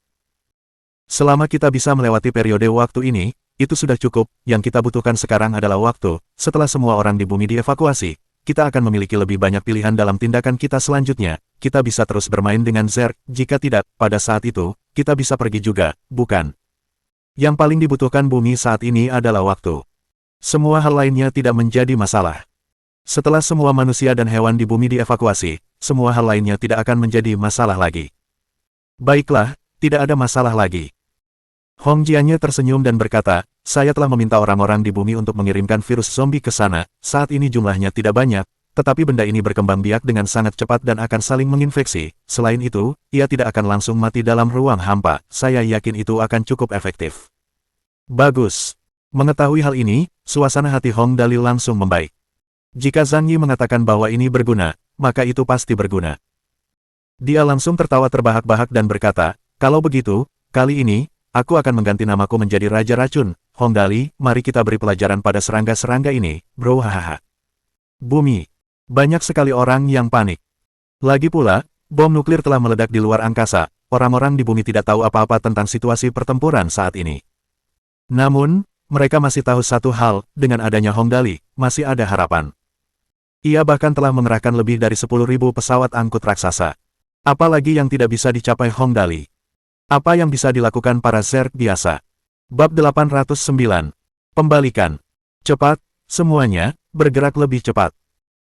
Selama kita bisa melewati periode waktu ini, itu sudah cukup. Yang kita butuhkan sekarang adalah waktu. Setelah semua orang di bumi dievakuasi, kita akan memiliki lebih banyak pilihan dalam tindakan kita selanjutnya. Kita bisa terus bermain dengan Zerg, jika tidak, pada saat itu, kita bisa pergi juga, bukan? Yang paling dibutuhkan bumi saat ini adalah waktu. Semua hal lainnya tidak menjadi masalah. Setelah semua manusia dan hewan di bumi dievakuasi, semua hal lainnya tidak akan menjadi masalah lagi. Baiklah, tidak ada masalah lagi. Hong Jianye tersenyum dan berkata, saya telah meminta orang-orang di bumi untuk mengirimkan virus zombie ke sana. Saat ini jumlahnya tidak banyak, tetapi benda ini berkembang biak dengan sangat cepat dan akan saling menginfeksi. Selain itu, ia tidak akan langsung mati dalam ruang hampa. Saya yakin itu akan cukup efektif. Bagus. Mengetahui hal ini, suasana hati Hong Dali langsung membaik. Jika Zhang Yi mengatakan bahwa ini berguna, maka itu pasti berguna. Dia langsung tertawa terbahak-bahak dan berkata, kalau begitu, kali ini, aku akan mengganti namaku menjadi Raja Racun. Hong Dali, mari kita beri pelajaran pada serangga-serangga ini, bro hahaha. Bumi. Banyak sekali orang yang panik. Lagi pula, bom nuklir telah meledak di luar angkasa, orang-orang di bumi tidak tahu apa-apa tentang situasi pertempuran saat ini. Namun, mereka masih tahu satu hal, dengan adanya Hong Dali, masih ada harapan. Ia bahkan telah mengerahkan lebih dari 10.000 pesawat angkut raksasa. Apalagi yang tidak bisa dicapai Hong Dali. Apa yang bisa dilakukan para Zerg biasa? Bab 809. Pembalikan. Cepat, semuanya, bergerak lebih cepat.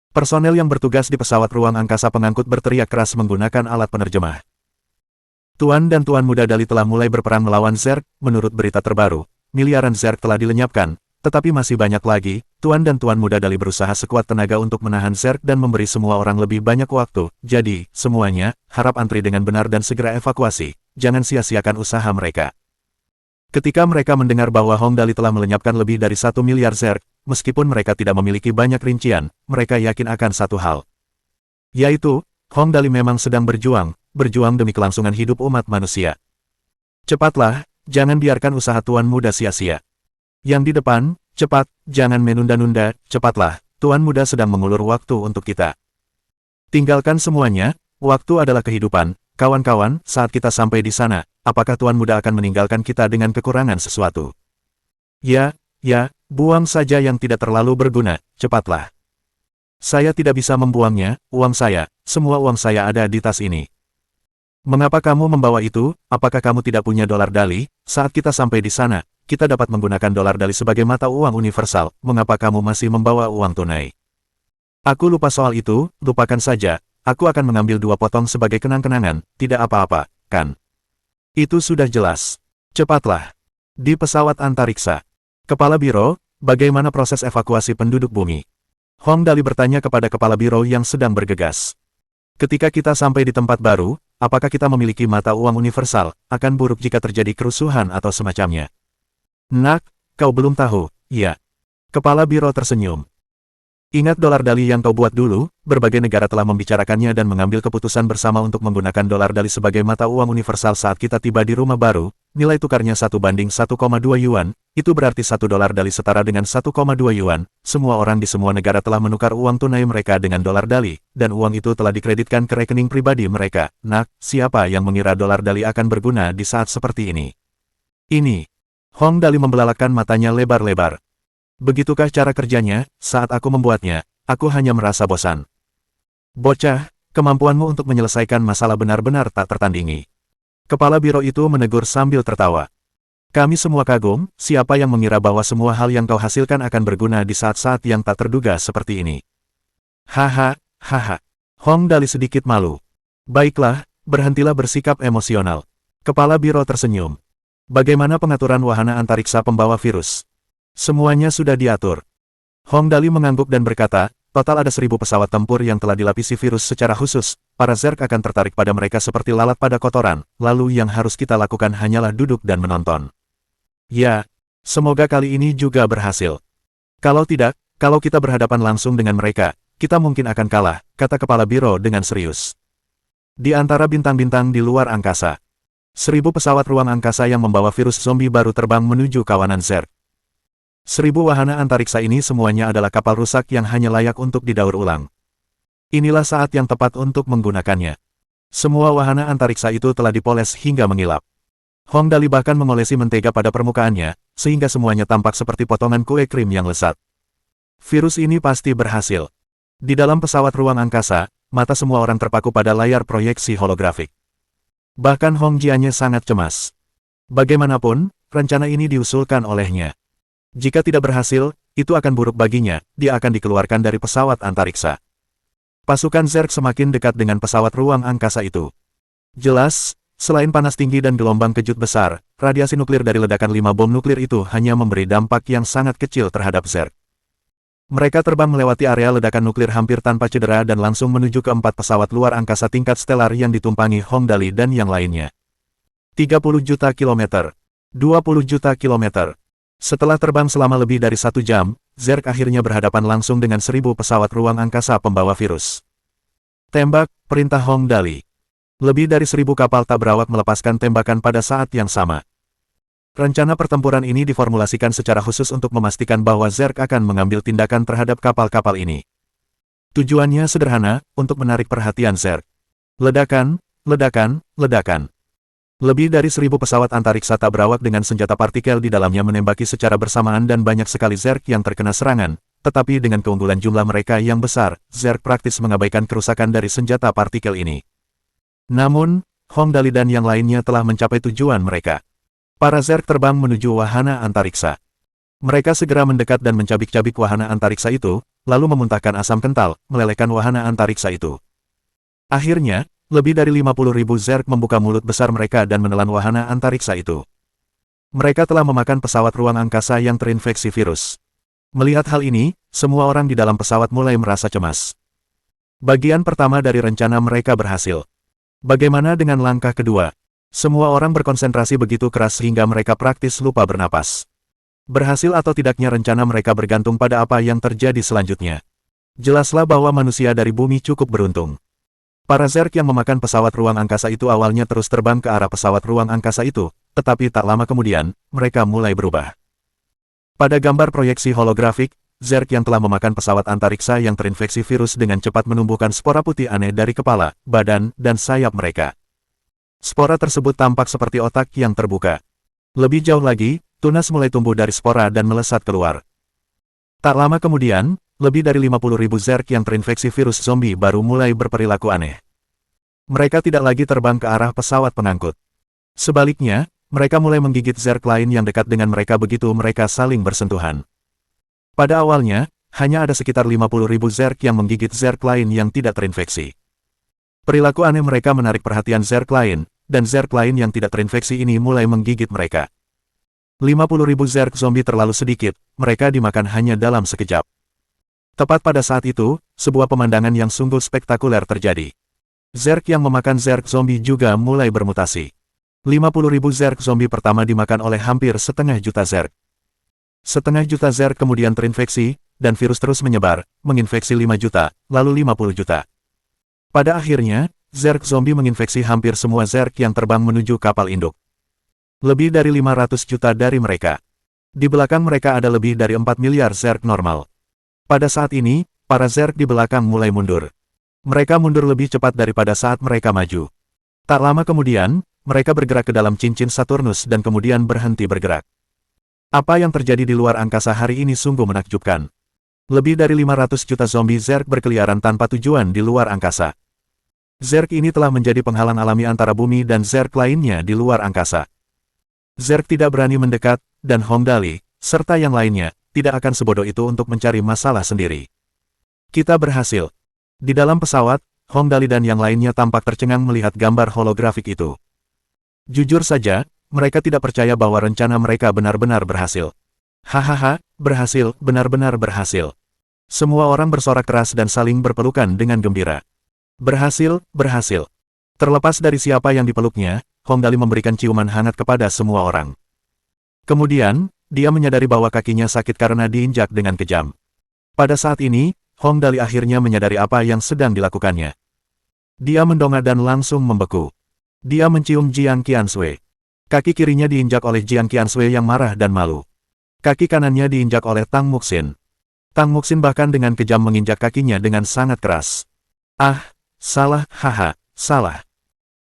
Personel yang bertugas di pesawat ruang angkasa pengangkut berteriak keras menggunakan alat penerjemah. Tuan dan Tuan Muda Dali telah mulai berperang melawan Zerg, menurut berita terbaru. Miliaran Zerg telah dilenyapkan, tetapi masih banyak lagi. Tuan dan Tuan Muda Dali berusaha sekuat tenaga untuk menahan Zerg dan memberi semua orang lebih banyak waktu. Jadi, semuanya, harap antri dengan benar dan segera evakuasi. Jangan sia-siakan usaha mereka. Ketika mereka mendengar bahwa Hong Dali telah melenyapkan lebih dari 1 miliar Zerg, meskipun mereka tidak memiliki banyak rincian, mereka yakin akan satu hal. Yaitu, Hong Dali memang sedang berjuang demi kelangsungan hidup umat manusia. Cepatlah, jangan biarkan usaha Tuan Muda sia-sia. Yang di depan, cepat, jangan menunda-nunda, cepatlah, Tuan Muda sedang mengulur waktu untuk kita. Tinggalkan semuanya, waktu adalah kehidupan. Kawan-kawan, saat kita sampai di sana, apakah Tuan Muda akan meninggalkan kita dengan kekurangan sesuatu? Ya, buang saja yang tidak terlalu berguna, cepatlah. Saya tidak bisa membuangnya, semua uang saya ada di tas ini. Mengapa kamu membawa itu? Apakah kamu tidak punya dolar Dali? Saat kita sampai di sana, kita dapat menggunakan dolar Dali sebagai mata uang universal. Mengapa kamu masih membawa uang tunai? Aku lupa soal itu, lupakan saja. Aku akan mengambil 2 potong sebagai kenang-kenangan, tidak apa-apa, kan? Itu sudah jelas. Cepatlah. Di pesawat antariksa. Kepala Biro, bagaimana proses evakuasi penduduk bumi? Hong Dali bertanya kepada Kepala Biro yang sedang bergegas. Ketika kita sampai di tempat baru, apakah kita memiliki mata uang universal? Akan buruk jika terjadi kerusuhan atau semacamnya. Nak, kau belum tahu, ya. Kepala Biro tersenyum. Ingat dolar Dali yang kau buat dulu, berbagai negara telah membicarakannya dan mengambil keputusan bersama untuk menggunakan dolar Dali sebagai mata uang universal saat kita tiba di rumah baru, nilai tukarnya 1:1,2 yuan, itu berarti 1 dolar Dali setara dengan 1,2 yuan, semua orang di semua negara telah menukar uang tunai mereka dengan dolar Dali, dan uang itu telah dikreditkan ke rekening pribadi mereka. Nak, siapa yang mengira dolar Dali akan berguna di saat seperti ini? Ini. Hong Dali membelalakan matanya lebar-lebar. Begitukah cara kerjanya? Saat aku membuatnya, aku hanya merasa bosan. Bocah, kemampuanmu untuk menyelesaikan masalah benar-benar tak tertandingi. Kepala Biro itu menegur sambil tertawa. Kami semua kagum, siapa yang mengira bahwa semua hal yang kau hasilkan akan berguna di saat-saat yang tak terduga seperti ini. Haha. Hong Dali sedikit malu. Baiklah, berhentilah bersikap emosional. Kepala Biro tersenyum. Bagaimana pengaturan wahana antariksa pembawa virus? Semuanya sudah diatur. Hong Dali mengangguk dan berkata, total ada 1.000 pesawat tempur yang telah dilapisi virus secara khusus. Para Zerg akan tertarik pada mereka seperti lalat pada kotoran, lalu yang harus kita lakukan hanyalah duduk dan menonton. Ya, semoga kali ini juga berhasil. Kalau tidak, kalau kita berhadapan langsung dengan mereka, kita mungkin akan kalah, kata Kepala Biro dengan serius. Di antara bintang-bintang di luar angkasa, 1.000 pesawat ruang angkasa yang membawa virus zombie baru terbang menuju kawanan Zerg. 1.000 wahana antariksa ini semuanya adalah kapal rusak yang hanya layak untuk didaur ulang. Inilah saat yang tepat untuk menggunakannya. Semua wahana antariksa itu telah dipoles hingga mengilap. Hong Dali bahkan mengolesi mentega pada permukaannya, sehingga semuanya tampak seperti potongan kue krim yang lezat. Virus ini pasti berhasil. Di dalam pesawat ruang angkasa, mata semua orang terpaku pada layar proyeksi holografik. Bahkan Hong Jianye sangat cemas. Bagaimanapun, rencana ini diusulkan olehnya. Jika tidak berhasil, itu akan buruk baginya, dia akan dikeluarkan dari pesawat antariksa. Pasukan Zerg semakin dekat dengan pesawat ruang angkasa itu. Jelas, selain panas tinggi dan gelombang kejut besar, radiasi nuklir dari ledakan 5 bom nuklir itu hanya memberi dampak yang sangat kecil terhadap Zerg. Mereka terbang melewati area ledakan nuklir hampir tanpa cedera dan langsung menuju ke 4 pesawat luar angkasa tingkat stelar yang ditumpangi Hong Dali dan yang lainnya. 30 juta kilometer. 20 juta kilometer. Setelah terbang selama lebih dari 1 jam, Zerg akhirnya berhadapan langsung dengan 1.000 pesawat ruang angkasa pembawa virus. Tembak, perintah Hong Dali. Lebih dari 1.000 kapal tak berawak melepaskan tembakan pada saat yang sama. Rencana pertempuran ini diformulasikan secara khusus untuk memastikan bahwa Zerg akan mengambil tindakan terhadap kapal-kapal ini. Tujuannya sederhana, untuk menarik perhatian Zerg. Ledakan, ledakan, ledakan. Lebih dari 1.000 pesawat antariksa tak berawak dengan senjata partikel di dalamnya menembaki secara bersamaan dan banyak sekali Zerg yang terkena serangan, tetapi dengan keunggulan jumlah mereka yang besar, Zerg praktis mengabaikan kerusakan dari senjata partikel ini. Namun, Hong Dali dan yang lainnya telah mencapai tujuan mereka. Para Zerg terbang menuju wahana antariksa. Mereka segera mendekat dan mencabik-cabik wahana antariksa itu, lalu memuntahkan asam kental, melelehkan wahana antariksa itu. Akhirnya, lebih dari 50.000 Zerg membuka mulut besar mereka dan menelan wahana antariksa itu. Mereka telah memakan pesawat ruang angkasa yang terinfeksi virus. Melihat hal ini, semua orang di dalam pesawat mulai merasa cemas. Bagian pertama dari rencana mereka berhasil. Bagaimana dengan langkah kedua? Semua orang berkonsentrasi begitu keras sehingga mereka praktis lupa bernapas. Berhasil atau tidaknya rencana mereka bergantung pada apa yang terjadi selanjutnya. Jelaslah bahwa manusia dari bumi cukup beruntung. Para Zerg yang memakan pesawat ruang angkasa itu awalnya terus terbang ke arah pesawat ruang angkasa itu, tetapi tak lama kemudian, mereka mulai berubah. Pada gambar proyeksi holografik, Zerg yang telah memakan pesawat antariksa yang terinfeksi virus dengan cepat menumbuhkan spora putih aneh dari kepala, badan, dan sayap mereka. Spora tersebut tampak seperti otak yang terbuka. Lebih jauh lagi, tunas mulai tumbuh dari spora dan melesat keluar. Tak lama kemudian, lebih dari 50.000 Zerg yang terinfeksi virus zombie baru mulai berperilaku aneh. Mereka tidak lagi terbang ke arah pesawat pengangkut. Sebaliknya, mereka mulai menggigit Zerg lain yang dekat dengan mereka begitu mereka saling bersentuhan. Pada awalnya, hanya ada sekitar 50.000 Zerg yang menggigit Zerg lain yang tidak terinfeksi. Perilaku aneh mereka menarik perhatian Zerg lain, dan Zerg lain yang tidak terinfeksi ini mulai menggigit mereka. 50.000 Zerg zombie terlalu sedikit, mereka dimakan hanya dalam sekejap. Tepat pada saat itu, sebuah pemandangan yang sungguh spektakuler terjadi. Zerg yang memakan Zerg zombie juga mulai bermutasi. 50.000 Zerg zombie pertama dimakan oleh hampir setengah juta Zerg. Setengah juta Zerg kemudian terinfeksi, dan virus terus menyebar, menginfeksi 5 juta, lalu 50 juta. Pada akhirnya, Zerg zombie menginfeksi hampir semua Zerg yang terbang menuju kapal induk. Lebih dari 500 juta dari mereka. Di belakang mereka ada lebih dari 4 miliar Zerg normal. Pada saat ini, para Zerg di belakang mulai mundur. Mereka mundur lebih cepat daripada saat mereka maju. Tak lama kemudian, mereka bergerak ke dalam cincin Saturnus dan kemudian berhenti bergerak. Apa yang terjadi di luar angkasa hari ini sungguh menakjubkan. Lebih dari 500 juta zombie Zerg berkeliaran tanpa tujuan di luar angkasa. Zerg ini telah menjadi penghalang alami antara bumi dan Zerg lainnya di luar angkasa. Zerg tidak berani mendekat, dan Hong Dali, serta yang lainnya, tidak akan sebodoh itu untuk mencari masalah sendiri. Kita berhasil. Di dalam pesawat, Hong Dali dan yang lainnya tampak tercengang melihat gambar holografik itu. Jujur saja, mereka tidak percaya bahwa rencana mereka benar-benar berhasil. Hahaha, berhasil, benar-benar berhasil. Semua orang bersorak keras dan saling berpelukan dengan gembira. Berhasil, berhasil. Terlepas dari siapa yang dipeluknya, Hong Dali memberikan ciuman hangat kepada semua orang. Kemudian, dia menyadari bahwa kakinya sakit karena diinjak dengan kejam. Pada saat ini, Hong Dali akhirnya menyadari apa yang sedang dilakukannya. Dia mendongak dan langsung membeku. Dia mencium Jiang Qiansui. Kaki kirinya diinjak oleh Jiang Qiansui yang marah dan malu. Kaki kanannya diinjak oleh Tang Muxin. Tang Muxin bahkan dengan kejam menginjak kakinya dengan sangat keras. Ah, salah, haha, salah.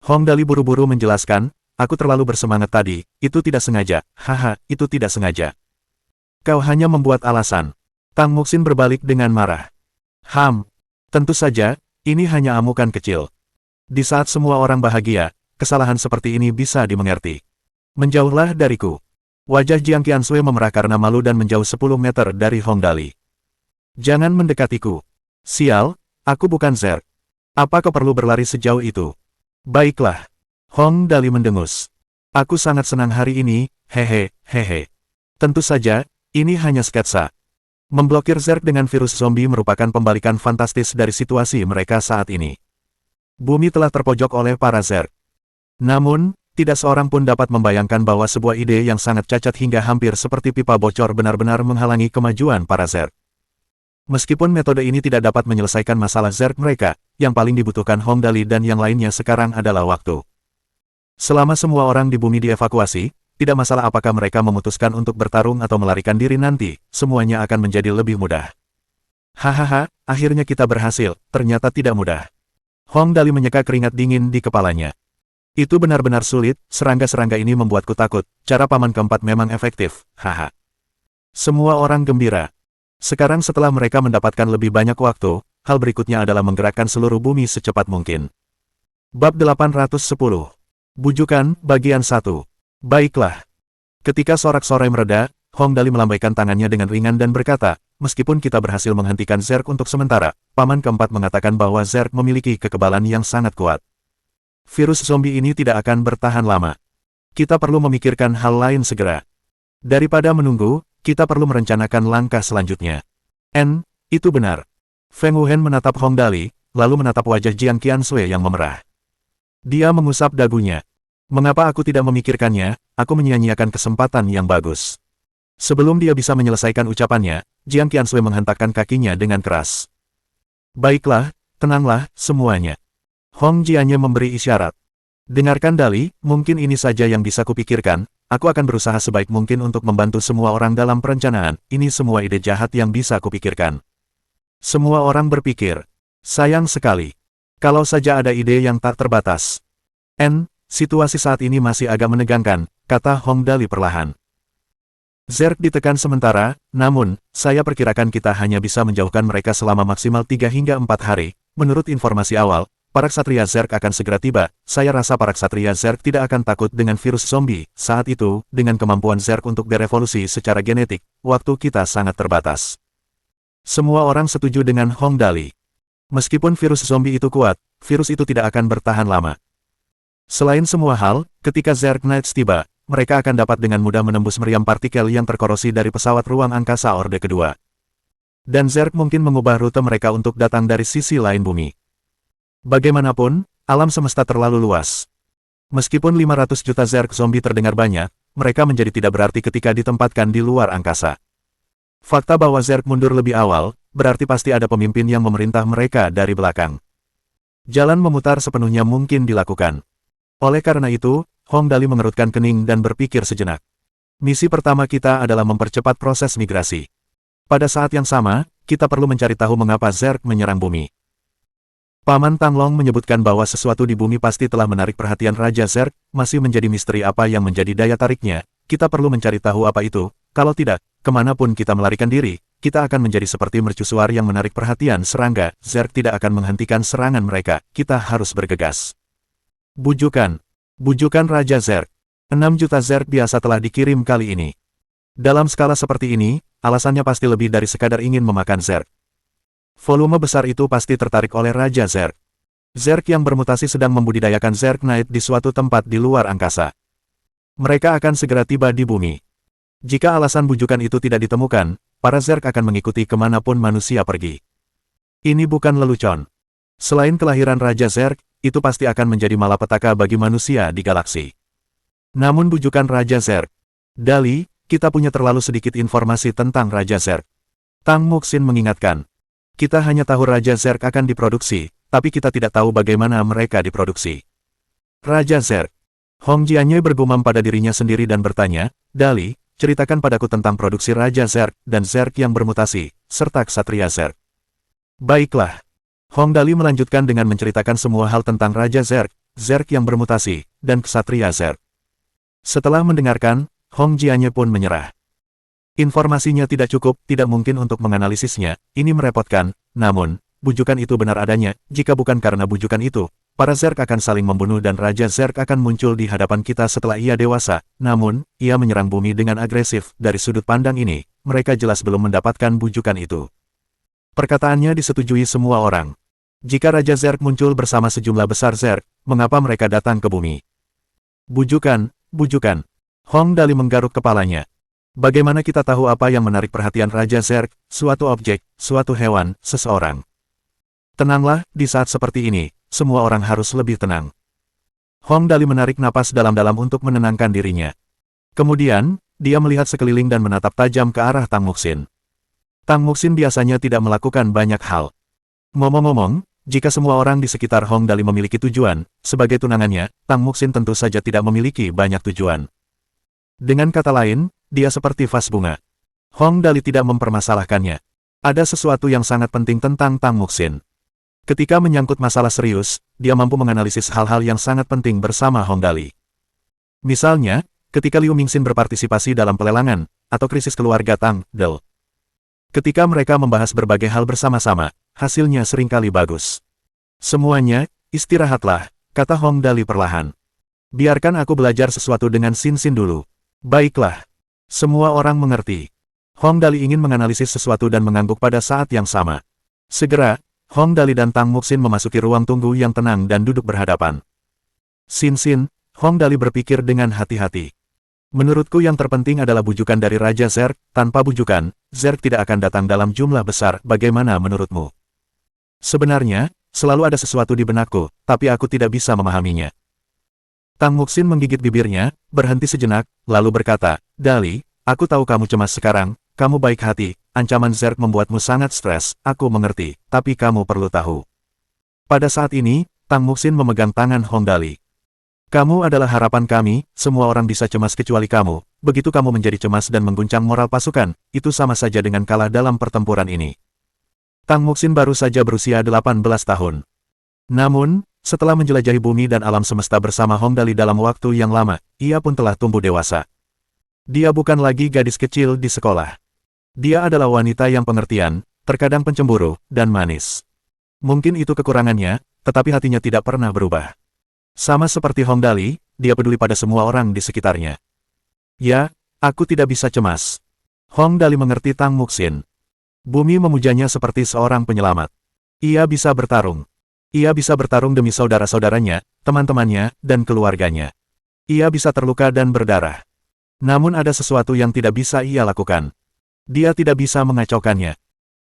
Hong Dali buru-buru menjelaskan, aku terlalu bersemangat tadi, itu tidak sengaja, haha, itu tidak sengaja. Kau hanya membuat alasan. Tang Muxin berbalik dengan marah. Tentu saja, ini hanya amukan kecil. Di saat semua orang bahagia, kesalahan seperti ini bisa dimengerti. Menjauhlah dariku. Wajah Jiang Qiansui memerah karena malu dan menjauh 10 meter dari Hong Dali. Jangan mendekatiku. Sial, aku bukan Zerg. Apa kau perlu berlari sejauh itu? Baiklah. Hong Dali mendengus. Aku sangat senang hari ini, hehe. Tentu saja, ini hanya sketsa. Memblokir Zerg dengan virus zombie merupakan pembalikan fantastis dari situasi mereka saat ini. Bumi telah terpojok oleh para Zerg. Namun, tidak seorang pun dapat membayangkan bahwa sebuah ide yang sangat cacat hingga hampir seperti pipa bocor benar-benar menghalangi kemajuan para Zerg. Meskipun metode ini tidak dapat menyelesaikan masalah Zerg mereka, yang paling dibutuhkan Hong Dali dan yang lainnya sekarang adalah waktu. Selama semua orang di bumi dievakuasi, tidak masalah apakah mereka memutuskan untuk bertarung atau melarikan diri nanti, semuanya akan menjadi lebih mudah. Hahaha, akhirnya kita berhasil, ternyata tidak mudah. Hong Dali menyeka keringat dingin di kepalanya. Itu benar-benar sulit, serangga-serangga ini membuatku takut, cara paman keempat memang efektif, haha. Semua orang gembira. Sekarang setelah mereka mendapatkan lebih banyak waktu, hal berikutnya adalah menggerakkan seluruh bumi secepat mungkin. Bab 810. Bujukan, bagian 1. Baiklah. Ketika sorak-sorai mereda, Hong Dali melambaikan tangannya dengan ringan dan berkata, meskipun kita berhasil menghentikan Zerg untuk sementara, paman keempat mengatakan bahwa Zerg memiliki kekebalan yang sangat kuat. Virus zombie ini tidak akan bertahan lama. Kita perlu memikirkan hal lain segera. Daripada menunggu, kita perlu merencanakan langkah selanjutnya. Itu benar. Feng Wuhen menatap Hong Dali, lalu menatap wajah Jiang Qiansui yang memerah. Dia mengusap dagunya. Mengapa aku tidak memikirkannya, aku menyia-nyiakan kesempatan yang bagus. Sebelum dia bisa menyelesaikan ucapannya, Jiang Qiansui menghentakkan kakinya dengan keras. Baiklah, tenanglah, semuanya. Hong Jianye memberi isyarat. Dengarkan Dali, mungkin ini saja yang bisa kupikirkan, aku akan berusaha sebaik mungkin untuk membantu semua orang dalam perencanaan, ini semua ide jahat yang bisa kupikirkan. Semua orang berpikir, sayang sekali. Kalau saja ada ide yang tak terbatas. Situasi saat ini masih agak menegangkan, kata Hong Dali perlahan. Zerg ditekan sementara, namun, saya perkirakan kita hanya bisa menjauhkan mereka selama maksimal 3 hingga 4 hari, menurut informasi awal. Para ksatria Zerg akan segera tiba, saya rasa para ksatria Zerg tidak akan takut dengan virus zombie, saat itu, dengan kemampuan Zerg untuk berevolusi secara genetik, waktu kita sangat terbatas. Semua orang setuju dengan Hong Dali. Meskipun virus zombie itu kuat, virus itu tidak akan bertahan lama. Selain semua hal, ketika Zerg Knights tiba, mereka akan dapat dengan mudah menembus meriam partikel yang terkorosi dari pesawat ruang angkasa Orde Kedua. Dan Zerg mungkin mengubah rute mereka untuk datang dari sisi lain bumi. Bagaimanapun, alam semesta terlalu luas. Meskipun 500 juta Zerg zombie terdengar banyak, mereka menjadi tidak berarti ketika ditempatkan di luar angkasa. Fakta bahwa Zerg mundur lebih awal, berarti pasti ada pemimpin yang memerintah mereka dari belakang. Jalan memutar sepenuhnya mungkin dilakukan. Oleh karena itu, Hong Dali mengerutkan kening dan berpikir sejenak. Misi pertama kita adalah mempercepat proses migrasi. Pada saat yang sama, kita perlu mencari tahu mengapa Zerg menyerang bumi. Paman Tanglong menyebutkan bahwa sesuatu di bumi pasti telah menarik perhatian Raja Zerg, masih menjadi misteri apa yang menjadi daya tariknya, kita perlu mencari tahu apa itu, kalau tidak, kemanapun kita melarikan diri, kita akan menjadi seperti mercusuar yang menarik perhatian serangga, Zerg tidak akan menghentikan serangan mereka, kita harus bergegas. Bujukan. Bujukan Raja Zerg. 6 juta Zerg biasa telah dikirim kali ini. Dalam skala seperti ini, alasannya pasti lebih dari sekadar ingin memakan Zerg. Volume besar itu pasti tertarik oleh Raja Zerg. Zerg yang bermutasi sedang membudidayakan Zerg Knight di suatu tempat di luar angkasa. Mereka akan segera tiba di bumi. Jika alasan bujukan itu tidak ditemukan, para Zerg akan mengikuti kemanapun manusia pergi. Ini bukan lelucon. Selain kelahiran Raja Zerg, itu pasti akan menjadi malapetaka bagi manusia di galaksi. Namun bujukan Raja Zerg. Dali, kita punya terlalu sedikit informasi tentang Raja Zerg. Tang Muxin mengingatkan. Kita hanya tahu Raja Zerg akan diproduksi, tapi kita tidak tahu bagaimana mereka diproduksi. Raja Zerg. Hong Jianye bergumam pada dirinya sendiri dan bertanya, Dali, ceritakan padaku tentang produksi Raja Zerg dan Zerg yang bermutasi, serta ksatria Zerg. Baiklah. Hong Dali melanjutkan dengan menceritakan semua hal tentang Raja Zerg, Zerg yang bermutasi, dan ksatria Zerg. Setelah mendengarkan, Hong Jianye pun menyerah. Informasinya tidak cukup, tidak mungkin untuk menganalisisnya, ini merepotkan, namun, bujukan itu benar adanya, jika bukan karena bujukan itu, para Zerg akan saling membunuh dan Raja Zerg akan muncul di hadapan kita setelah ia dewasa, namun, ia menyerang bumi dengan agresif, dari sudut pandang ini, mereka jelas belum mendapatkan bujukan itu. Perkataannya disetujui semua orang. Jika Raja Zerg muncul bersama sejumlah besar Zerg, mengapa mereka datang ke bumi? Bujukan, bujukan. Hong Dali menggaruk kepalanya. Bagaimana kita tahu apa yang menarik perhatian Raja Zerg, suatu objek, suatu hewan, seseorang? Tenanglah, di saat seperti ini, semua orang harus lebih tenang. Hong Dali menarik napas dalam-dalam untuk menenangkan dirinya. Kemudian, dia melihat sekeliling dan menatap tajam ke arah Tang Muxin. Tang Muxin biasanya tidak melakukan banyak hal. Ngomong-ngomong, jika semua orang di sekitar Hong Dali memiliki tujuan, sebagai tunangannya, Tang Muxin tentu saja tidak memiliki banyak tujuan. Dengan kata lain, dia seperti vas bunga. Hong Dali tidak mempermasalahkannya. Ada sesuatu yang sangat penting tentang Tang Muxin. Ketika menyangkut masalah serius, dia mampu menganalisis hal-hal yang sangat penting bersama Hong Dali. Misalnya, ketika Liu Mingxin berpartisipasi dalam pelelangan, atau krisis keluarga Tang Del. Ketika mereka membahas berbagai hal bersama-sama, hasilnya seringkali bagus. Semuanya, istirahatlah, kata Hong Dali perlahan. Biarkan aku belajar sesuatu dengan Xin Xin dulu. Baiklah. Semua orang mengerti. Hong Dali ingin menganalisis sesuatu dan mengangguk pada saat yang sama. Segera, Hong Dali dan Tang Muxin memasuki ruang tunggu yang tenang dan duduk berhadapan. Xin Xin, Hong Dali berpikir dengan hati-hati. Menurutku yang terpenting adalah bujukan dari Raja Zerg. Tanpa bujukan, Zerg tidak akan datang dalam jumlah besar. Bagaimana menurutmu? Sebenarnya, selalu ada sesuatu di benakku, tapi aku tidak bisa memahaminya. Tang Muxin menggigit bibirnya, berhenti sejenak, lalu berkata, Dali, aku tahu kamu cemas sekarang, kamu baik hati, ancaman Zerg membuatmu sangat stres, aku mengerti, tapi kamu perlu tahu. Pada saat ini, Tang Muxin memegang tangan Hong Dali. Kamu adalah harapan kami, semua orang bisa cemas kecuali kamu, begitu kamu menjadi cemas dan mengguncang moral pasukan, itu sama saja dengan kalah dalam pertempuran ini. Tang Muxin baru saja berusia 18 tahun. Namun, setelah menjelajahi bumi dan alam semesta bersama Hong Dali dalam waktu yang lama, ia pun telah tumbuh dewasa. Dia bukan lagi gadis kecil di sekolah. Dia adalah wanita yang pengertian, terkadang pencemburu, dan manis. Mungkin itu kekurangannya, tetapi hatinya tidak pernah berubah. Sama seperti Hong Dali, dia peduli pada semua orang di sekitarnya. Ya, aku tidak bisa cemas. Hong Dali mengerti Tang Muxin. Bumi memujanya seperti seorang penyelamat. Ia bisa bertarung. Ia bisa bertarung demi saudara-saudaranya, teman-temannya, dan keluarganya. Ia bisa terluka dan berdarah. Namun ada sesuatu yang tidak bisa ia lakukan. Dia tidak bisa mengacaukannya.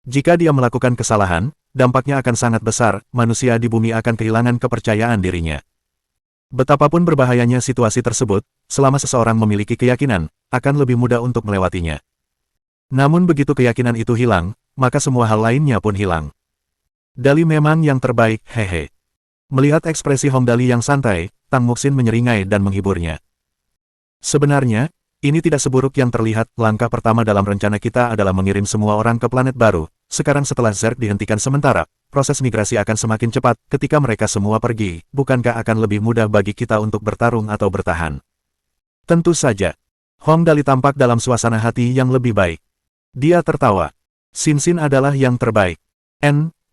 Jika dia melakukan kesalahan, dampaknya akan sangat besar, manusia di bumi akan kehilangan kepercayaan dirinya. Betapapun berbahayanya situasi tersebut, selama seseorang memiliki keyakinan, akan lebih mudah untuk melewatinya. Namun begitu keyakinan itu hilang, maka semua hal lainnya pun hilang. Dali memang yang terbaik, hehe. Melihat ekspresi Hong Dali yang santai, Tang Muxin menyeringai dan menghiburnya. Sebenarnya, ini tidak seburuk yang terlihat. Langkah pertama dalam rencana kita adalah mengirim semua orang ke planet baru. Sekarang setelah Zerg dihentikan sementara, proses migrasi akan semakin cepat. Ketika mereka semua pergi, bukankah akan lebih mudah bagi kita untuk bertarung atau bertahan? Tentu saja. Hong Dali tampak dalam suasana hati yang lebih baik. Dia tertawa. Xin Xin adalah yang terbaik.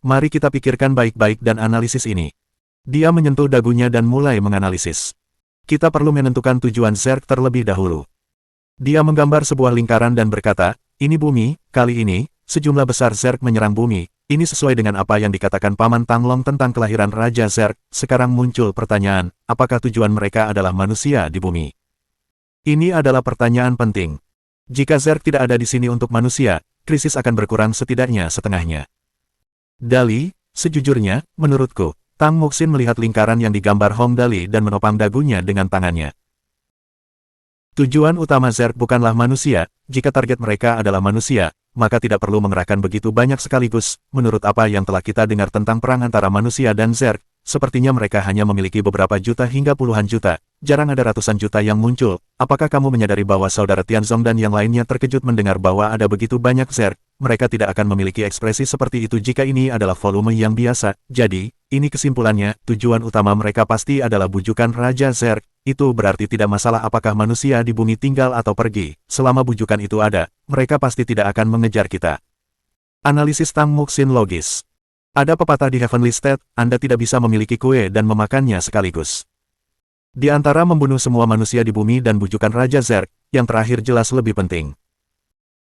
Mari kita pikirkan baik-baik dan analisis ini. Dia menyentuh dagunya dan mulai menganalisis. Kita perlu menentukan tujuan Zerg terlebih dahulu. Dia menggambar sebuah lingkaran dan berkata, ini bumi, kali ini, sejumlah besar Zerg menyerang bumi. Ini sesuai dengan apa yang dikatakan Paman Tang Long tentang kelahiran Raja Zerg. Sekarang muncul pertanyaan, apakah tujuan mereka adalah manusia di bumi? Ini adalah pertanyaan penting. Jika Zerg tidak ada di sini untuk manusia, krisis akan berkurang setidaknya setengahnya. Dali, sejujurnya, menurutku, Tang Muxin melihat lingkaran yang digambar Hong Dali dan menopang dagunya dengan tangannya. Tujuan utama Zerg bukanlah manusia. Jika target mereka adalah manusia, maka tidak perlu mengerahkan begitu banyak sekaligus. Menurut apa yang telah kita dengar tentang perang antara manusia dan Zerg, sepertinya mereka hanya memiliki beberapa juta hingga puluhan juta. Jarang ada ratusan juta yang muncul. Apakah kamu menyadari bahwa saudara Tianzong dan yang lainnya terkejut mendengar bahwa ada begitu banyak Zerg? Mereka tidak akan memiliki ekspresi seperti itu jika ini adalah volume yang biasa. Jadi, ini kesimpulannya, tujuan utama mereka pasti adalah bujukan Raja Zerg. Itu berarti tidak masalah apakah manusia di bumi tinggal atau pergi. Selama bujukan itu ada, mereka pasti tidak akan mengejar kita. Analisis Tang Muxin logis. Ada pepatah di Heavenly State, Anda tidak bisa memiliki kue dan memakannya sekaligus. Di antara membunuh semua manusia di bumi dan bujukan Raja Zerg, yang terakhir jelas lebih penting.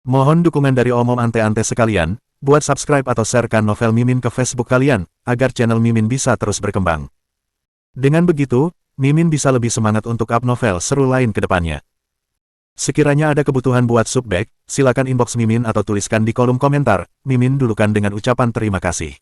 Mohon dukungan dari omom ante-ante sekalian, buat subscribe atau sharekan novel Mimin ke Facebook kalian, agar channel Mimin bisa terus berkembang. Dengan begitu, Mimin bisa lebih semangat untuk up novel seru lain ke depannya. Sekiranya ada kebutuhan buat subback, silakan inbox Mimin atau tuliskan di kolom komentar. Mimin dulukan dengan ucapan terima kasih.